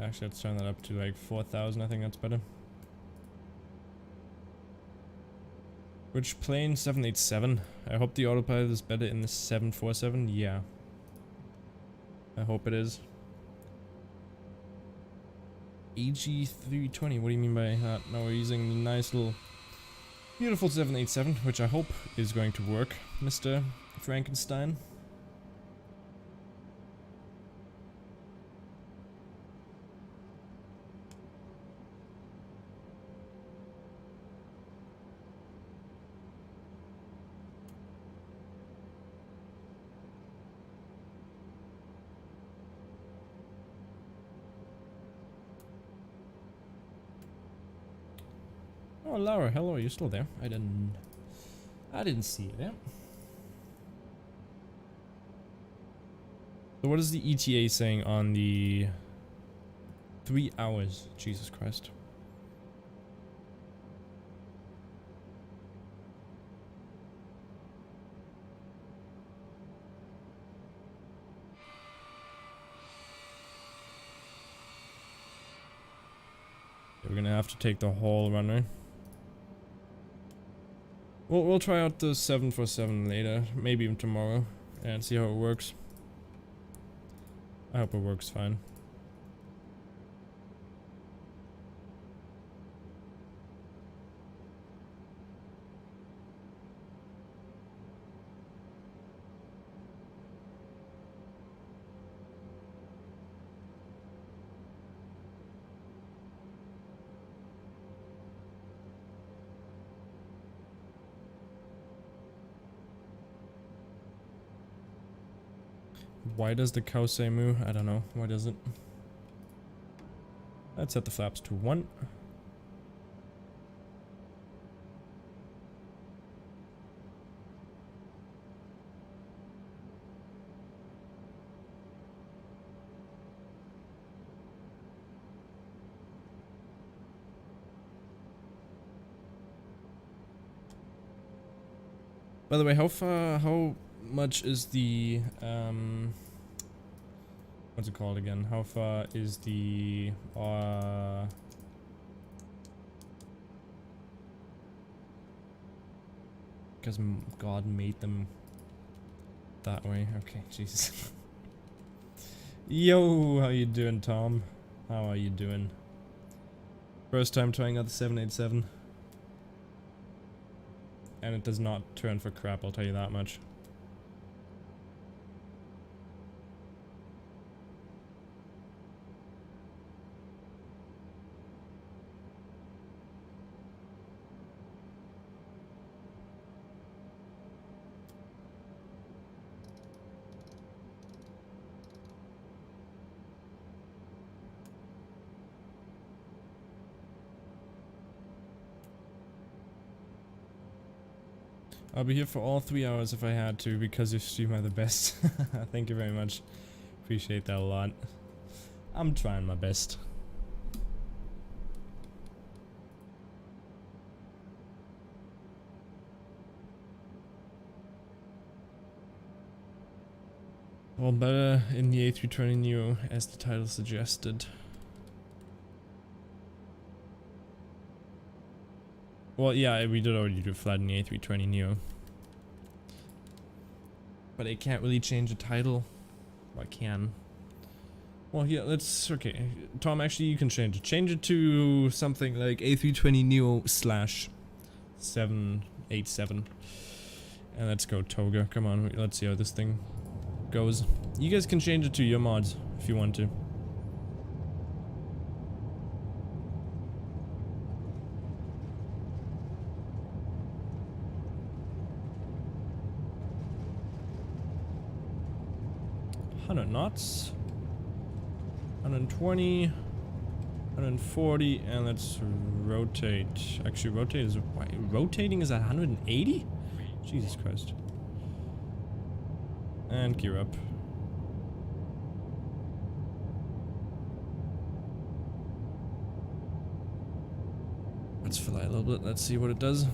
Actually, let's turn that up to like 4,000. I think that's better. Which plane? 787. I hope the autopilot is better in the 747. Yeah. I hope it is. AG320. What do you mean by that? No, we're using the nice little Beautiful 787, which I hope is going to work, Mr. Frankenstein. Oh, Laura, hello, are you still there? I didn't see you there. So what is the ETA saying on the 3 hours? Jesus Christ. We're gonna have to take the whole runway. We'll try out the 747 later, maybe even tomorrow, and see how it works. I hope it works fine. Why does the cow say moo? I don't know. Why does it? Let's set the flaps to 1. By the way, how much is the, what's it called again? How far is the, because God made them that way. Okay, Jesus. Yo, how you doing, Tom? How are you doing? First time trying out the 787. And it does not turn for crap, I'll tell you that much. I'll be here for all 3 hours if I had to, because your stream are the best. Thank you very much. Appreciate that a lot. I'm trying my best. Well, better in the A320Neo, as the title suggested. Well, yeah, we did already do flat in the A320Neo. But I can't really change the title. Well, I can. Well, yeah, let's... Okay, Tom, actually, you can change it. Change it to something like A320Neo / 787. And let's go Toga. Come on, let's see how this thing goes. You guys can change it to your mods if you want to. Knots, 120, 140, and let's rotate. Actually, rotating is at 180? Jesus Christ. And gear up. Let's fly a little bit, let's see what it does.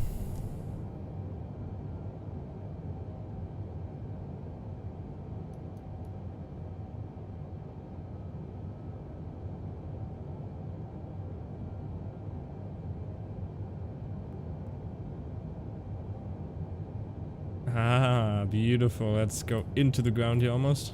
Ah, beautiful. Let's go into the ground here almost.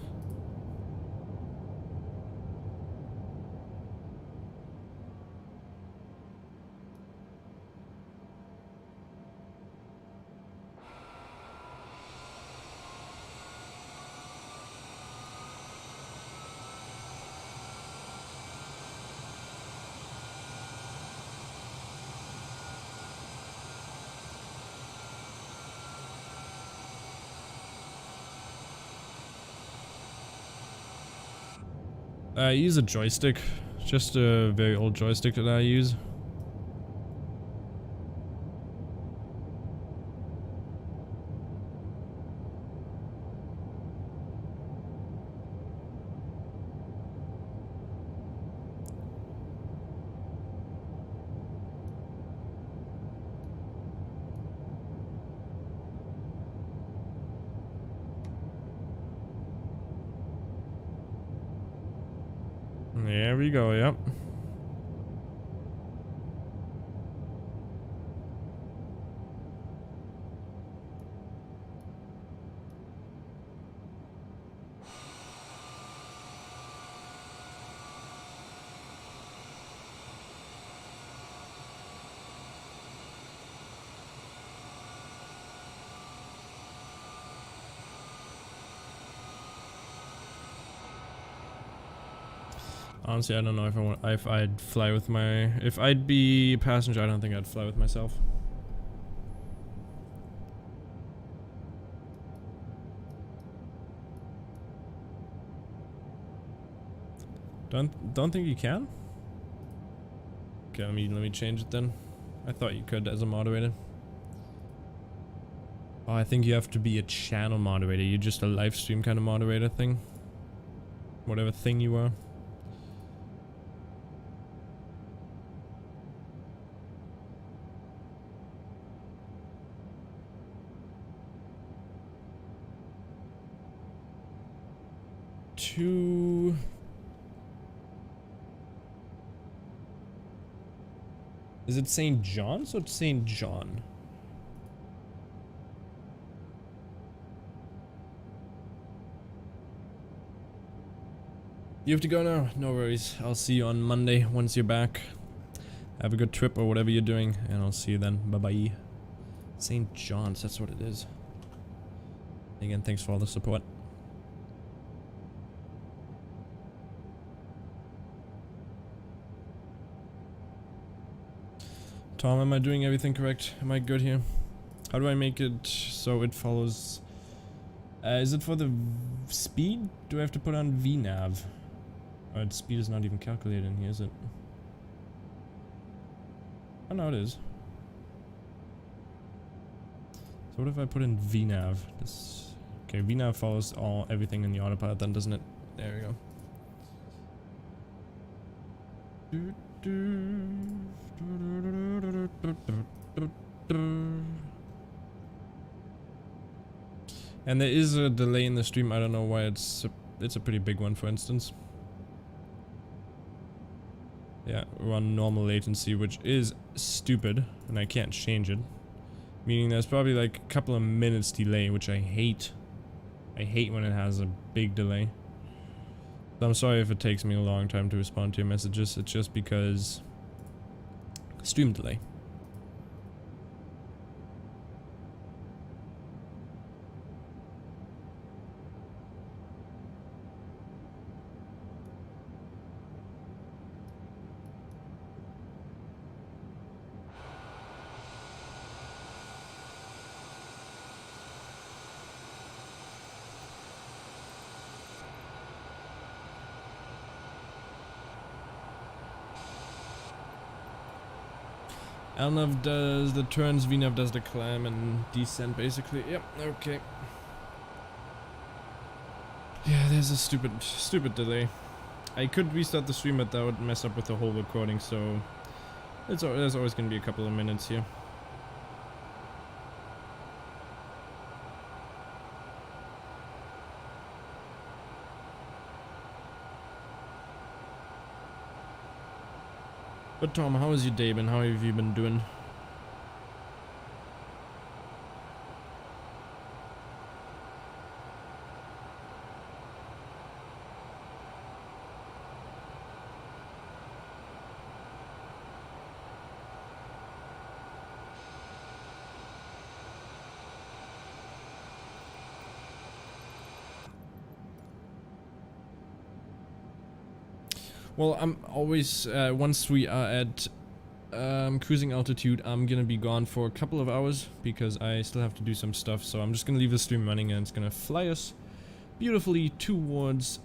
I use a joystick, just a very old joystick that I use. There we go, yep. Honestly, I don't know if I'd fly with my... If I'd be passenger, I don't think I'd fly with myself. Don't think you can? Okay, let me change it then. I thought you could as a moderator. Oh, I think you have to be a channel moderator. You're just a live stream kind of moderator thing. Whatever thing you are. Is it St. John's or St. John? You have to go now? No worries. I'll see you on Monday once you're back. Have a good trip or whatever you're doing, and I'll see you then. Bye bye. St. John's, that's what it is. Again, thanks for all the support. Tom, am I doing everything correct? Am I good here? How do I make it so it follows? Is it for the speed? Do I have to put on VNav? Oh, its speed is not even calculated in here, is it? Oh no, it is. So what if I put in VNav? This, okay, VNav follows everything in the autopilot then, doesn't it? There we go. And there is a delay in the stream. I don't know why it's a pretty big one, for instance. Yeah, we're on normal latency, which is stupid, and I can't change it. Meaning there's probably like a couple of minutes delay, which I hate. I hate when it has a big delay. So I'm sorry if it takes me a long time to respond to your messages. It's just because stream delay. LNAV does the turns, VNAV does the climb and descent basically. Yep, okay. Yeah, there's a stupid delay. I could restart the stream, but that would mess up with the whole recording, so there's always gonna be a couple of minutes here. But Tom, how has your day been? How have you been doing? Well, I'm always, once we are at cruising altitude, I'm gonna be gone for a couple of hours because I still have to do some stuff, so I'm just gonna leave the stream running and it's gonna fly us beautifully towards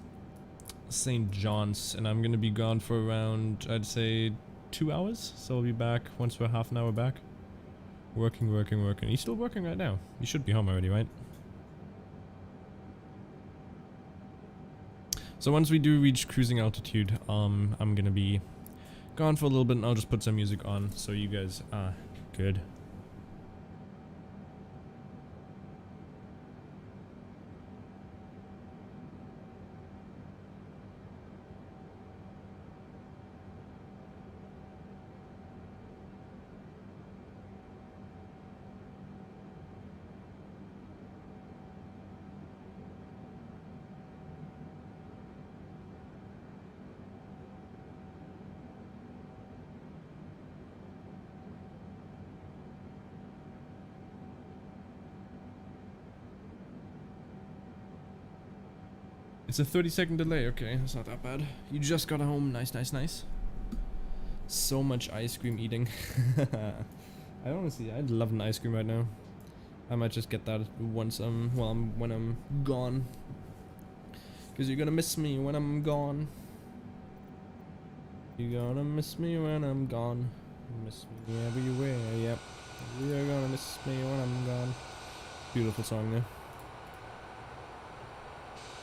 St. John's, and I'm gonna be gone for around, I'd say, 2 hours. So I'll be back once we're half an hour back. Working. He's still working right now. You should be home already, right? So once we do reach cruising altitude, I'm gonna be gone for a little bit, and I'll just put some music on so you guys are good. It's a 30-second delay. Okay, that's not that bad. You just got home. Nice. So much ice cream eating. I'd love an ice cream right now. I might just get that once when I'm gone. Cause you're gonna miss me when I'm gone. You're gonna miss me when I'm gone. Miss me everywhere, yep. You're gonna miss me when I'm gone. Beautiful song there.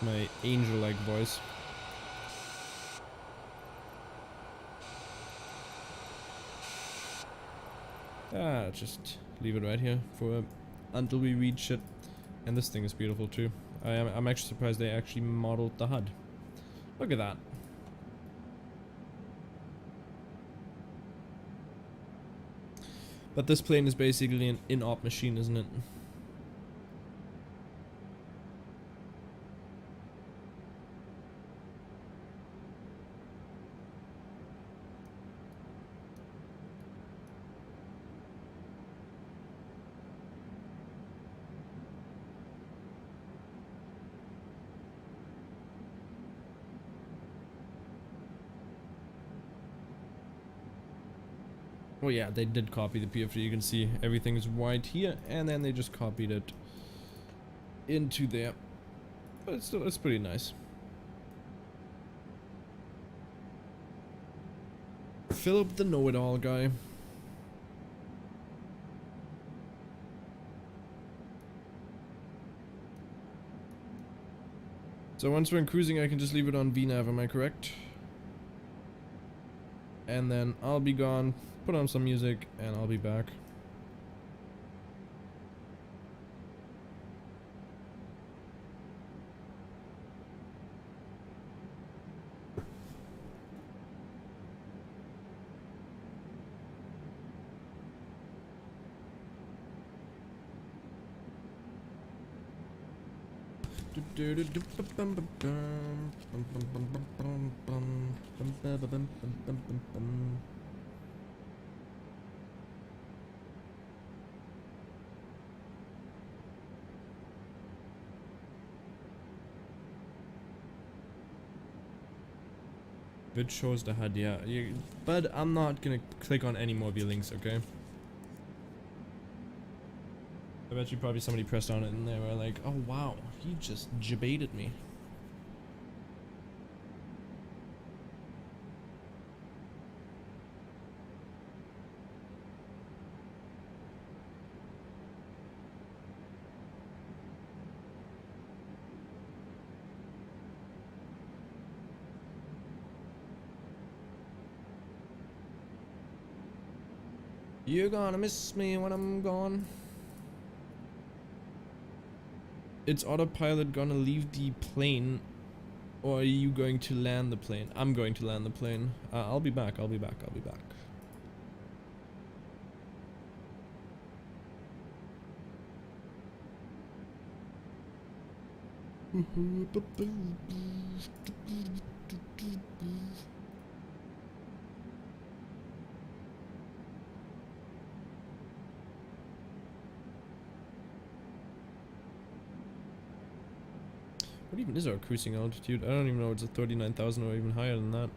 My angel-like voice. Just leave it right here for until we reach it. And this thing is beautiful too. I'm actually surprised they actually modeled the HUD. Look at that. But this plane is basically an in-op machine, isn't it? Oh yeah, they did copy the PFD. You can see everything is white here, and then they just copied it into there. But it's pretty nice. Philip the know-it-all guy. So once we're in cruising, I can just leave it on VNAV, am I correct? And then I'll be gone, put on some music, and I'll be back. It shows the HUD, yeah. But I'm not gonna click on any more of your links, okay? I bet you probably somebody pressed on it and they were like, oh wow, he just jebaited me. You're gonna miss me when I'm gone. Is autopilot gonna leave the plane, or are you going to land the plane? I'm going to land the plane. I'll be back. I'll be back. What even is our cruising altitude? I don't even know. It's a 39,000 or even higher than that.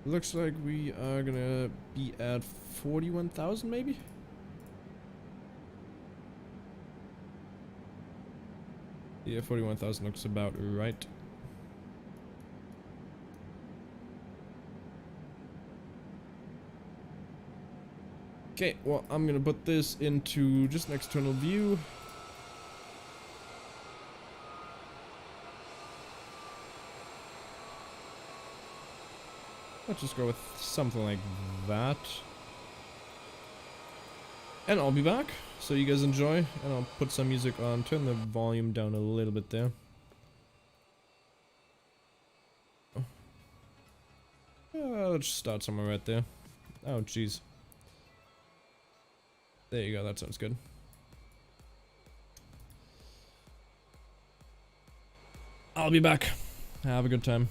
Looks like we are gonna be at 41,000 maybe? Yeah, 41,000 looks about right. Okay, well, I'm gonna put this into just an external view. Let's just go with something like that. And I'll be back, so you guys enjoy, and I'll put some music on, turn the volume down a little bit there. Let's just start somewhere right there. Oh, jeez. There you go, that sounds good. I'll be back. Have a good time.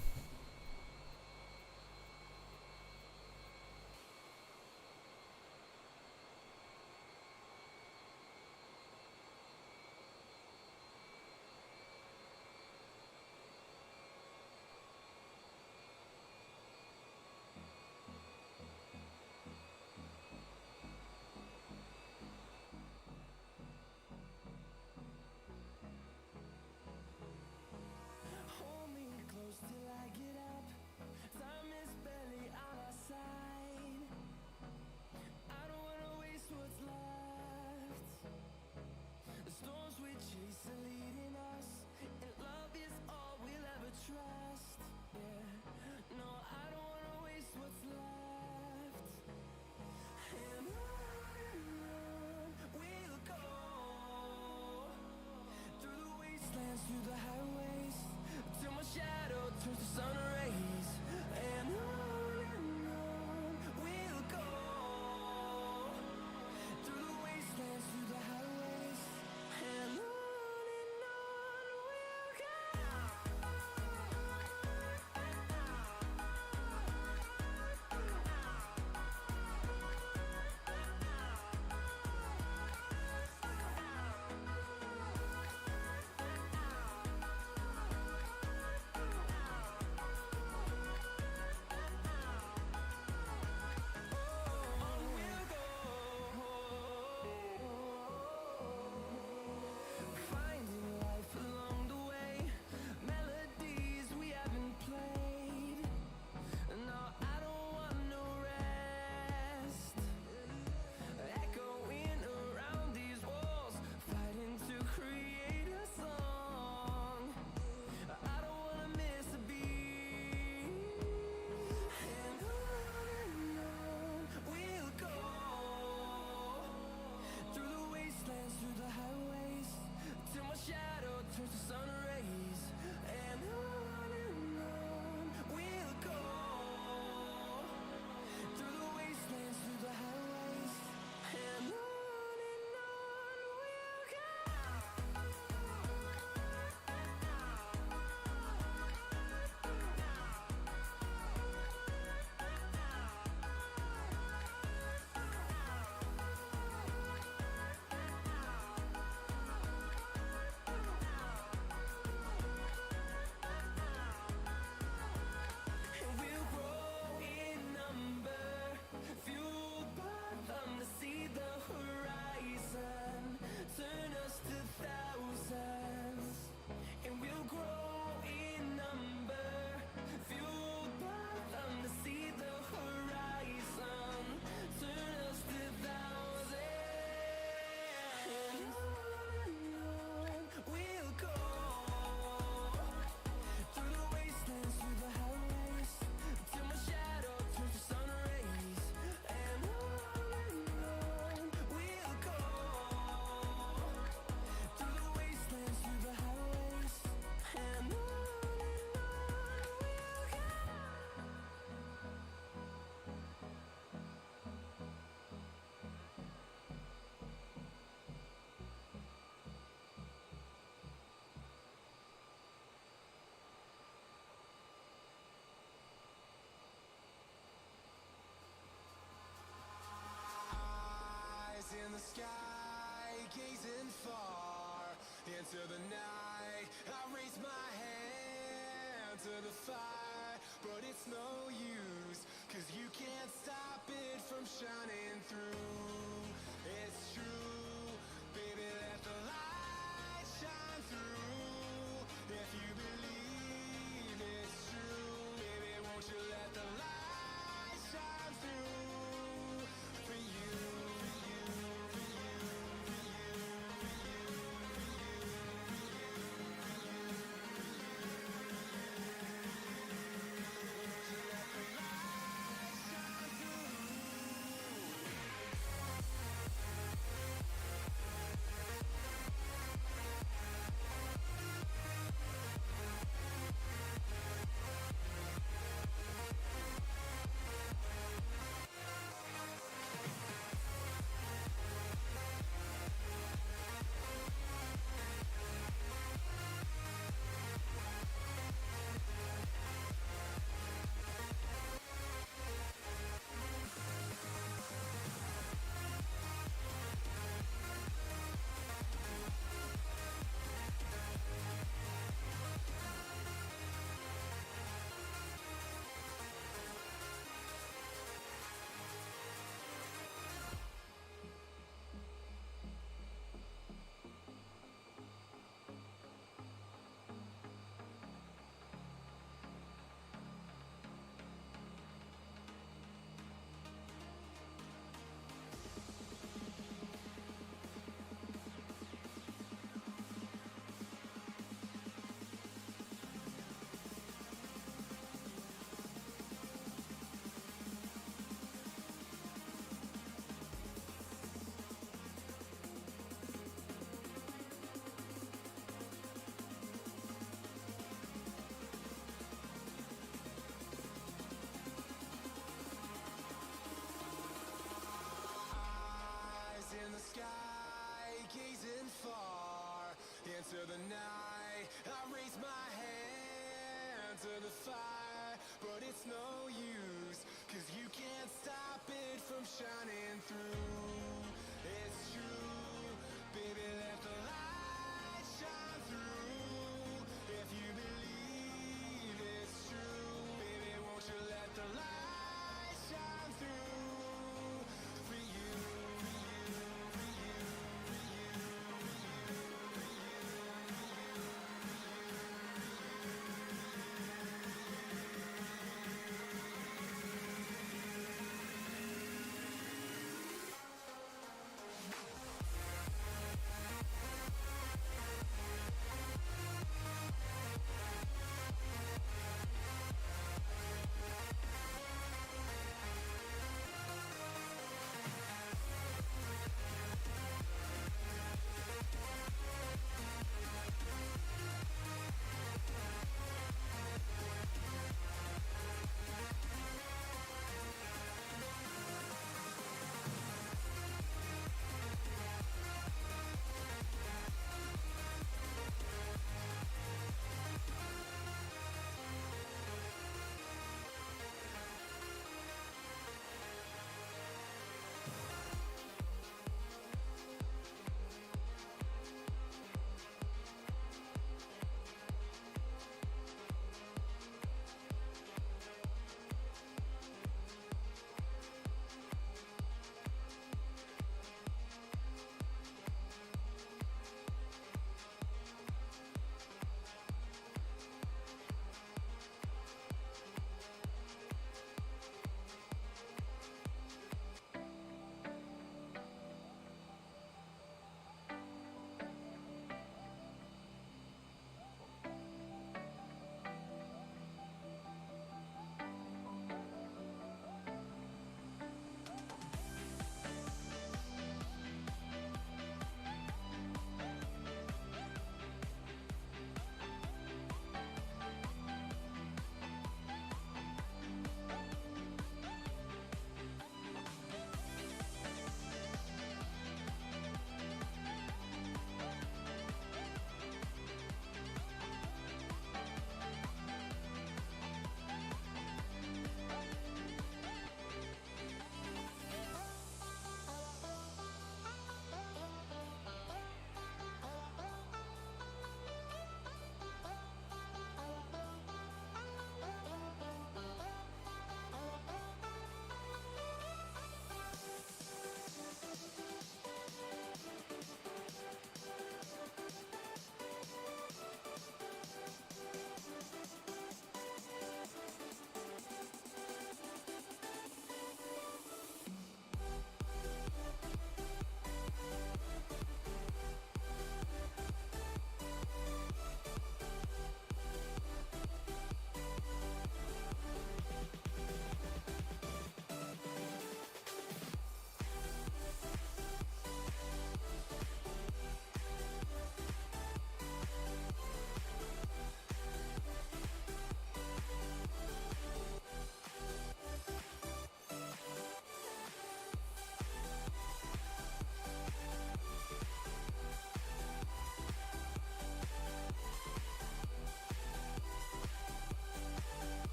sky, gazing far into the night. I raise my hand to the fire, but it's no use, can't stop it from shining through. It's true, baby, let the light shine through. If you believe it's true, baby, won't you let the light shine through for you, for you, for you, for you, for you, for you, for you, let the light shine through. Eyes in the sky, gazing far into the night. I raise my hand to the fire, but it's no use, 'cause you can't stop it from shining through. It's true, baby, let the light shine through. If you believe it's true, baby, won't you let the light shine through for you, for you, for you, for you, for you, for you, for you.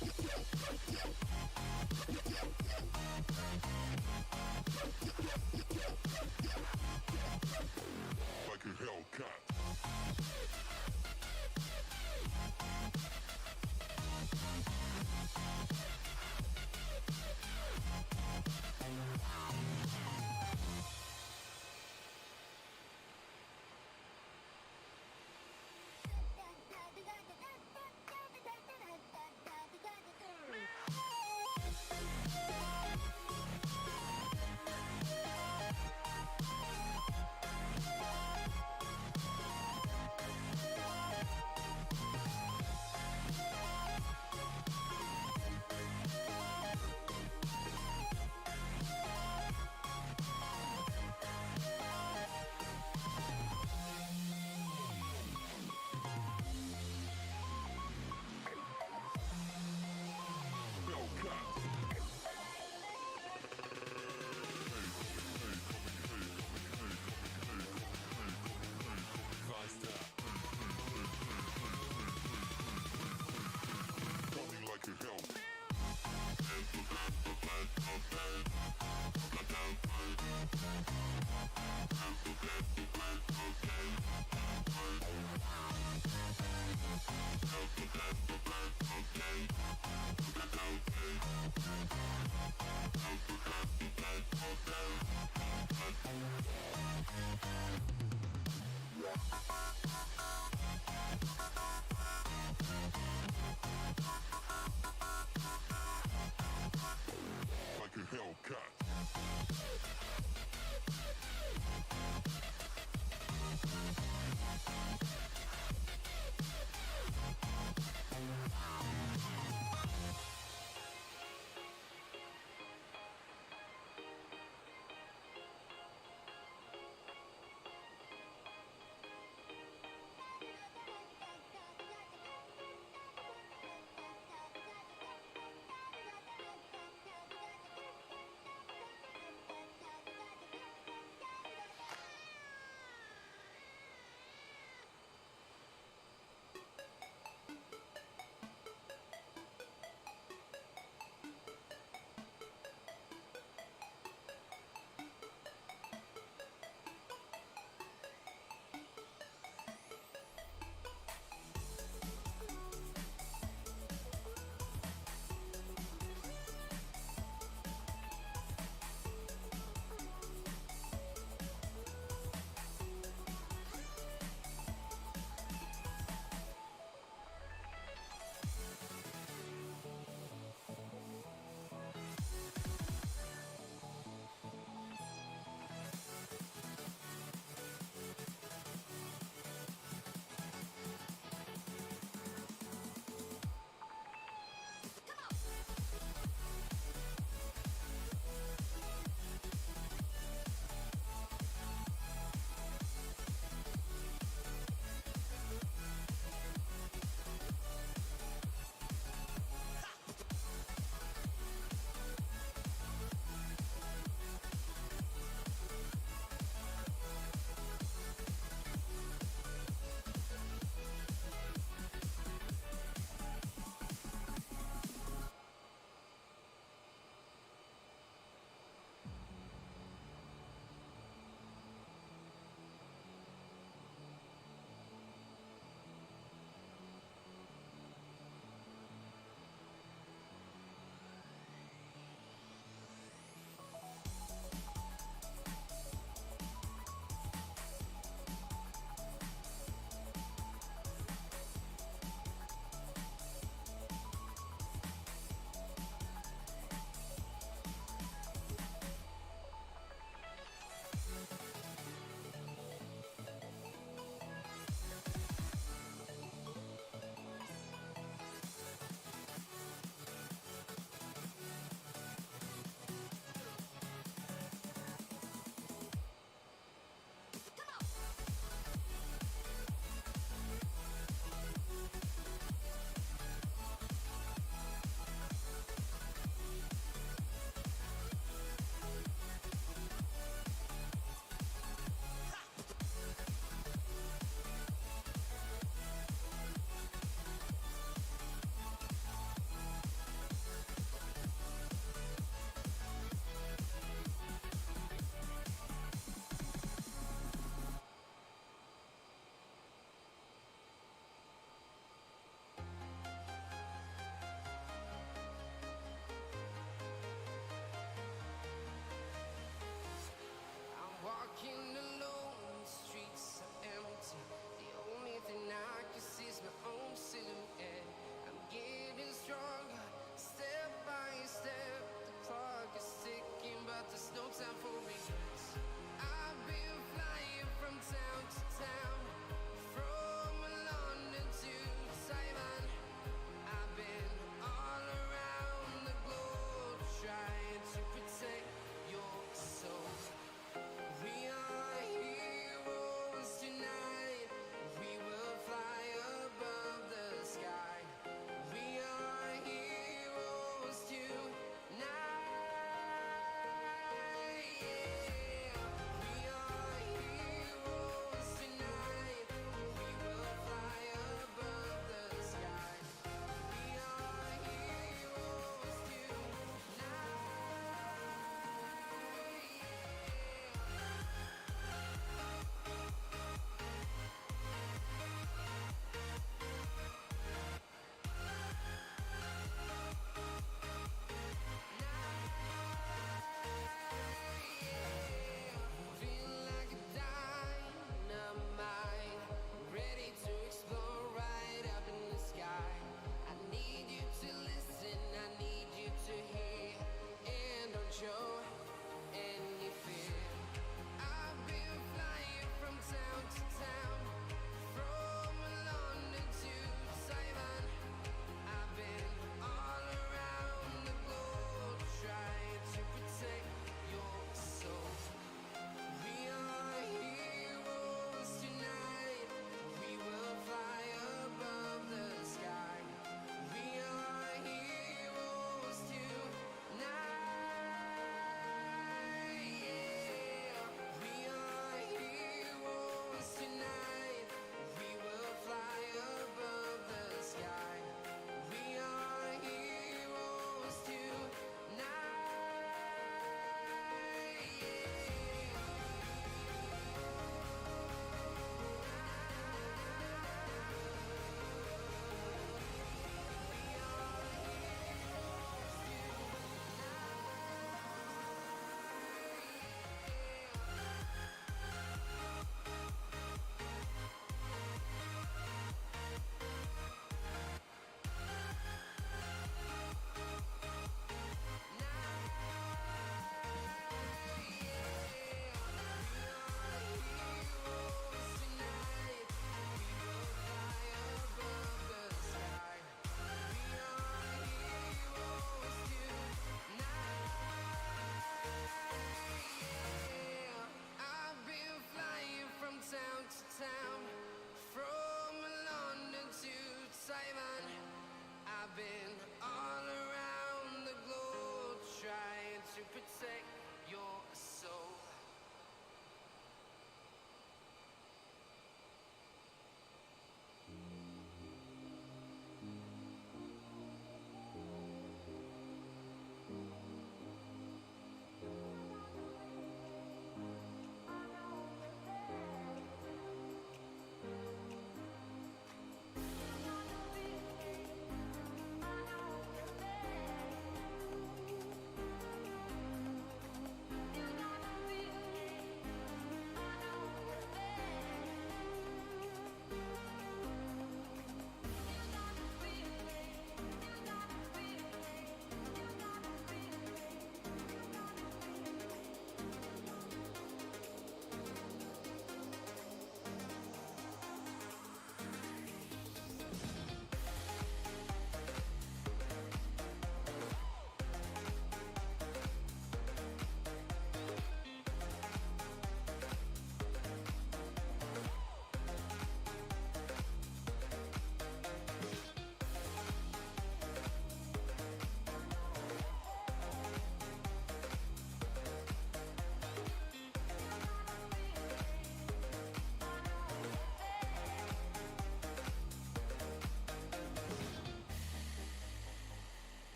Like a Hellcat. Like a Hellcat.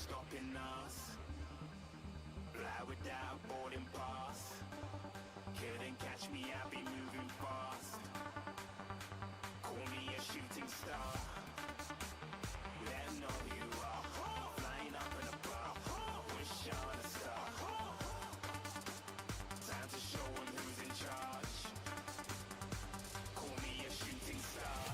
stopping us. Fly without boarding pass. Couldn't catch me, I'll be moving fast. Call me a shooting star. Let 'em know who you are. Flying up in a bar. Wish on a star. Time to show 'em who's in charge. Call me a shooting star.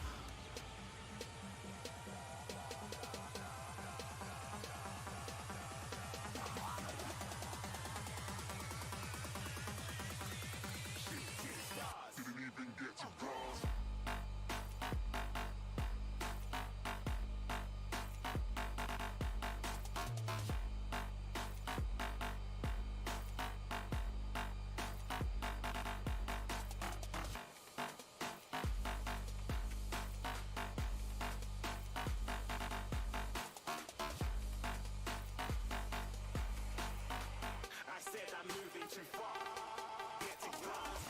Shooting stars. Didn't even get to cross. I said I'm moving too far. Get to glass.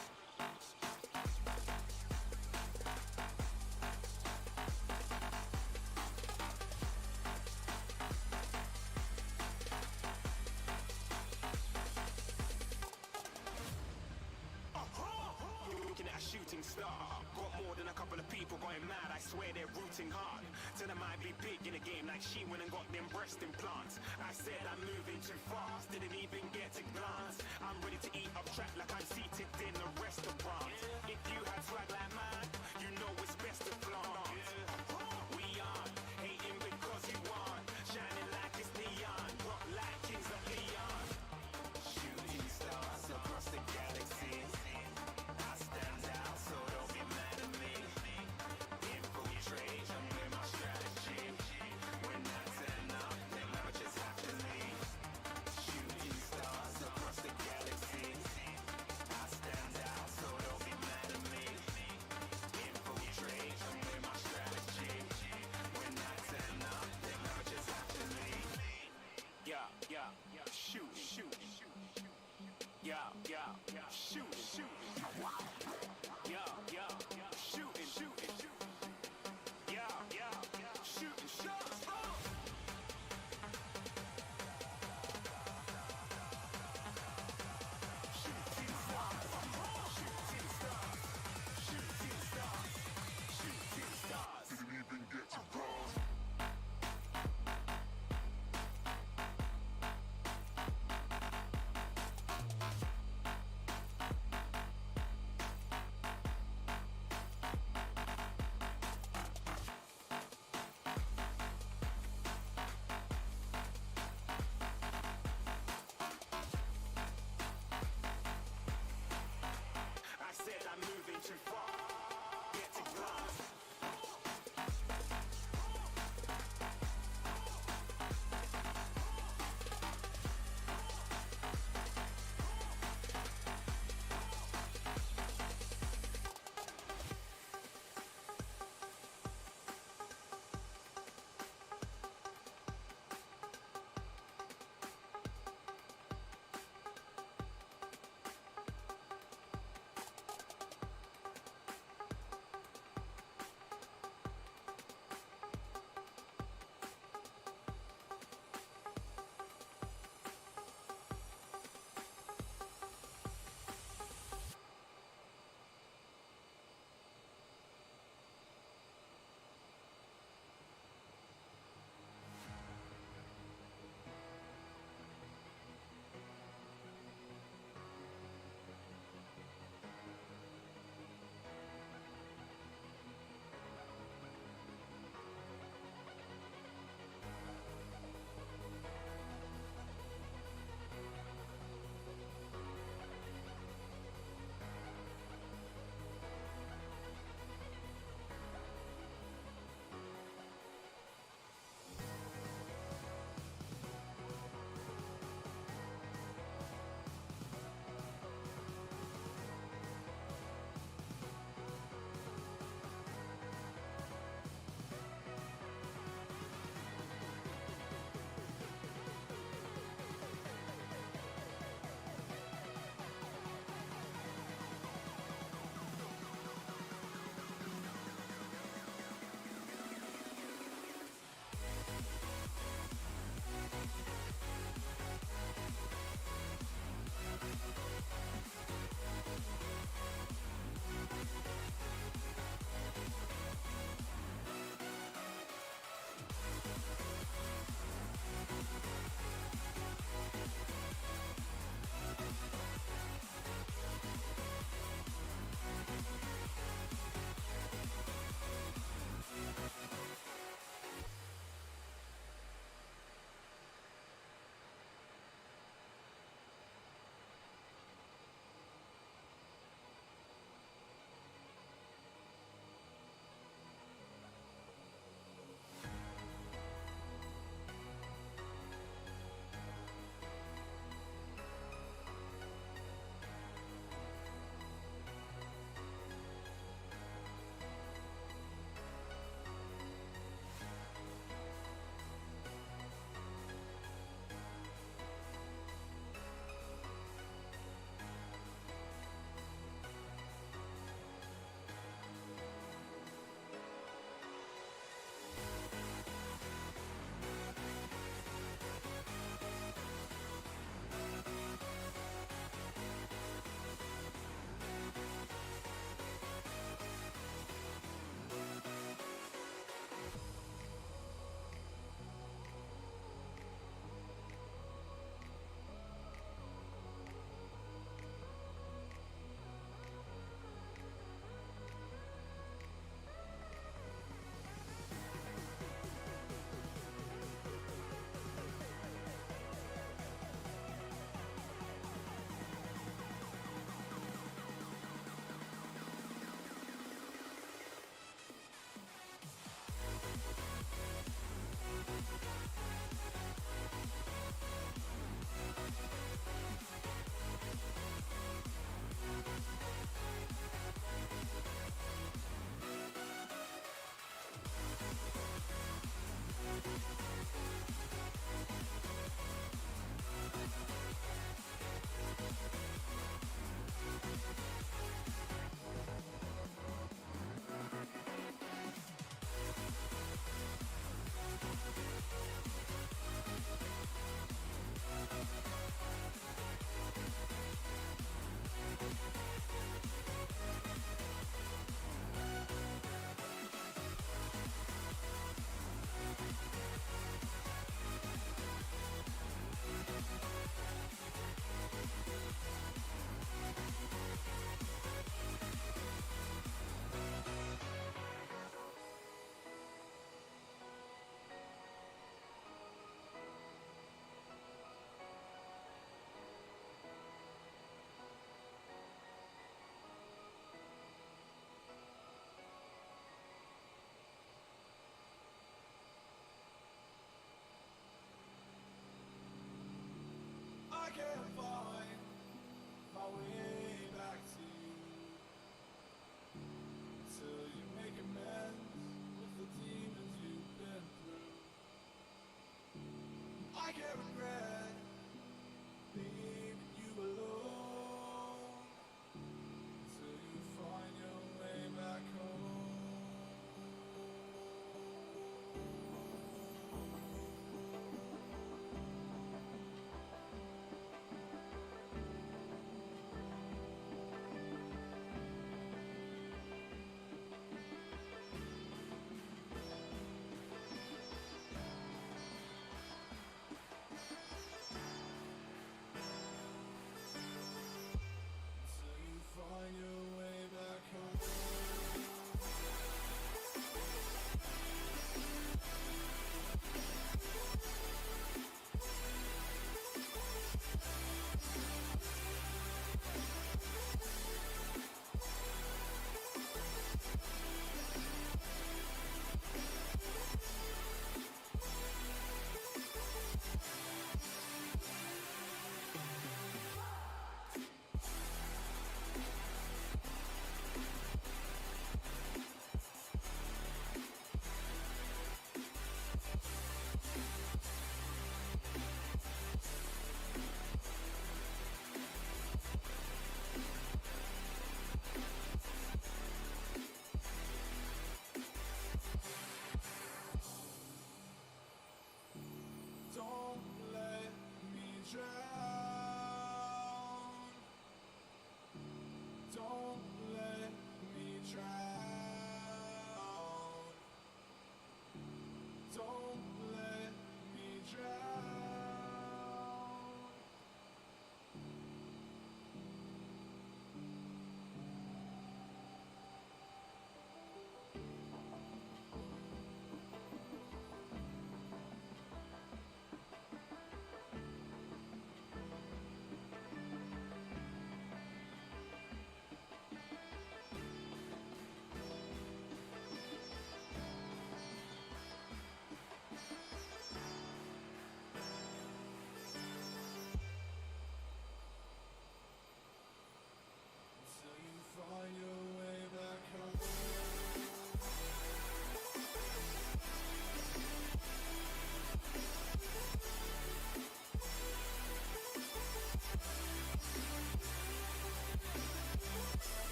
You're looking at a shooting star. Got more than a couple of people going mad. I swear they're rooting hard. Tell them I be big in the game like she went and got them breast implants. I said I'm moving too fast. Didn't even get a glance. I'm ready to eat up track like I'm seated in a restaurant. If you had swag like mine, you know it's best to flaunt. We on, hating because you want. Shining like it's neon. Rock like kings of Leon. Shooting stars across the galaxy. I stand out, so don't be mad at me. Infiltrate, I'm with my strategy. When I turn up, they never just have to leave. Shooting stars across the galaxy. I stand out, so don't be mad at me. Infiltrate, I'm with my strategy. When I turn up, they never just have to leave. Yeah, shoot, shoot. Yeah, shoot, shoot. Yeah, shooting, shooting. Yeah, shooting shots. Shooting stars, shooting stars, shooting stars, shooting stars. Didn't even get to cross.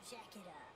Jack it up.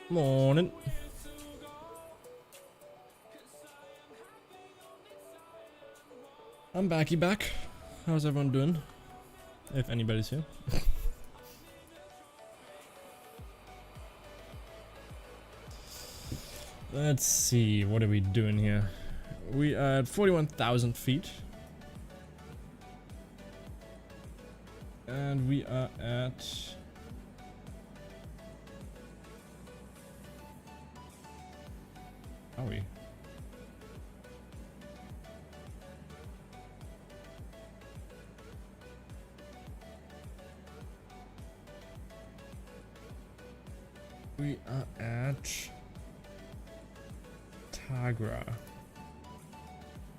Morning. I'm back. How's everyone doing? If anybody's here. Let's see, what are we doing here? We are at 41,000 feet. And we are at... Are we? We are at Tagra.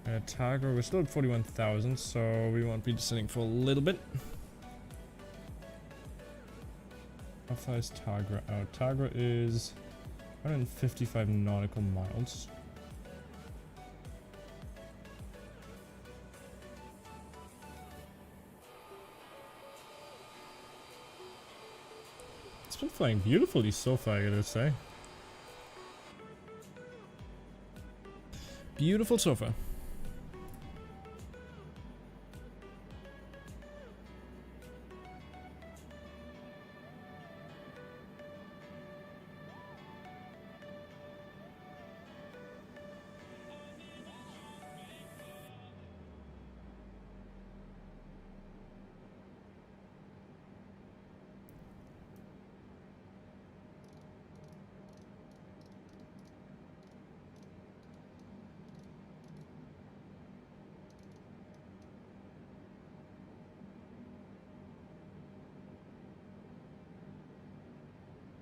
At Tagra, we're still at 41,000, so we won't be descending for a little bit. How far is Tagra out? Tagra is 155 nautical miles. It's been flying beautifully so far, I gotta say. Beautiful so far.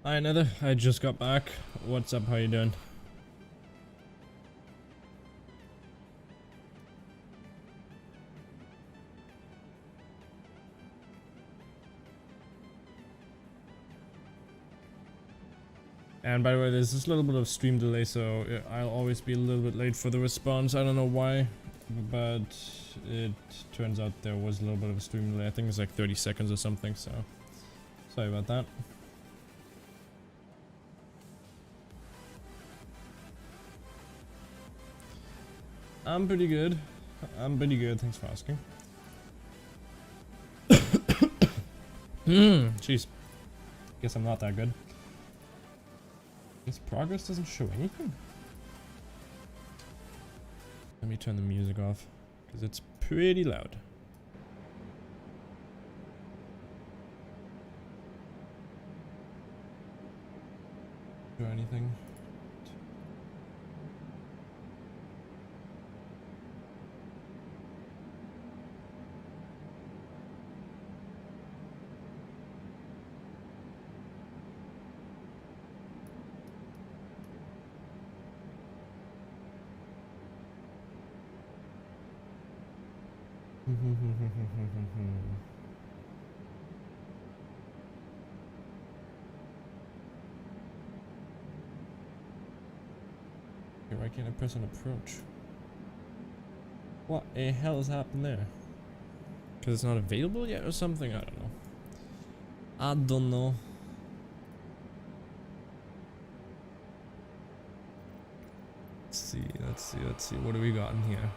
Hi Nether, I just got back. What's up, how you doing? And by the way, there's this little bit of stream delay, so I'll always be a little bit late for the response. I don't know why, but it turns out there was a little bit of a stream delay. I think it's like 30 seconds or something, so sorry about that. I'm pretty good. Thanks for asking. Jeez. Guess I'm not that good. This progress doesn't show anything? Let me turn the music off, because it's pretty loud. Do anything? Why can't I press an approach? What the hell has happened there? Because it's not available yet or something? I don't know. I don't know. Let's see. What do we got in here?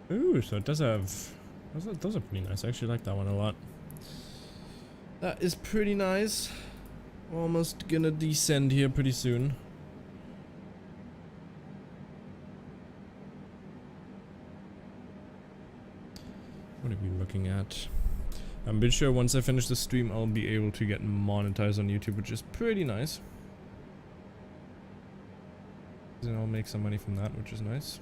Ooh, so it does have... Those are pretty nice. I actually like that one a lot. That is pretty nice. Almost gonna descend here pretty soon. What are we looking at? I'm pretty sure once I finish the stream, I'll be able to get monetized on YouTube, which is pretty nice. Then I'll make some money from that, which is nice.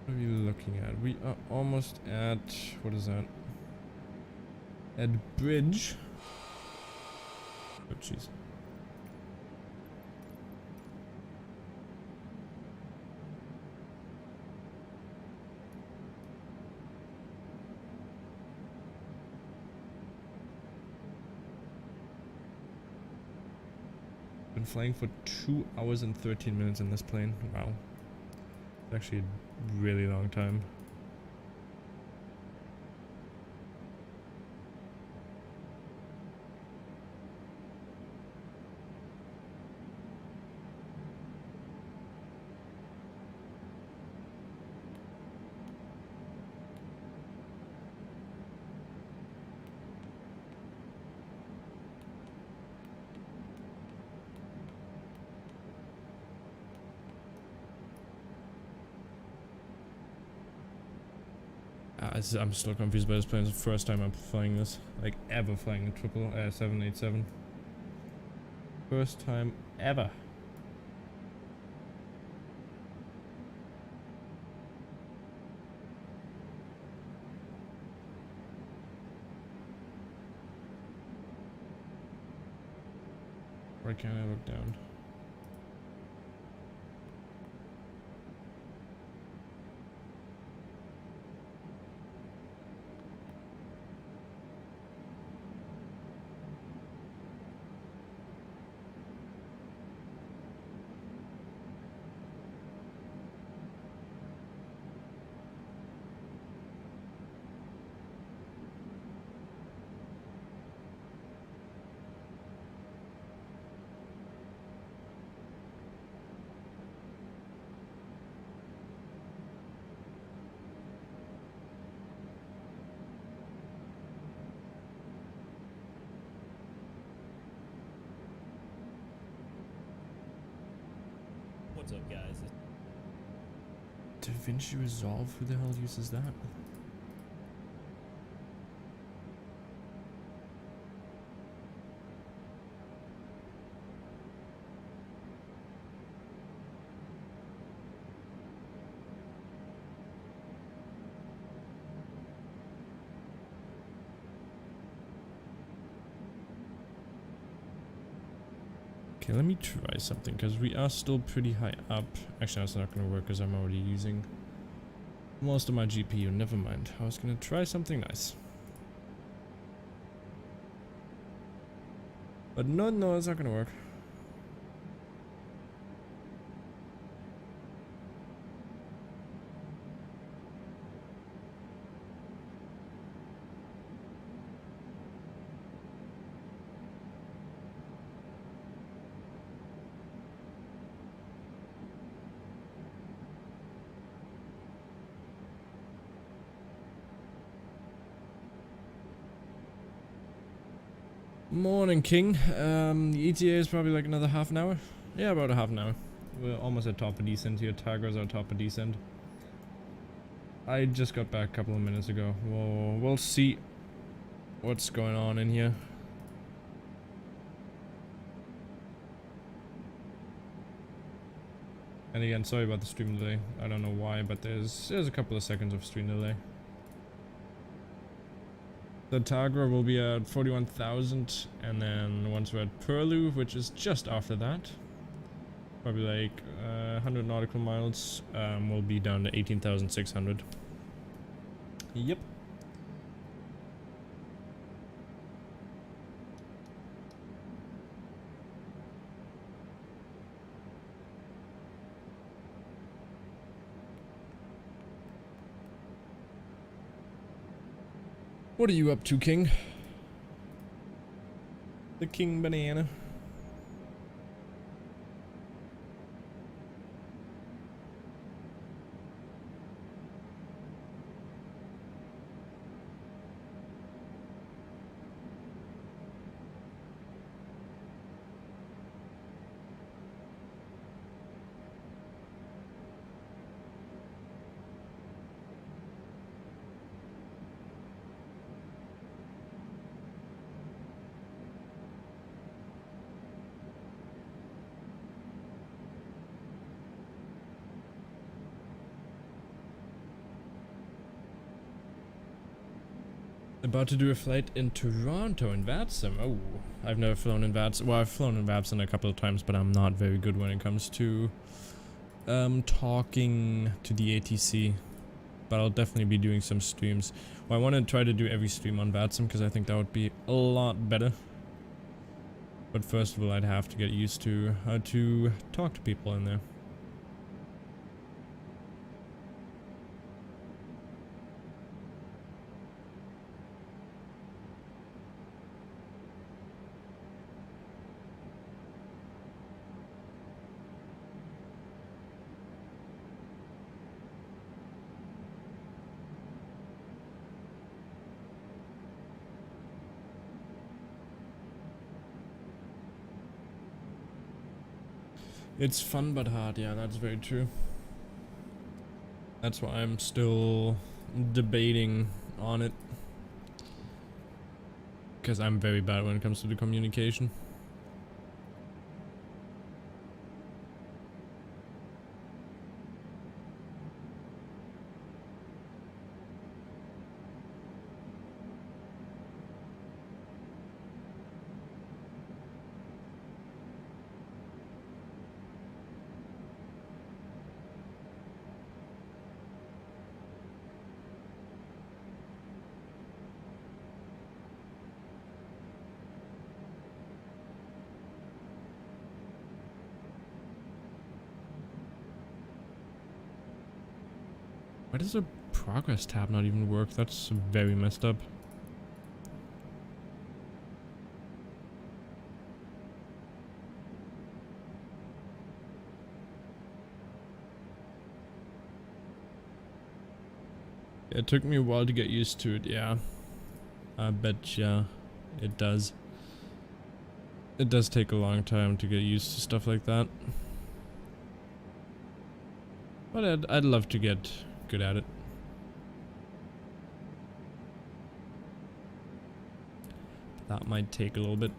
What are we looking at? We are almost at... what is that? At bridge. Oh, jeez. been flying for 2 hours and 13 minutes in this plane. Wow. It's actually a really long time. I'm still confused by this plane. It's the first time I'm flying this. Like, ever flying a 787. First time ever. Why can't I look down? What's up, guys? DaVinci Resolve? Who the hell uses that? Okay, let me try something, because we are still pretty high up. Actually, that's not going to work, because I'm already using most of my GPU. Never mind. I was going to try something nice. But no, it's not going to work. Morning, King. The ETA is probably like another half an hour. Yeah, about a half an hour. We're almost at top of descent here. Tiger's our top of descent. I just got back a couple of minutes ago. We'll see what's going on in here. And again, sorry about the stream delay. I don't know why, but there's a couple of seconds of stream delay. The Tiger will be at 41,000, and then once we're at Purlu, which is just after that, probably like 100 nautical miles, we'll be down to 18,600. Yep. What are you up to, King? The King Banana. About to do a flight in Toronto in VATSIM. Oh, I've never flown in VATSIM. Well, I've flown in VATSIM a couple of times, but I'm not very good when it comes to talking to the ATC. But I'll definitely be doing some streams. Well, I want to try to do every stream on VATSIM because I think that would be a lot better. But first of all, I'd have to get used to how to talk to people in there. It's fun but hard, yeah, that's very true. That's why I'm still debating on it. Because I'm very bad when it comes to the communication. Why does the progress tab not even work? That's very messed up. It took me a while to get used to it, yeah. I bet ya it does. It does take a long time to get used to stuff like that. But I'd love to get good at it. That might take a little bit.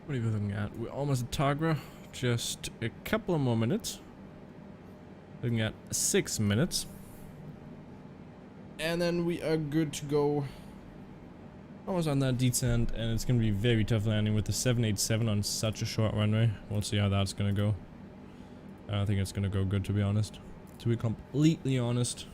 What are we looking at? We're almost at Tagra. Just a couple of more minutes. Looking at 6 minutes. And then we are good to go. Almost on that descent, and it's going to be very tough landing with the 787 on such a short runway. We'll see how that's going to go. I don't think it's going to go good, to be honest. To be completely honest.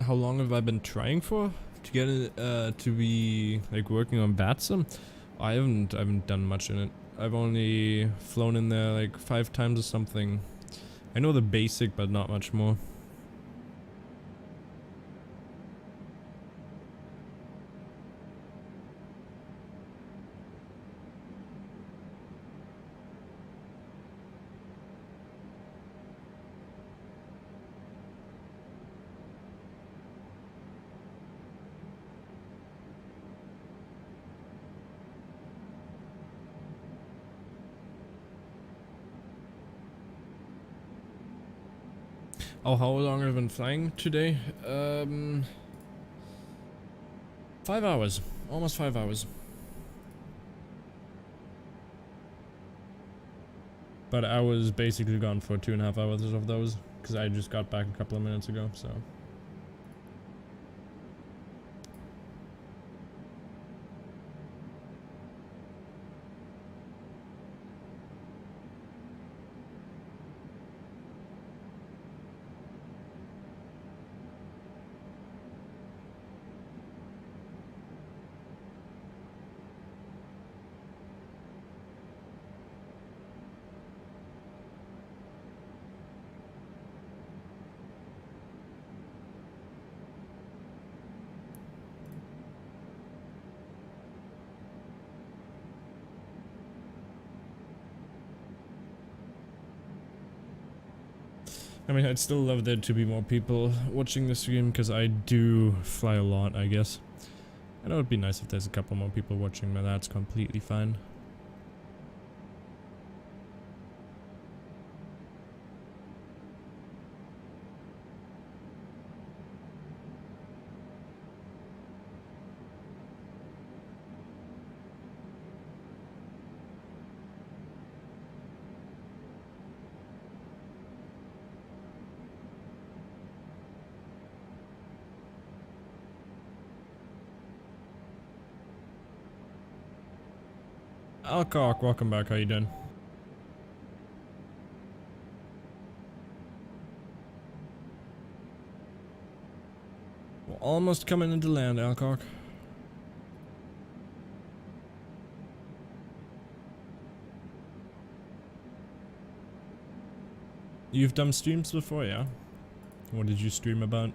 How long have I been trying for to get it to be like working on BATSM? I haven't done much in it. I've only flown in there like 5 times or something. I know the basic, but not much more. Oh, how long have I been flying today? 5 hours. Almost 5 hours. But I was basically gone for 2.5 hours of those, because I just got back a couple of minutes ago, so. I mean, I'd still love there to be more people watching the stream, because I do fly a lot, I guess. I know it'd be nice if there's a couple more people watching, but that's completely fine. Alcock, welcome back, how you doing? We're almost coming into land, Alcock. You've done streams before, yeah? What did you stream about?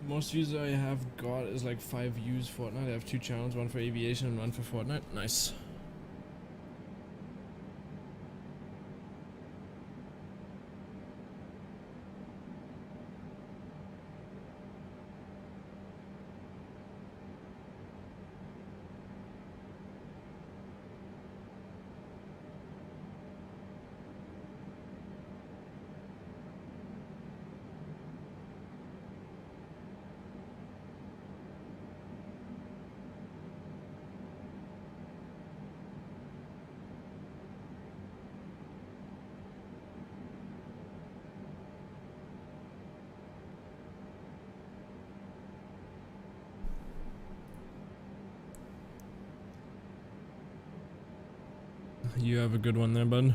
Most views I have got is like 5 views Fortnite. I have 2 channels, one for aviation and one for Fortnite. Nice. You have a good one there, bud.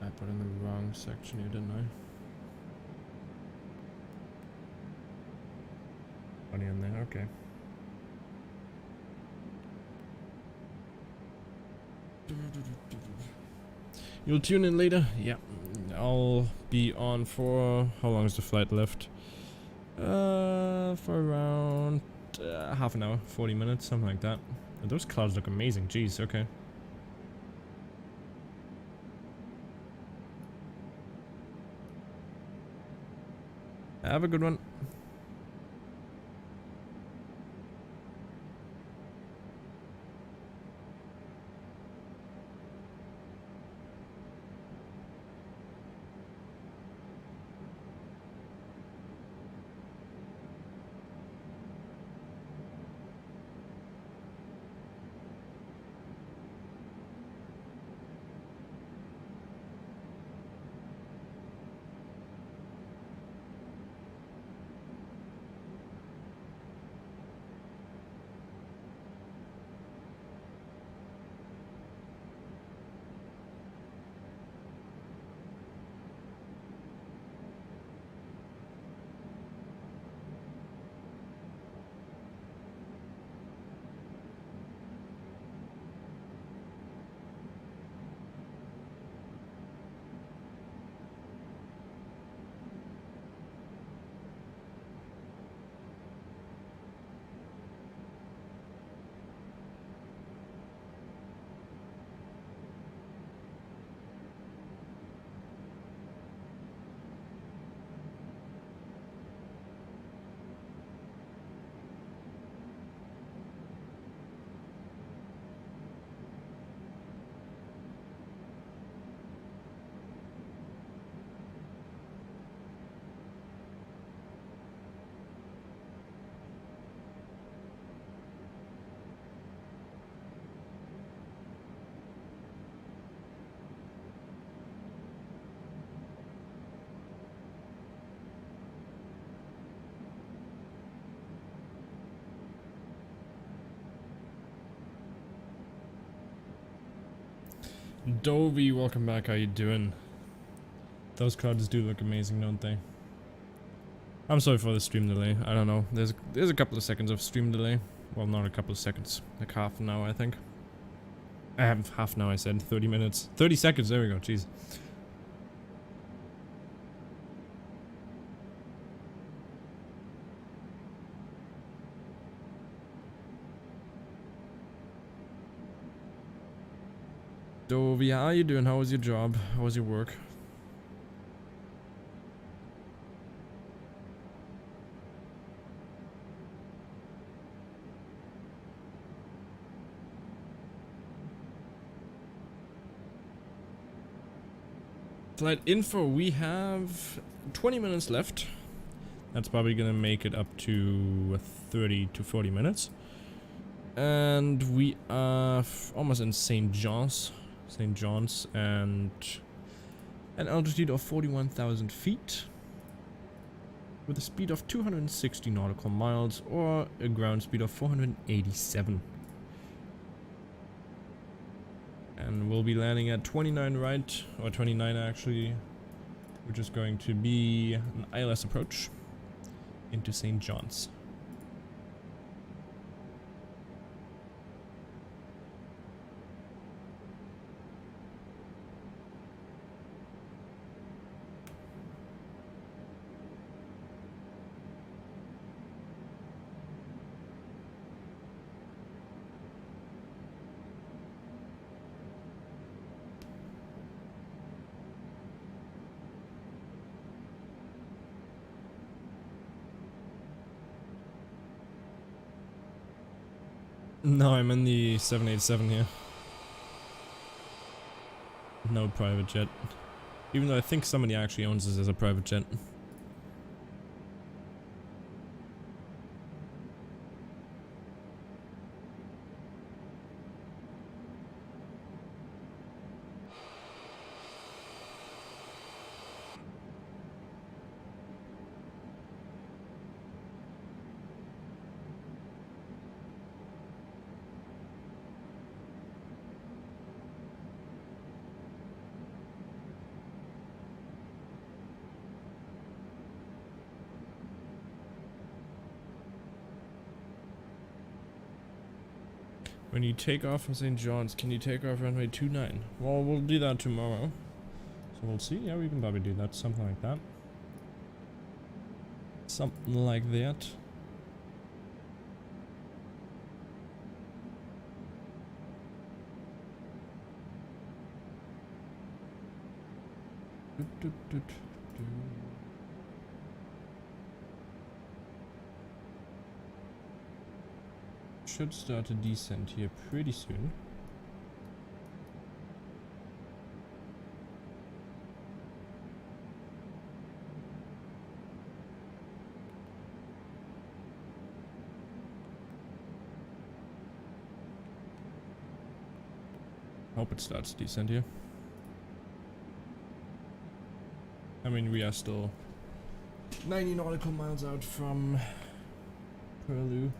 I put in the wrong section here, didn't I? Funny in there, okay. You'll tune in later? Yeah. I'll be on for... How long is the flight left? For around half an hour, 40 minutes, something like that. Those clouds look amazing, jeez, okay. Have a good one. Dovey, welcome back. How you doing? Those clouds do look amazing, don't they? I'm sorry for the stream delay. I don't know. There's a couple of seconds of stream delay. Well, not a couple of seconds. Like half an hour, I think. I have half an hour, I said. 30 minutes. 30 seconds. There we go. Jeez. Dovey, how are you doing? How was your job? How was your work? Flight info, we have 20 minutes left. That's probably gonna make it up to 30 to 40 minutes. And we are almost in St. John's. And an altitude of 41,000 feet. With a speed of 260 nautical miles or a ground speed of 487. And we'll be landing at 29 right, or 29 actually, which is going to be an ILS approach into St. John's. No, I'm in the 787 here. No private jet. Even though I think somebody actually owns this as a private jet. When you take off from St. John's, can you take off runway 29? Well, we'll do that tomorrow. So we'll see. Yeah, we can probably do that. Something like that. Something like that. Should start a descent here pretty soon. Hope it starts descent here. I mean, we are still 90 nautical miles out from Pearson.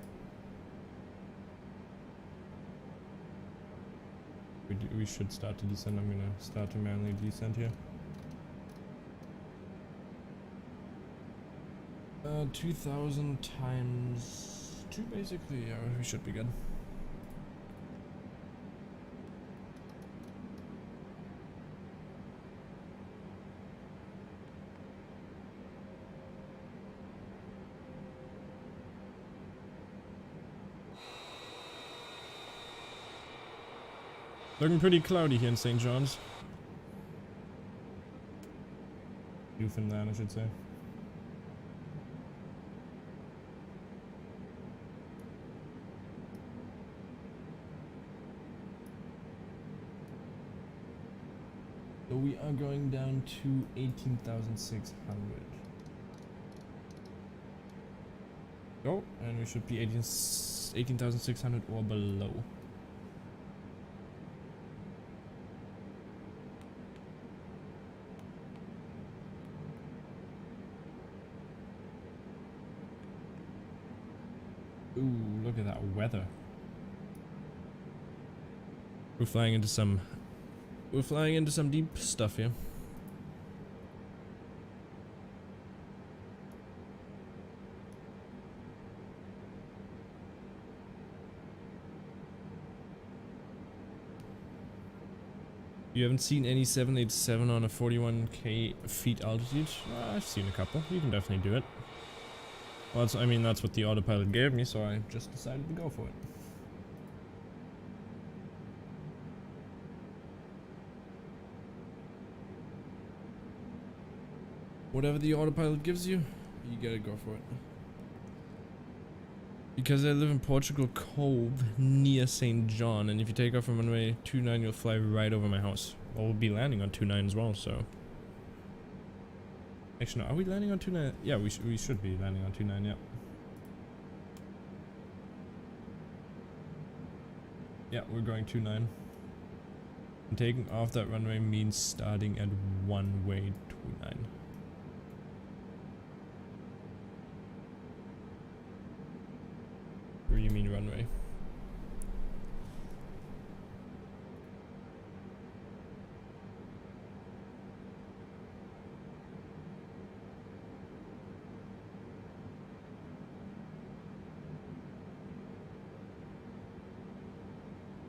We should start to descend. I'm gonna start to manually descend here. 2,000 times 2 basically. Yeah, we should be good. Looking pretty cloudy here in St. John's. Newfoundland, I should say. So we are going down to 18,600. Go, and we should be 18,600 or below. Ooh, look at that weather. We're flying into some We're flying into some deep stuff here. You haven't seen any 787 on a 41k feet altitude? I've seen a couple. You can definitely do it. Well, I mean, that's what the autopilot gave me, so I just decided to go for it. Whatever the autopilot gives you, you gotta go for it. Because I live in Portugal Cove, near St. John, and if you take off from runway 29, you'll fly right over my house. Well, we'll be landing on 29 as well, so... Actually, no, are we landing on 29? Yeah, we should be landing on 29, yeah. Yeah, we're going 29. And taking off that runway means starting at one-way 29. Or you mean runway?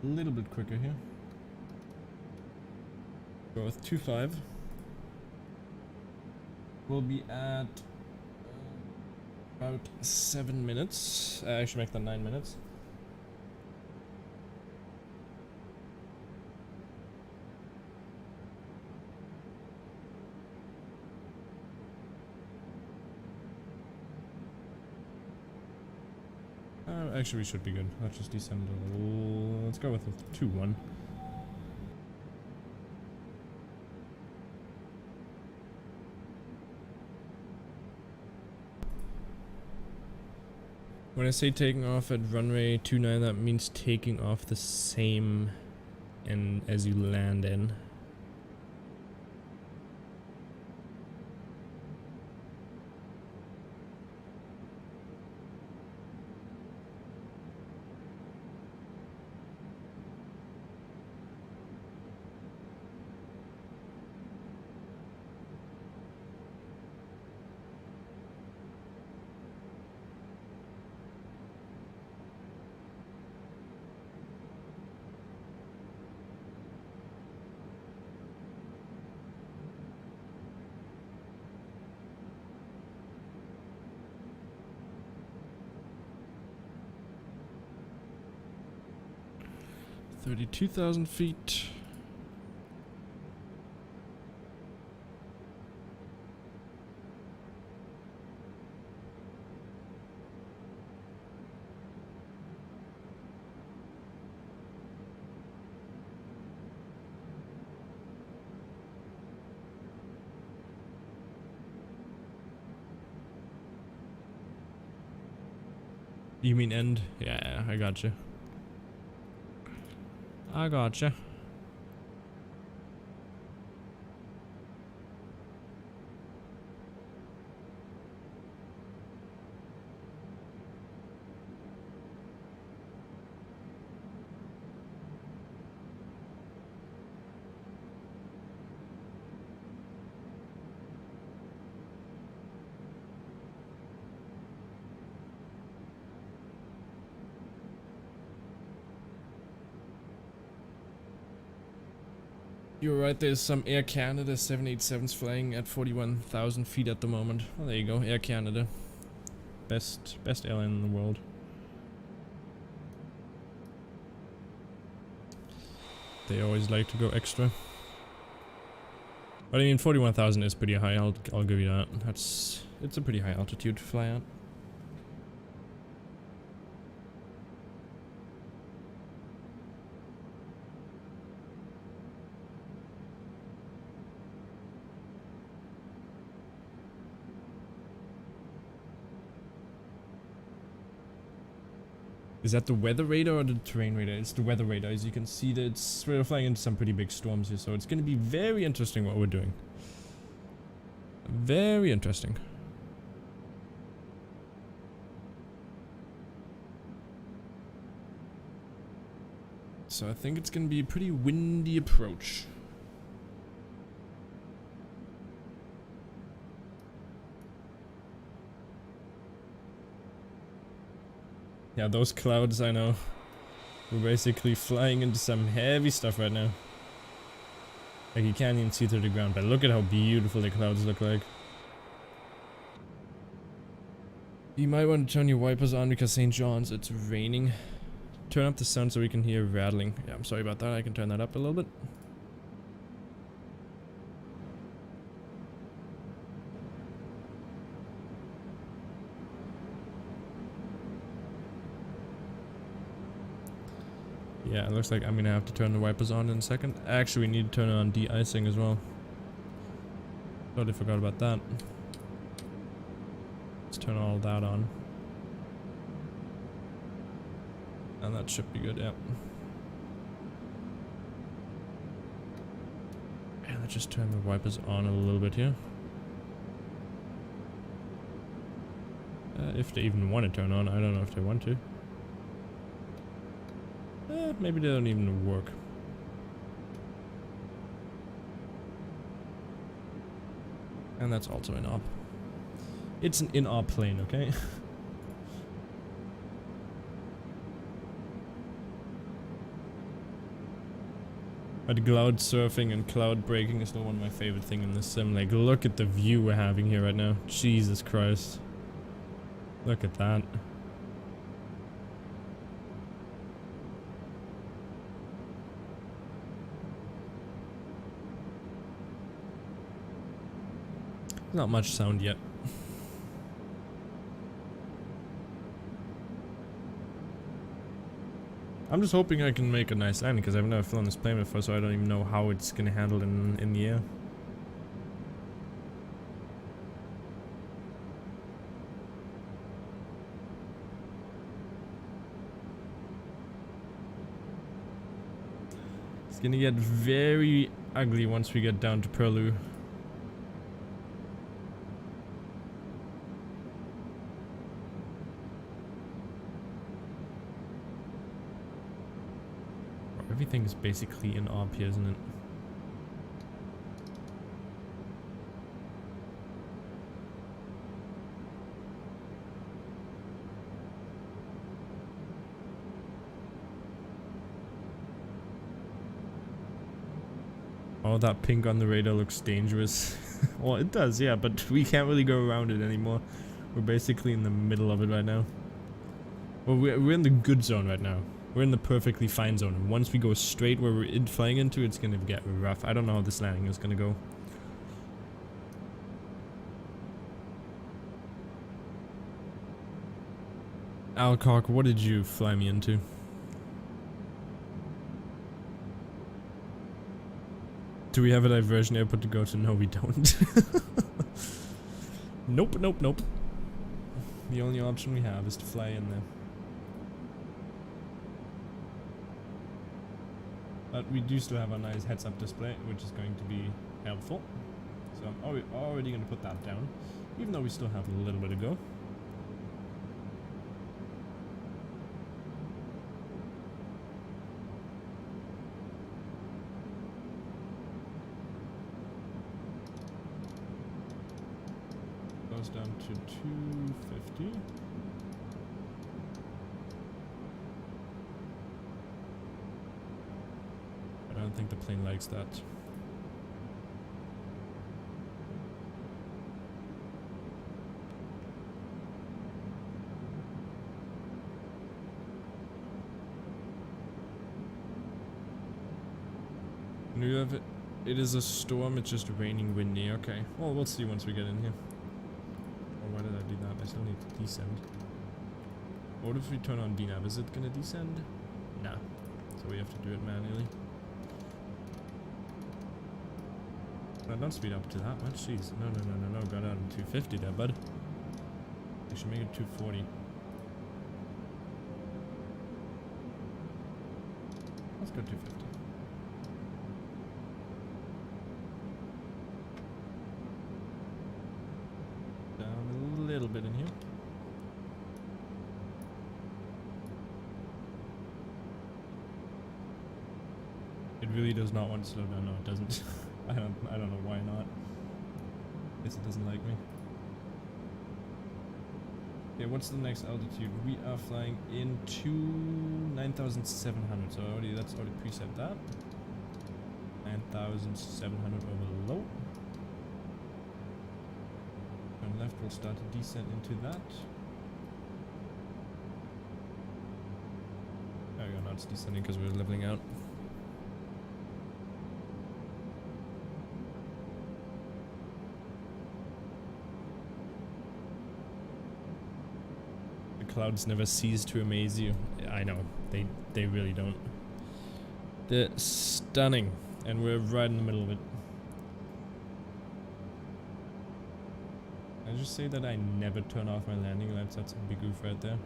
A little bit quicker here. Go with 2.5. We'll be at about 7 minutes. I should make that 9 minutes. Actually, we should be good. Let's just descend a little. Let's go with a 2-1. When I say taking off at runway 29, that means taking off the same and as you land in. $32,000 feet. You mean end? Yeah, I gotcha. I gotcha. You're right, there's some Air Canada 787s flying at 41,000 feet at the moment. Well, there you go, Air Canada. Best airline in the world. They always like to go extra. But I mean, 41,000 is pretty high, I'll give you that. It's a pretty high altitude to fly at. Is that the weather radar or the terrain radar? It's the weather radar. As you can see, that we're flying into some pretty big storms here, so it's going to be very interesting what we're doing. Very interesting. So I think it's going to be a pretty windy approach. Yeah, those clouds, I know. We're basically flying into some heavy stuff right now. Like, you can't even see through the ground, but look at how beautiful the clouds look like. You might want to turn your wipers on because St. John's, it's raining. Turn up the sound so we can hear rattling. Yeah, I'm sorry about that. I can turn that up a little bit. Yeah, it looks like I'm gonna have to turn the wipers on in a second. Actually, we need to turn on de-icing as well. Totally forgot about that. Let's turn all that on. And that should be good, yeah. And let's just turn the wipers on a little bit here. If they even want to turn on, I don't know if they want to. Maybe they don't even work. And that's also an op. It's an in-op plane, okay? But cloud surfing and cloud breaking is still one of my favorite things in this sim. Like, look at the view we're having here right now. Jesus Christ. Look at that. Not much sound yet. I'm just hoping I can make a nice landing because I've never flown this plane before, so I don't even know how it's gonna handle in the air. It's gonna get very ugly once we get down to Perlu. Everything is basically in ARP here, isn't it? Oh, that pink on the radar looks dangerous. Well, it does, yeah, but we can't really go around it anymore. We're basically in the middle of it right now. Well, we're in the good zone right now. We're in the perfectly fine zone. And once we go straight where we're flying into, it's gonna get rough. I don't know how this landing is gonna go. Alcock, what did you fly me into? Do we have a diversion airport to go to? No, we don't. Nope, nope, nope. The only option we have is to fly in there. But we do still have a nice heads-up display, which is going to be helpful. So I'm already going to put that down, even though we still have a little bit to go. Goes down to 250. I don't think the plane likes that. You have it. It is a storm. It's just raining, windy. Okay. Well, we'll see once we get in here. Or why did I do that? I still need to descend. What if we turn on DNAV? Is it gonna descend? Nah. So we have to do it manually. No, don't speed up to that much. Jeez. No, no, no, no, no. Go down to 250 there, bud. We should make it 240. Let's go 250. Down a little bit in here. It really does not want to slow down. No, it doesn't. I don't know why not. Guess it doesn't like me. Okay, what's the next altitude? We are flying into 9,700, so that's already preset that. 9,700 over low. Turn left, we'll start to descend into that. There we go, now it's descending because we're leveling out. Clouds never cease to amaze you. I know, they really don't. They're stunning, and we're right in the middle of it. I just say that I never turn off my landing lights. That's a big oof right there.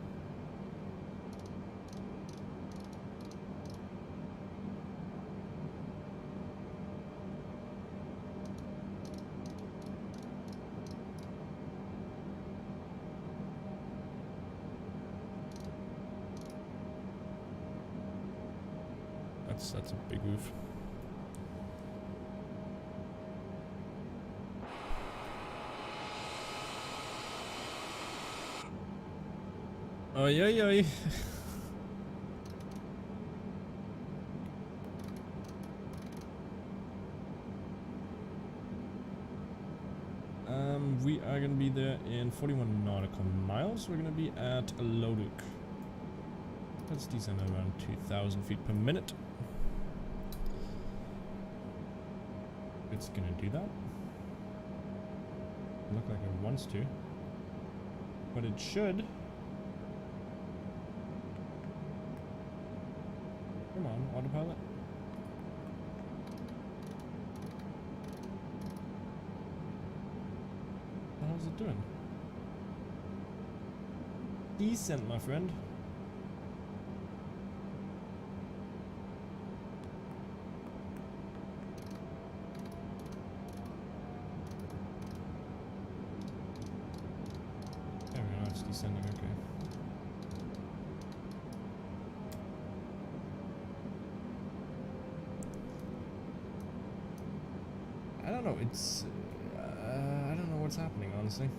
That's a big oof. Oh yeah. We are gonna be there in 41 nautical miles. We're gonna be at Loduk. Let's descend around 2,000 feet per minute. It's gonna do that. Look like it wants to, but it should. Come on, autopilot. How's it doing? Decent, my friend. Descending, okay. I don't know, it's... I don't know what's happening, honestly.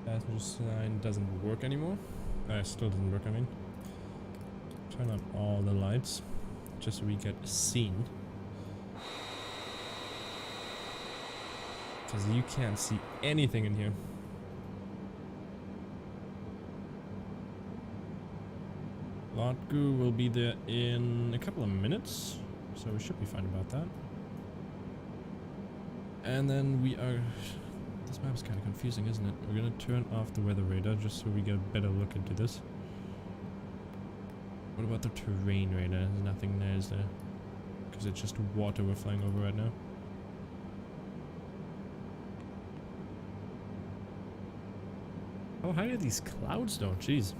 Passenger sign doesn't work anymore. Still doesn't work, I mean. Turn on all the lights, just so we get seen. Because you can't see anything in here. Lotgu will be there in a couple of minutes, so we should be fine about that. And then we are... This map's kind of confusing, isn't it? We're gonna turn off the weather radar just so we get a better look into this. What about the terrain radar? There's nothing there, is there? Because it's just water we're flying over right now. How high are these clouds though? Jeez.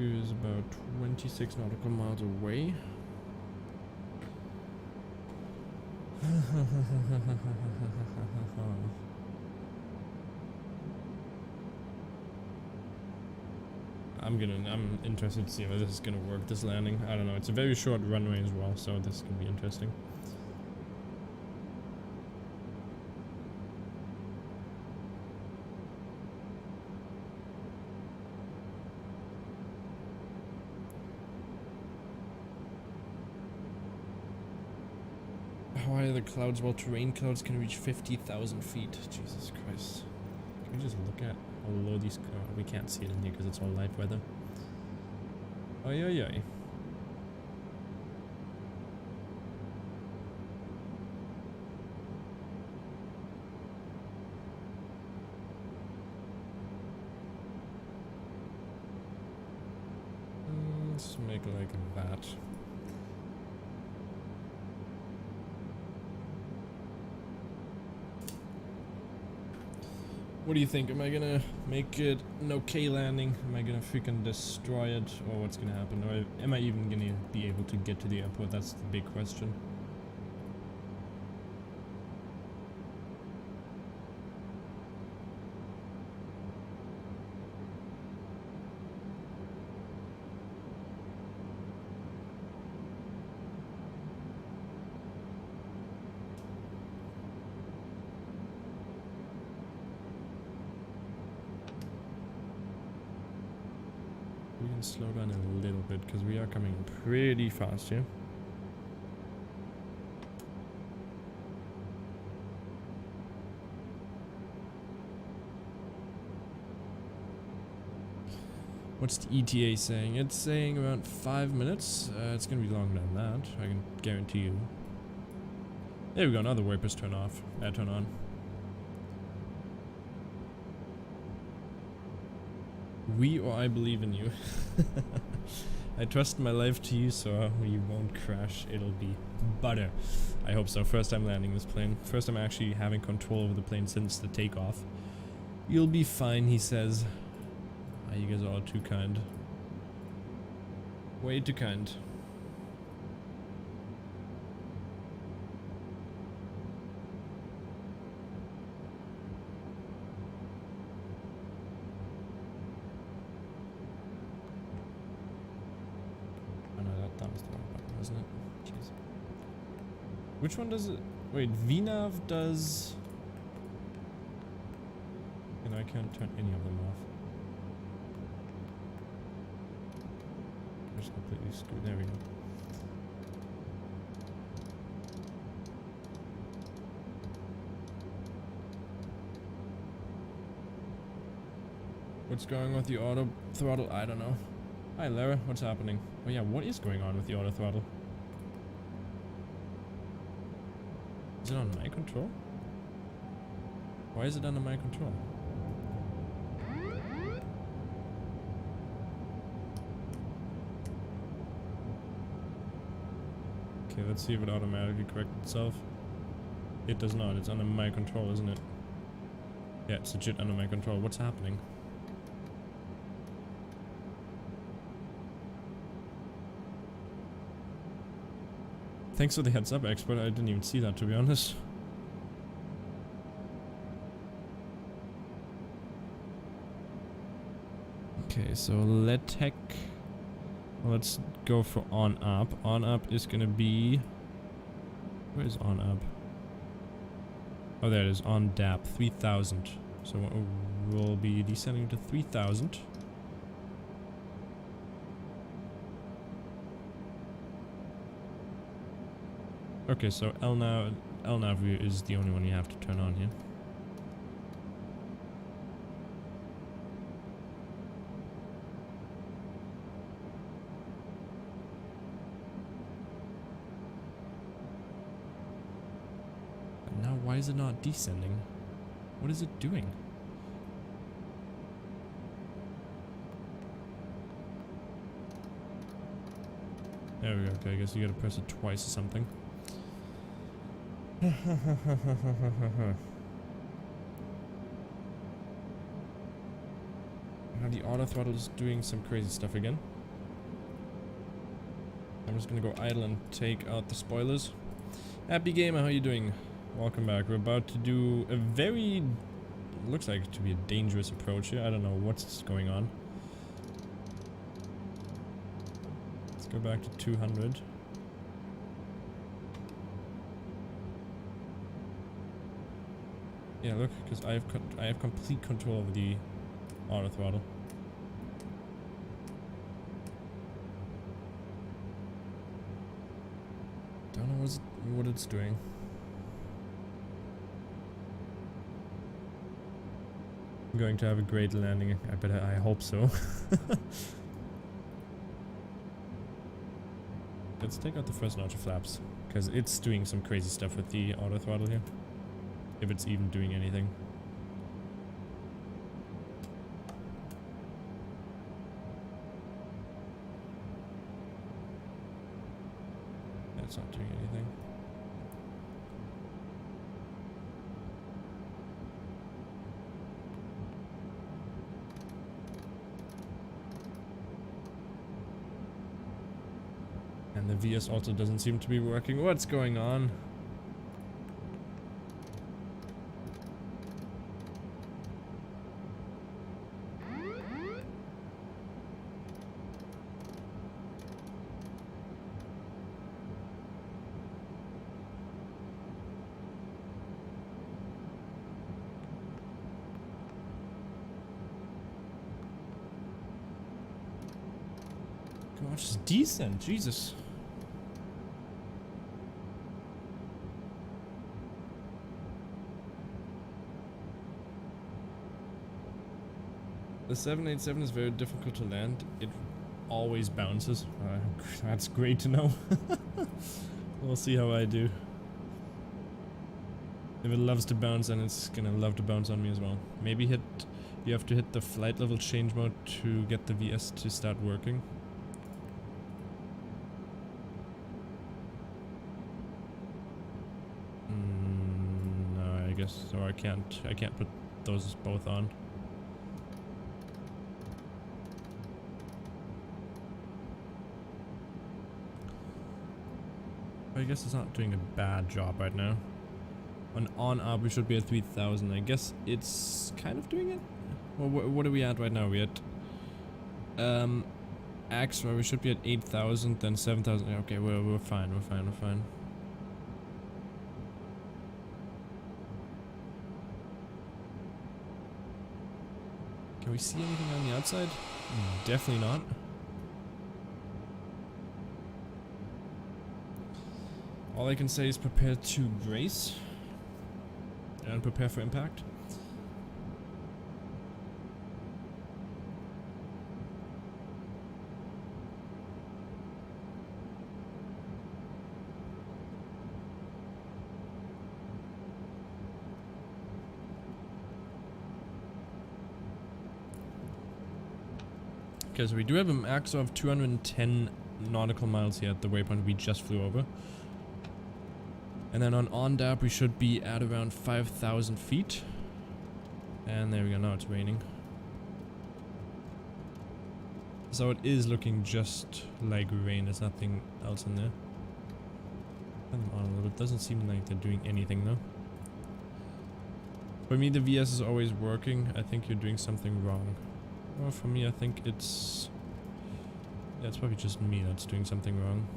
Is about 26 nautical miles away. I'm interested to see how this is gonna work, this landing. I don't know, it's a very short runway as well, so this is gonna be interesting. How high are the clouds? Well, terrain clouds can reach 50,000 feet. Jesus Christ. Can we just look at how low these... we can't see it in here because it's all light weather. Oh, yeah. like that. What do you think? Am I gonna make it an okay landing? Am I gonna freaking destroy it? Or what's gonna happen? Or am I even gonna be able to get to the airport? That's the big question. We can slow down a little bit because we are coming pretty fast here. What's the ETA saying? It's saying around 5 minutes. It's gonna be longer than that, I can guarantee you. There we go, now the wipers turn off. Turn on. We or I believe in you. I trust my life to you, so we won't crash. It'll be butter. I hope so. First time landing this plane. First time actually having control over the plane since the takeoff. You'll be fine, he says. Ah, you guys are all too kind. Way too kind. That was the wrong button, wasn't it? Jeez. Which one does it? Wait, VNAV does... And I can't turn any of them off. I'm just completely screwed. There we go. What's going on with the auto throttle? I don't know. Hi Lara, what's happening? Oh yeah, what is going on with the auto throttle? Is it on my control? Why is it under my control? Okay, let's see if it automatically corrects itself. It does not, it's under my control, isn't it? Yeah, it's legit under my control. What's happening? Thanks for the heads up, expert. I didn't even see that, to be honest. Okay, so LETEC. Let's go for on up. On up is gonna be... Where is on up? Oh, there it is. On DAP 3000. So we'll be descending to 3000. Okay, so LNAV view is the only one you have to turn on here. And now why is it not descending? What is it doing? There we go. Okay, I guess you gotta press it twice or something. Now the auto throttle is doing some crazy stuff again. I'm just gonna go idle and take out the spoilers. Happy Gamer, how you doing? Welcome back. We're about to do a very... looks like it to be a dangerous approach here. I don't know what's going on. Let's go back to 200. Yeah, look, because I have complete control over the auto throttle. Don't know what it's doing. I'm going to have a great landing. I hope so. Let's take out the first notch of flaps, because it's doing some crazy stuff with the auto throttle here. If it's even doing anything. That's not doing anything. And the VS also doesn't seem to be working. What's going on? Gosh, it's decent. Jesus. The 787 is very difficult to land. It always bounces. That's great to know. We'll see how I do. If it loves to bounce, then it's gonna love to bounce on me as well. Maybe you have to hit the flight level change mode to get the VS to start working. No, I guess so. I can't put those both on. I guess it's not doing a bad job right now. On up, we should be at 3,000. I guess it's kind of doing it. Well, what are we at right now? We're at extra. We should be at 8,000, then 7,000. Okay, we're fine. We're fine. Can we see anything on the outside? Definitely not. All I can say is prepare to brace and prepare for impact. Okay, so we do have a max of 210 nautical miles here at the waypoint we just flew over. And then on ONDAP we should be at around 5,000 feet. And there we go, now it's raining. So it is looking just like rain, there's nothing else in there. Turn them on a little bit, doesn't seem like they're doing anything though. For me the VS is always working, I think you're doing something wrong. Or for me I think it's... yeah, it's probably just me that's doing something wrong.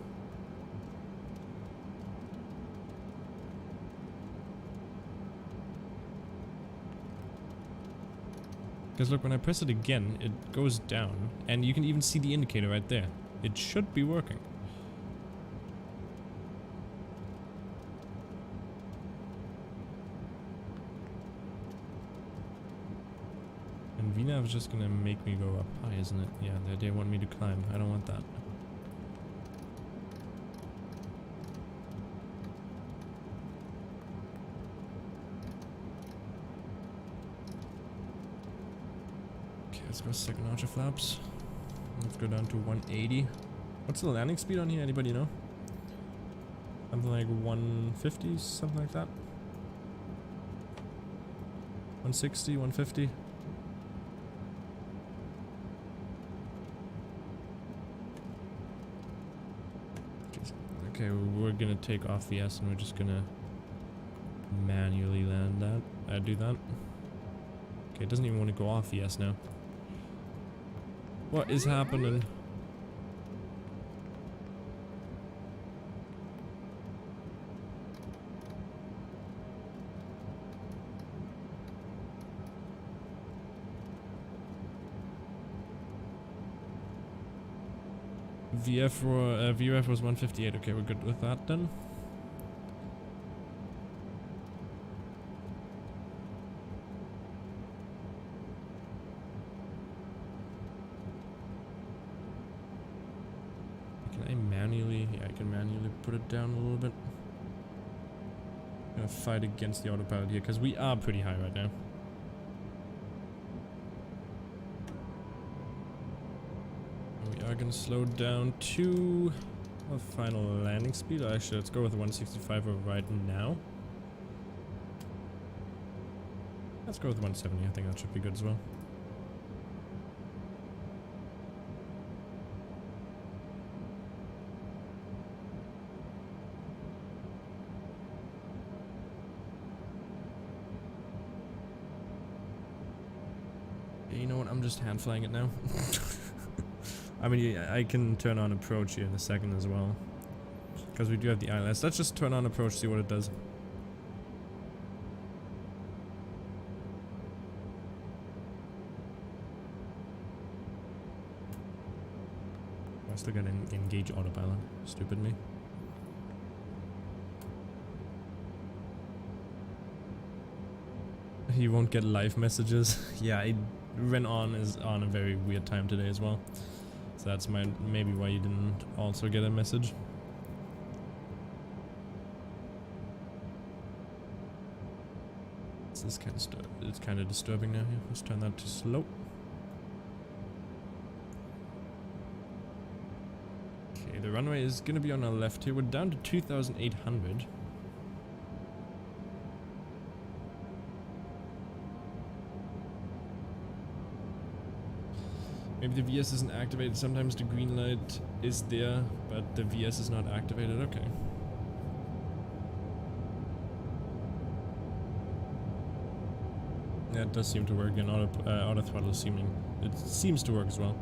Because look, when I press it again, it goes down, and you can even see the indicator right there. It should be working. And VNAV is just gonna make me go up high, isn't it? Yeah, they want me to climb. I don't want that. Let's go second archer flaps. Let's go down to 180. What's the landing speed on here? Anybody know? Something like 150, something like that. 160, 150. Okay, we're gonna take off the S and we're just gonna manually land that. Do that. Okay, it doesn't even want to go off the S now. What is happening? VRF was 158. Okay, we're good with that then. I can manually put it down a little bit. I'm gonna fight against the autopilot here because we are pretty high right now. We are gonna slow down to Well, final landing speed. Actually, let's go with 165 right now. Let's go with 170. I think that should be good as well. Yeah, you know what? I'm just hand flying it now. I mean, I can turn on approach here in a second as well. Because we do have the ILS. Let's just turn on approach, see what it does. I'm still gonna engage autopilot. Stupid me. You won't get live messages. Yeah, I ran on is on a very weird time today as well. So that's maybe why you didn't also get a message. This is kind of disturbing now. Here, let's turn that to slow. Okay, the runway is gonna be on our left here. We're down to 2,800. Maybe the VS isn't activated. Sometimes the green light is there, but the VS is not activated. Okay. Yeah, it does seem to work. And auto throttle seems to work as well.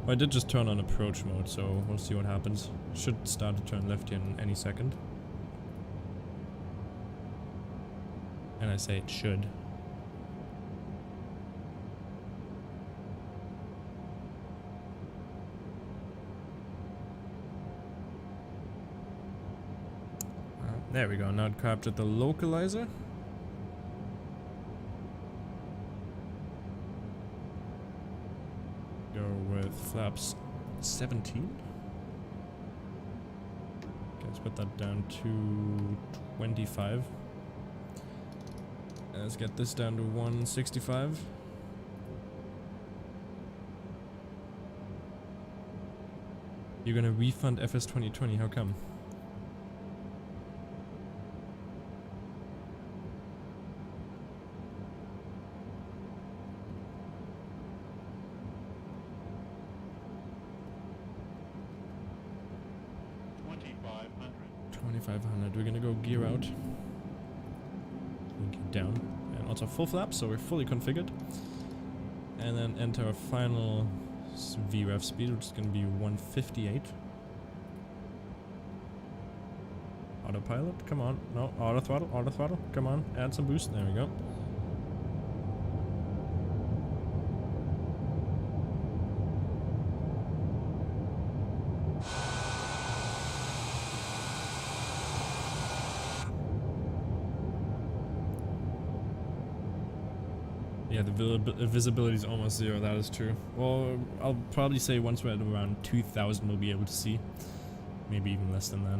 Well, I did just turn on approach mode, so we'll see what happens. Should start to turn left here in any second. And I say it should. There we go, now it captured the localizer. Go with flaps 17. Okay, let's put that down to 25. And let's get this down to 165. You're gonna refund FS 2020, how come? We're gonna go gear out, gear down, and also full flaps, so we're fully configured. And then enter our final VREF speed, which is gonna be 158. Autopilot, come on, no, auto throttle, come on, add some boost, there we go. Yeah, the visibility is almost zero, that is true. Well, I'll probably say once we're at around 2,000 we'll be able to see. Maybe even less than that,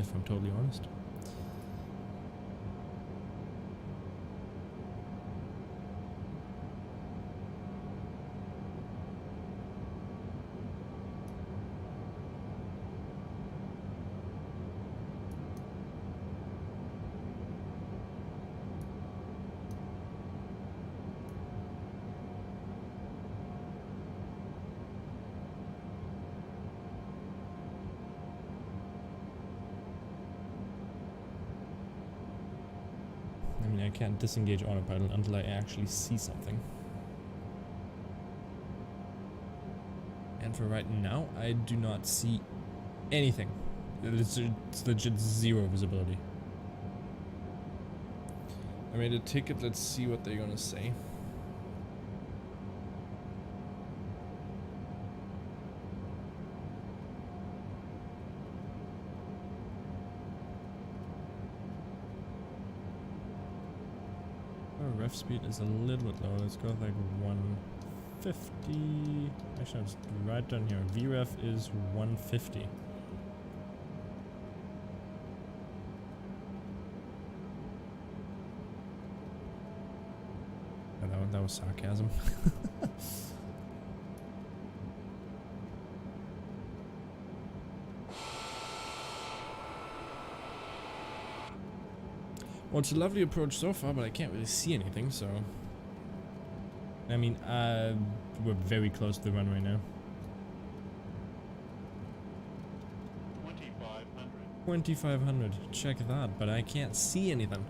if I'm totally honest. I mean, I can't disengage autopilot until I actually see something. And for right now, I do not see anything. It's legit zero visibility. I made a ticket, let's see what they're gonna say. Ref speed is a little bit low. Let's go with like 150. Actually, I'll just right down here. VREF is 150. Oh, that was sarcasm. Well, it's a lovely approach so far, but I can't really see anything, so... I mean, we're very close to the runway now. 2500. 2500, check that, but I can't see anything.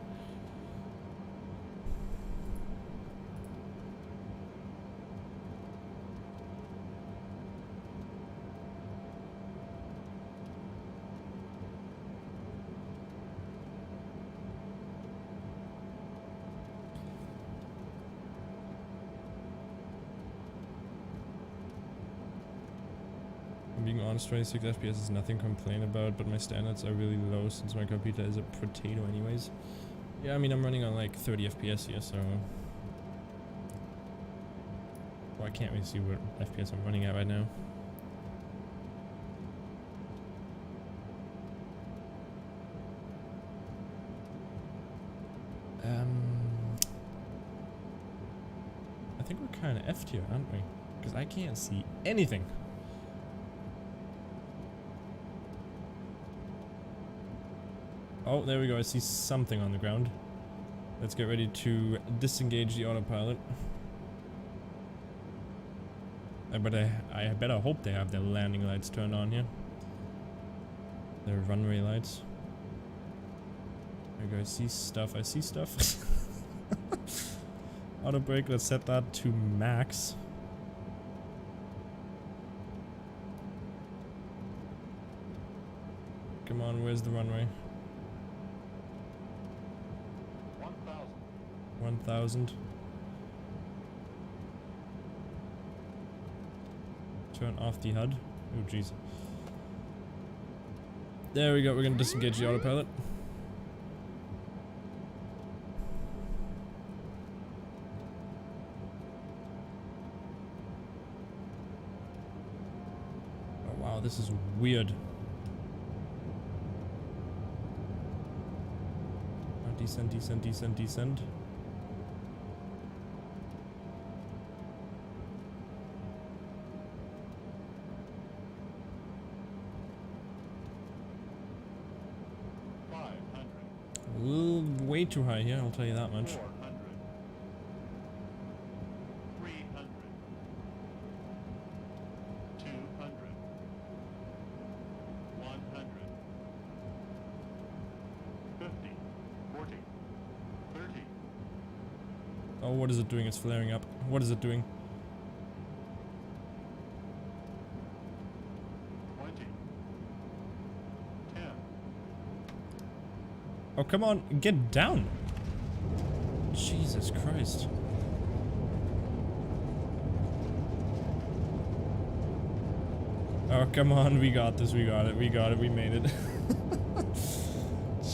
Being honest, 26 FPS is nothing to complain about, but my standards are really low since my computer is a potato anyways. Yeah, I mean, I'm running on like 30 FPS here, so... Well, I can't really see what FPS I'm running at right now. I think we're kind of effed here, aren't we? Because I can't see anything. Oh, there we go. I see something on the ground. Let's get ready to disengage the autopilot. I better hope they have their landing lights turned on here. Their runway lights. There we go. I see stuff. I see stuff. Auto brake. Let's set that to max. Come on, where's the runway? 1000. Turn off the HUD. Oh jeez. There we go, we're gonna disengage the autopilot. Oh wow, this is weird. Oh, descend, descend, descend, descend. Way too high here, I'll tell you that much. 400. 300. 200. 100. 50. 40. 30. Oh, what is it doing? It's flaring up. What is it doing? 20. 10. Oh, come on, get down! Jesus Christ. Oh, come on, we got this, we got it, we got it, we made it.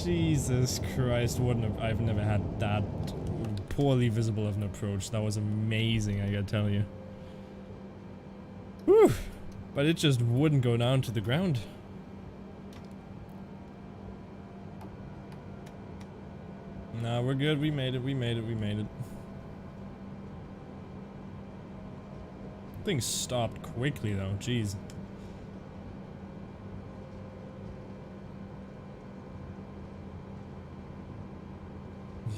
Jesus Christ, I've never had that poorly visible of an approach. That was amazing, I gotta tell you. Whew! But it just wouldn't go down to the ground. Nah, we're good. We made it. We made it. We made it. Things stopped quickly though. Jeez.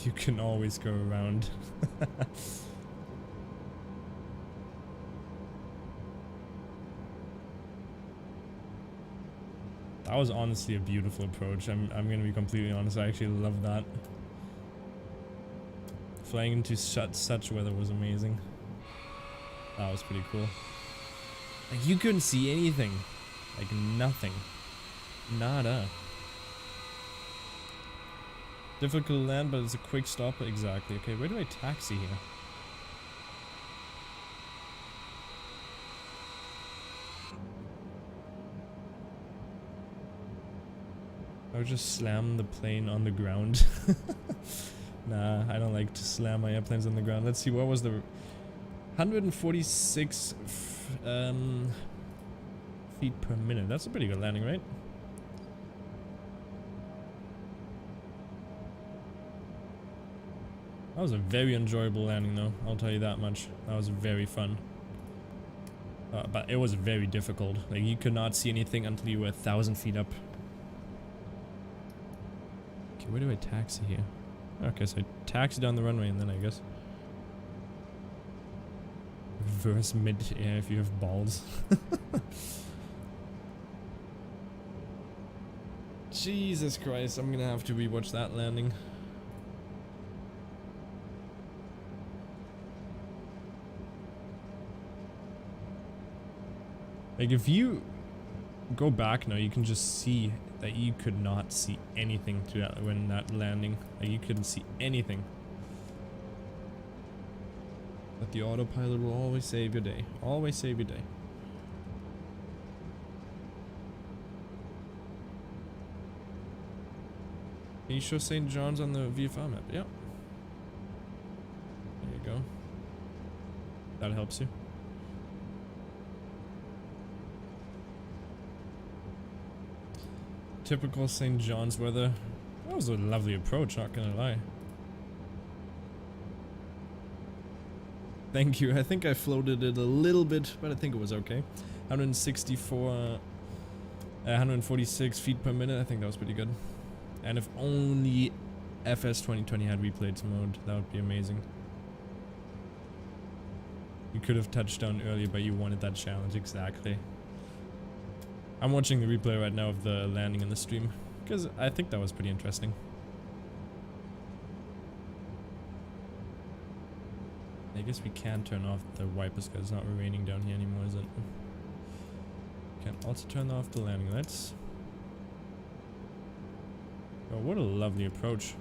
You can always go around. That was honestly a beautiful approach. I'm gonna be completely honest. I actually love that. Flying into such weather was amazing. That was pretty cool. Like, you couldn't see anything. Like, nothing. Nada. Difficult to land, but it's a quick stop. Exactly. Okay, where do I taxi here? I would just slam the plane on the ground. Nah, I don't like to slam my airplanes on the ground. Let's see, what was the 146 feet per minute. That's a pretty good landing, right? That was a very enjoyable landing though, I'll tell you that much. That was very fun. But it was very difficult. Like, you could not see anything until you were 1,000 feet up. Okay, where do I taxi here? Okay, so I taxi down the runway and then I guess reverse mid-air if you have balls. Jesus Christ, I'm gonna have to rewatch that landing. Like, if you go back now, you can just see that you could not see anything to that when that landing. Like, you couldn't see anything. But the autopilot will always save your day. Always save your day. Can you show St. John's on the VFR map? Yep. There you go. That helps you. Typical St. John's weather. That was a lovely approach, not gonna lie. Thank you. I think I floated it a little bit, but I think it was okay. 146 feet per minute. I think that was pretty good. And if only FS 2020 had replays mode, that would be amazing. You could have touched down earlier, but you wanted that challenge, exactly. I'm watching the replay right now of the landing in the stream, because I think that was pretty interesting. I guess we can turn off the wipers because it's not raining down here anymore, is it? Can also turn off the landing lights. Oh, what a lovely approach.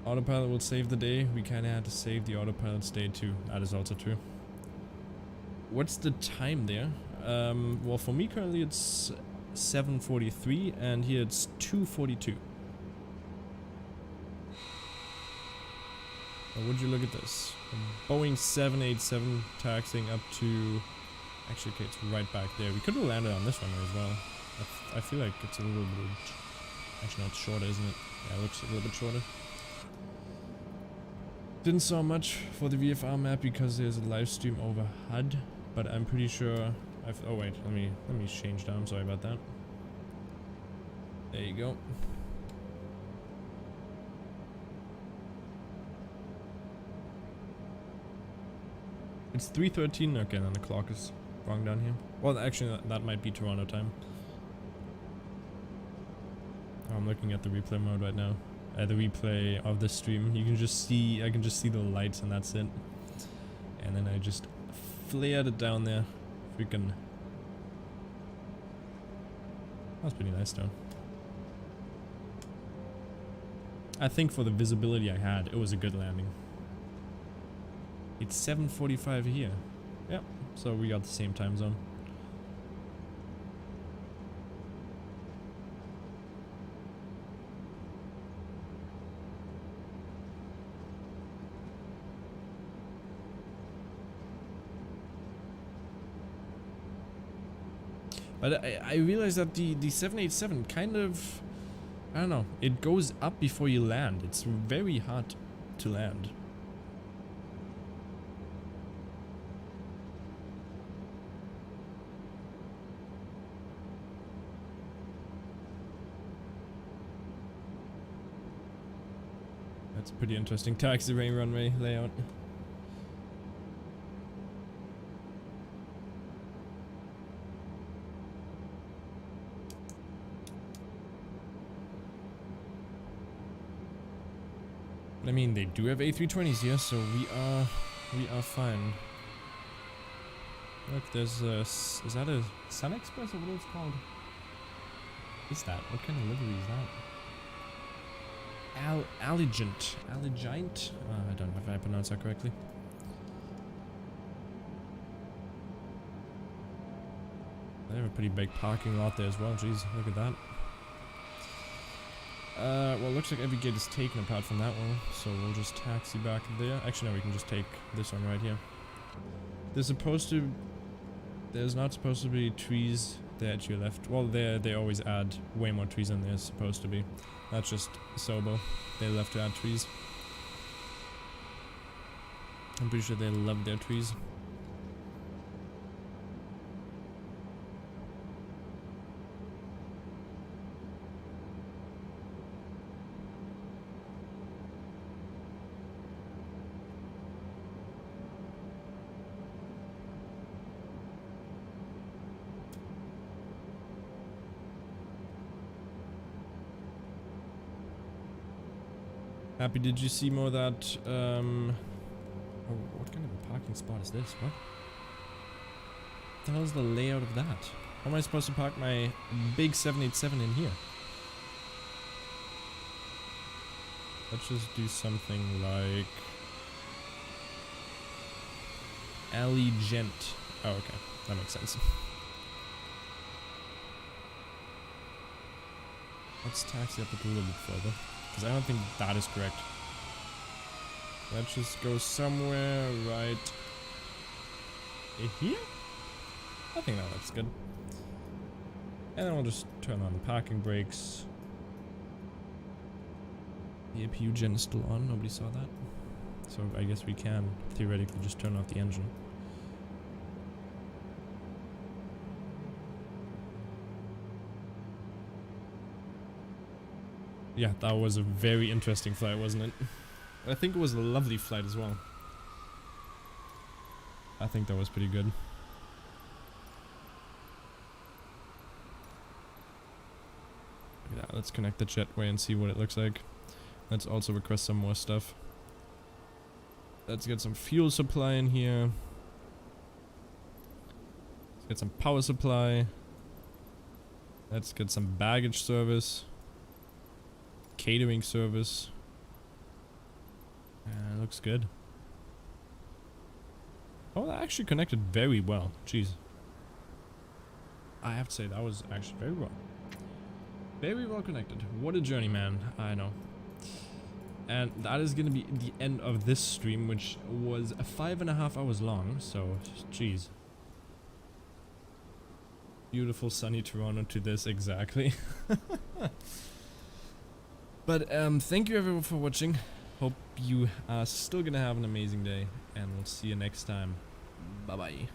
Autopilot will save the day. We kinda had to save the autopilot's day too. That is also true. What's the time there? Well, for me currently it's 7:43 and here it's 2:42. Oh, would you look at this? A Boeing 787 taxiing up to... Actually, okay, it's right back there. We could have landed on this one as well. I feel like it's a little bit... Actually, no, it's shorter, isn't it? Yeah, it looks a little bit shorter. Didn't saw much for the VFR map because there's a live stream over HUD, but I'm pretty sure oh wait, let me change down. Sorry about that. There you go. It's 3:13. Okay, then the clock is wrong down here. Well, actually, that might be Toronto time. Oh, I'm looking at the replay mode right now. The replay of the stream. You can just see, I can just see the lights and that's it. And then I just flared it down there. Freaking. That was pretty nice though. I think for the visibility I had, it was a good landing. It's 7:45 here. Yep, so we got the same time zone. But I realized that the 787 kind of, I don't know, it goes up before you land. It's very hard to land. That's pretty interesting. Taxiway runway layout. I mean, they do have A320s here, so we are fine. Look, there's a, is that a Sun Express or what it's called? What is that? What kind of livery is that? Allegiant. Allegiant? I don't know if I pronounced that correctly. They have a pretty big parking lot there as well. Jeez, look at that. Well, looks like every gate is taken apart from that one, so we'll just taxi back there. Actually, no, we can just take this one right here. There's not supposed to be trees there at your left. Well, they always add way more trees than there's supposed to be. That's just Asobo. They love to add trees. I'm pretty sure they love their trees. Happy, did you see more of that? Oh, what kind of a parking spot is this? What the hell is the layout of that? How am I supposed to park my big 787 in here? Let's just do something like alley gent. Oh, okay, that makes sense. Let's taxi up a little bit further, because I don't think that is correct. Let's just go somewhere right here. I think that looks good. And then we'll just turn on the parking brakes. The APU gen is still on, nobody saw that. So I guess we can theoretically just turn off the engine. Yeah, that was a very interesting flight, wasn't it? I think it was a lovely flight as well. I think that was pretty good. Yeah, let's connect the jetway and see what it looks like. Let's also request some more stuff. Let's get some fuel supply in here. Let's get some power supply. Let's get some baggage service. Catering service. Looks good. Oh, that actually connected very well. Jeez. I have to say, that was actually very well. Very well connected. What a journey, man. I know. And that is going to be the end of this stream, which was 5.5 hours long. So, jeez. Beautiful sunny Toronto to this, exactly. But thank you everyone for watching. Hope you are still gonna have an amazing day, and we'll see you next time. Bye bye.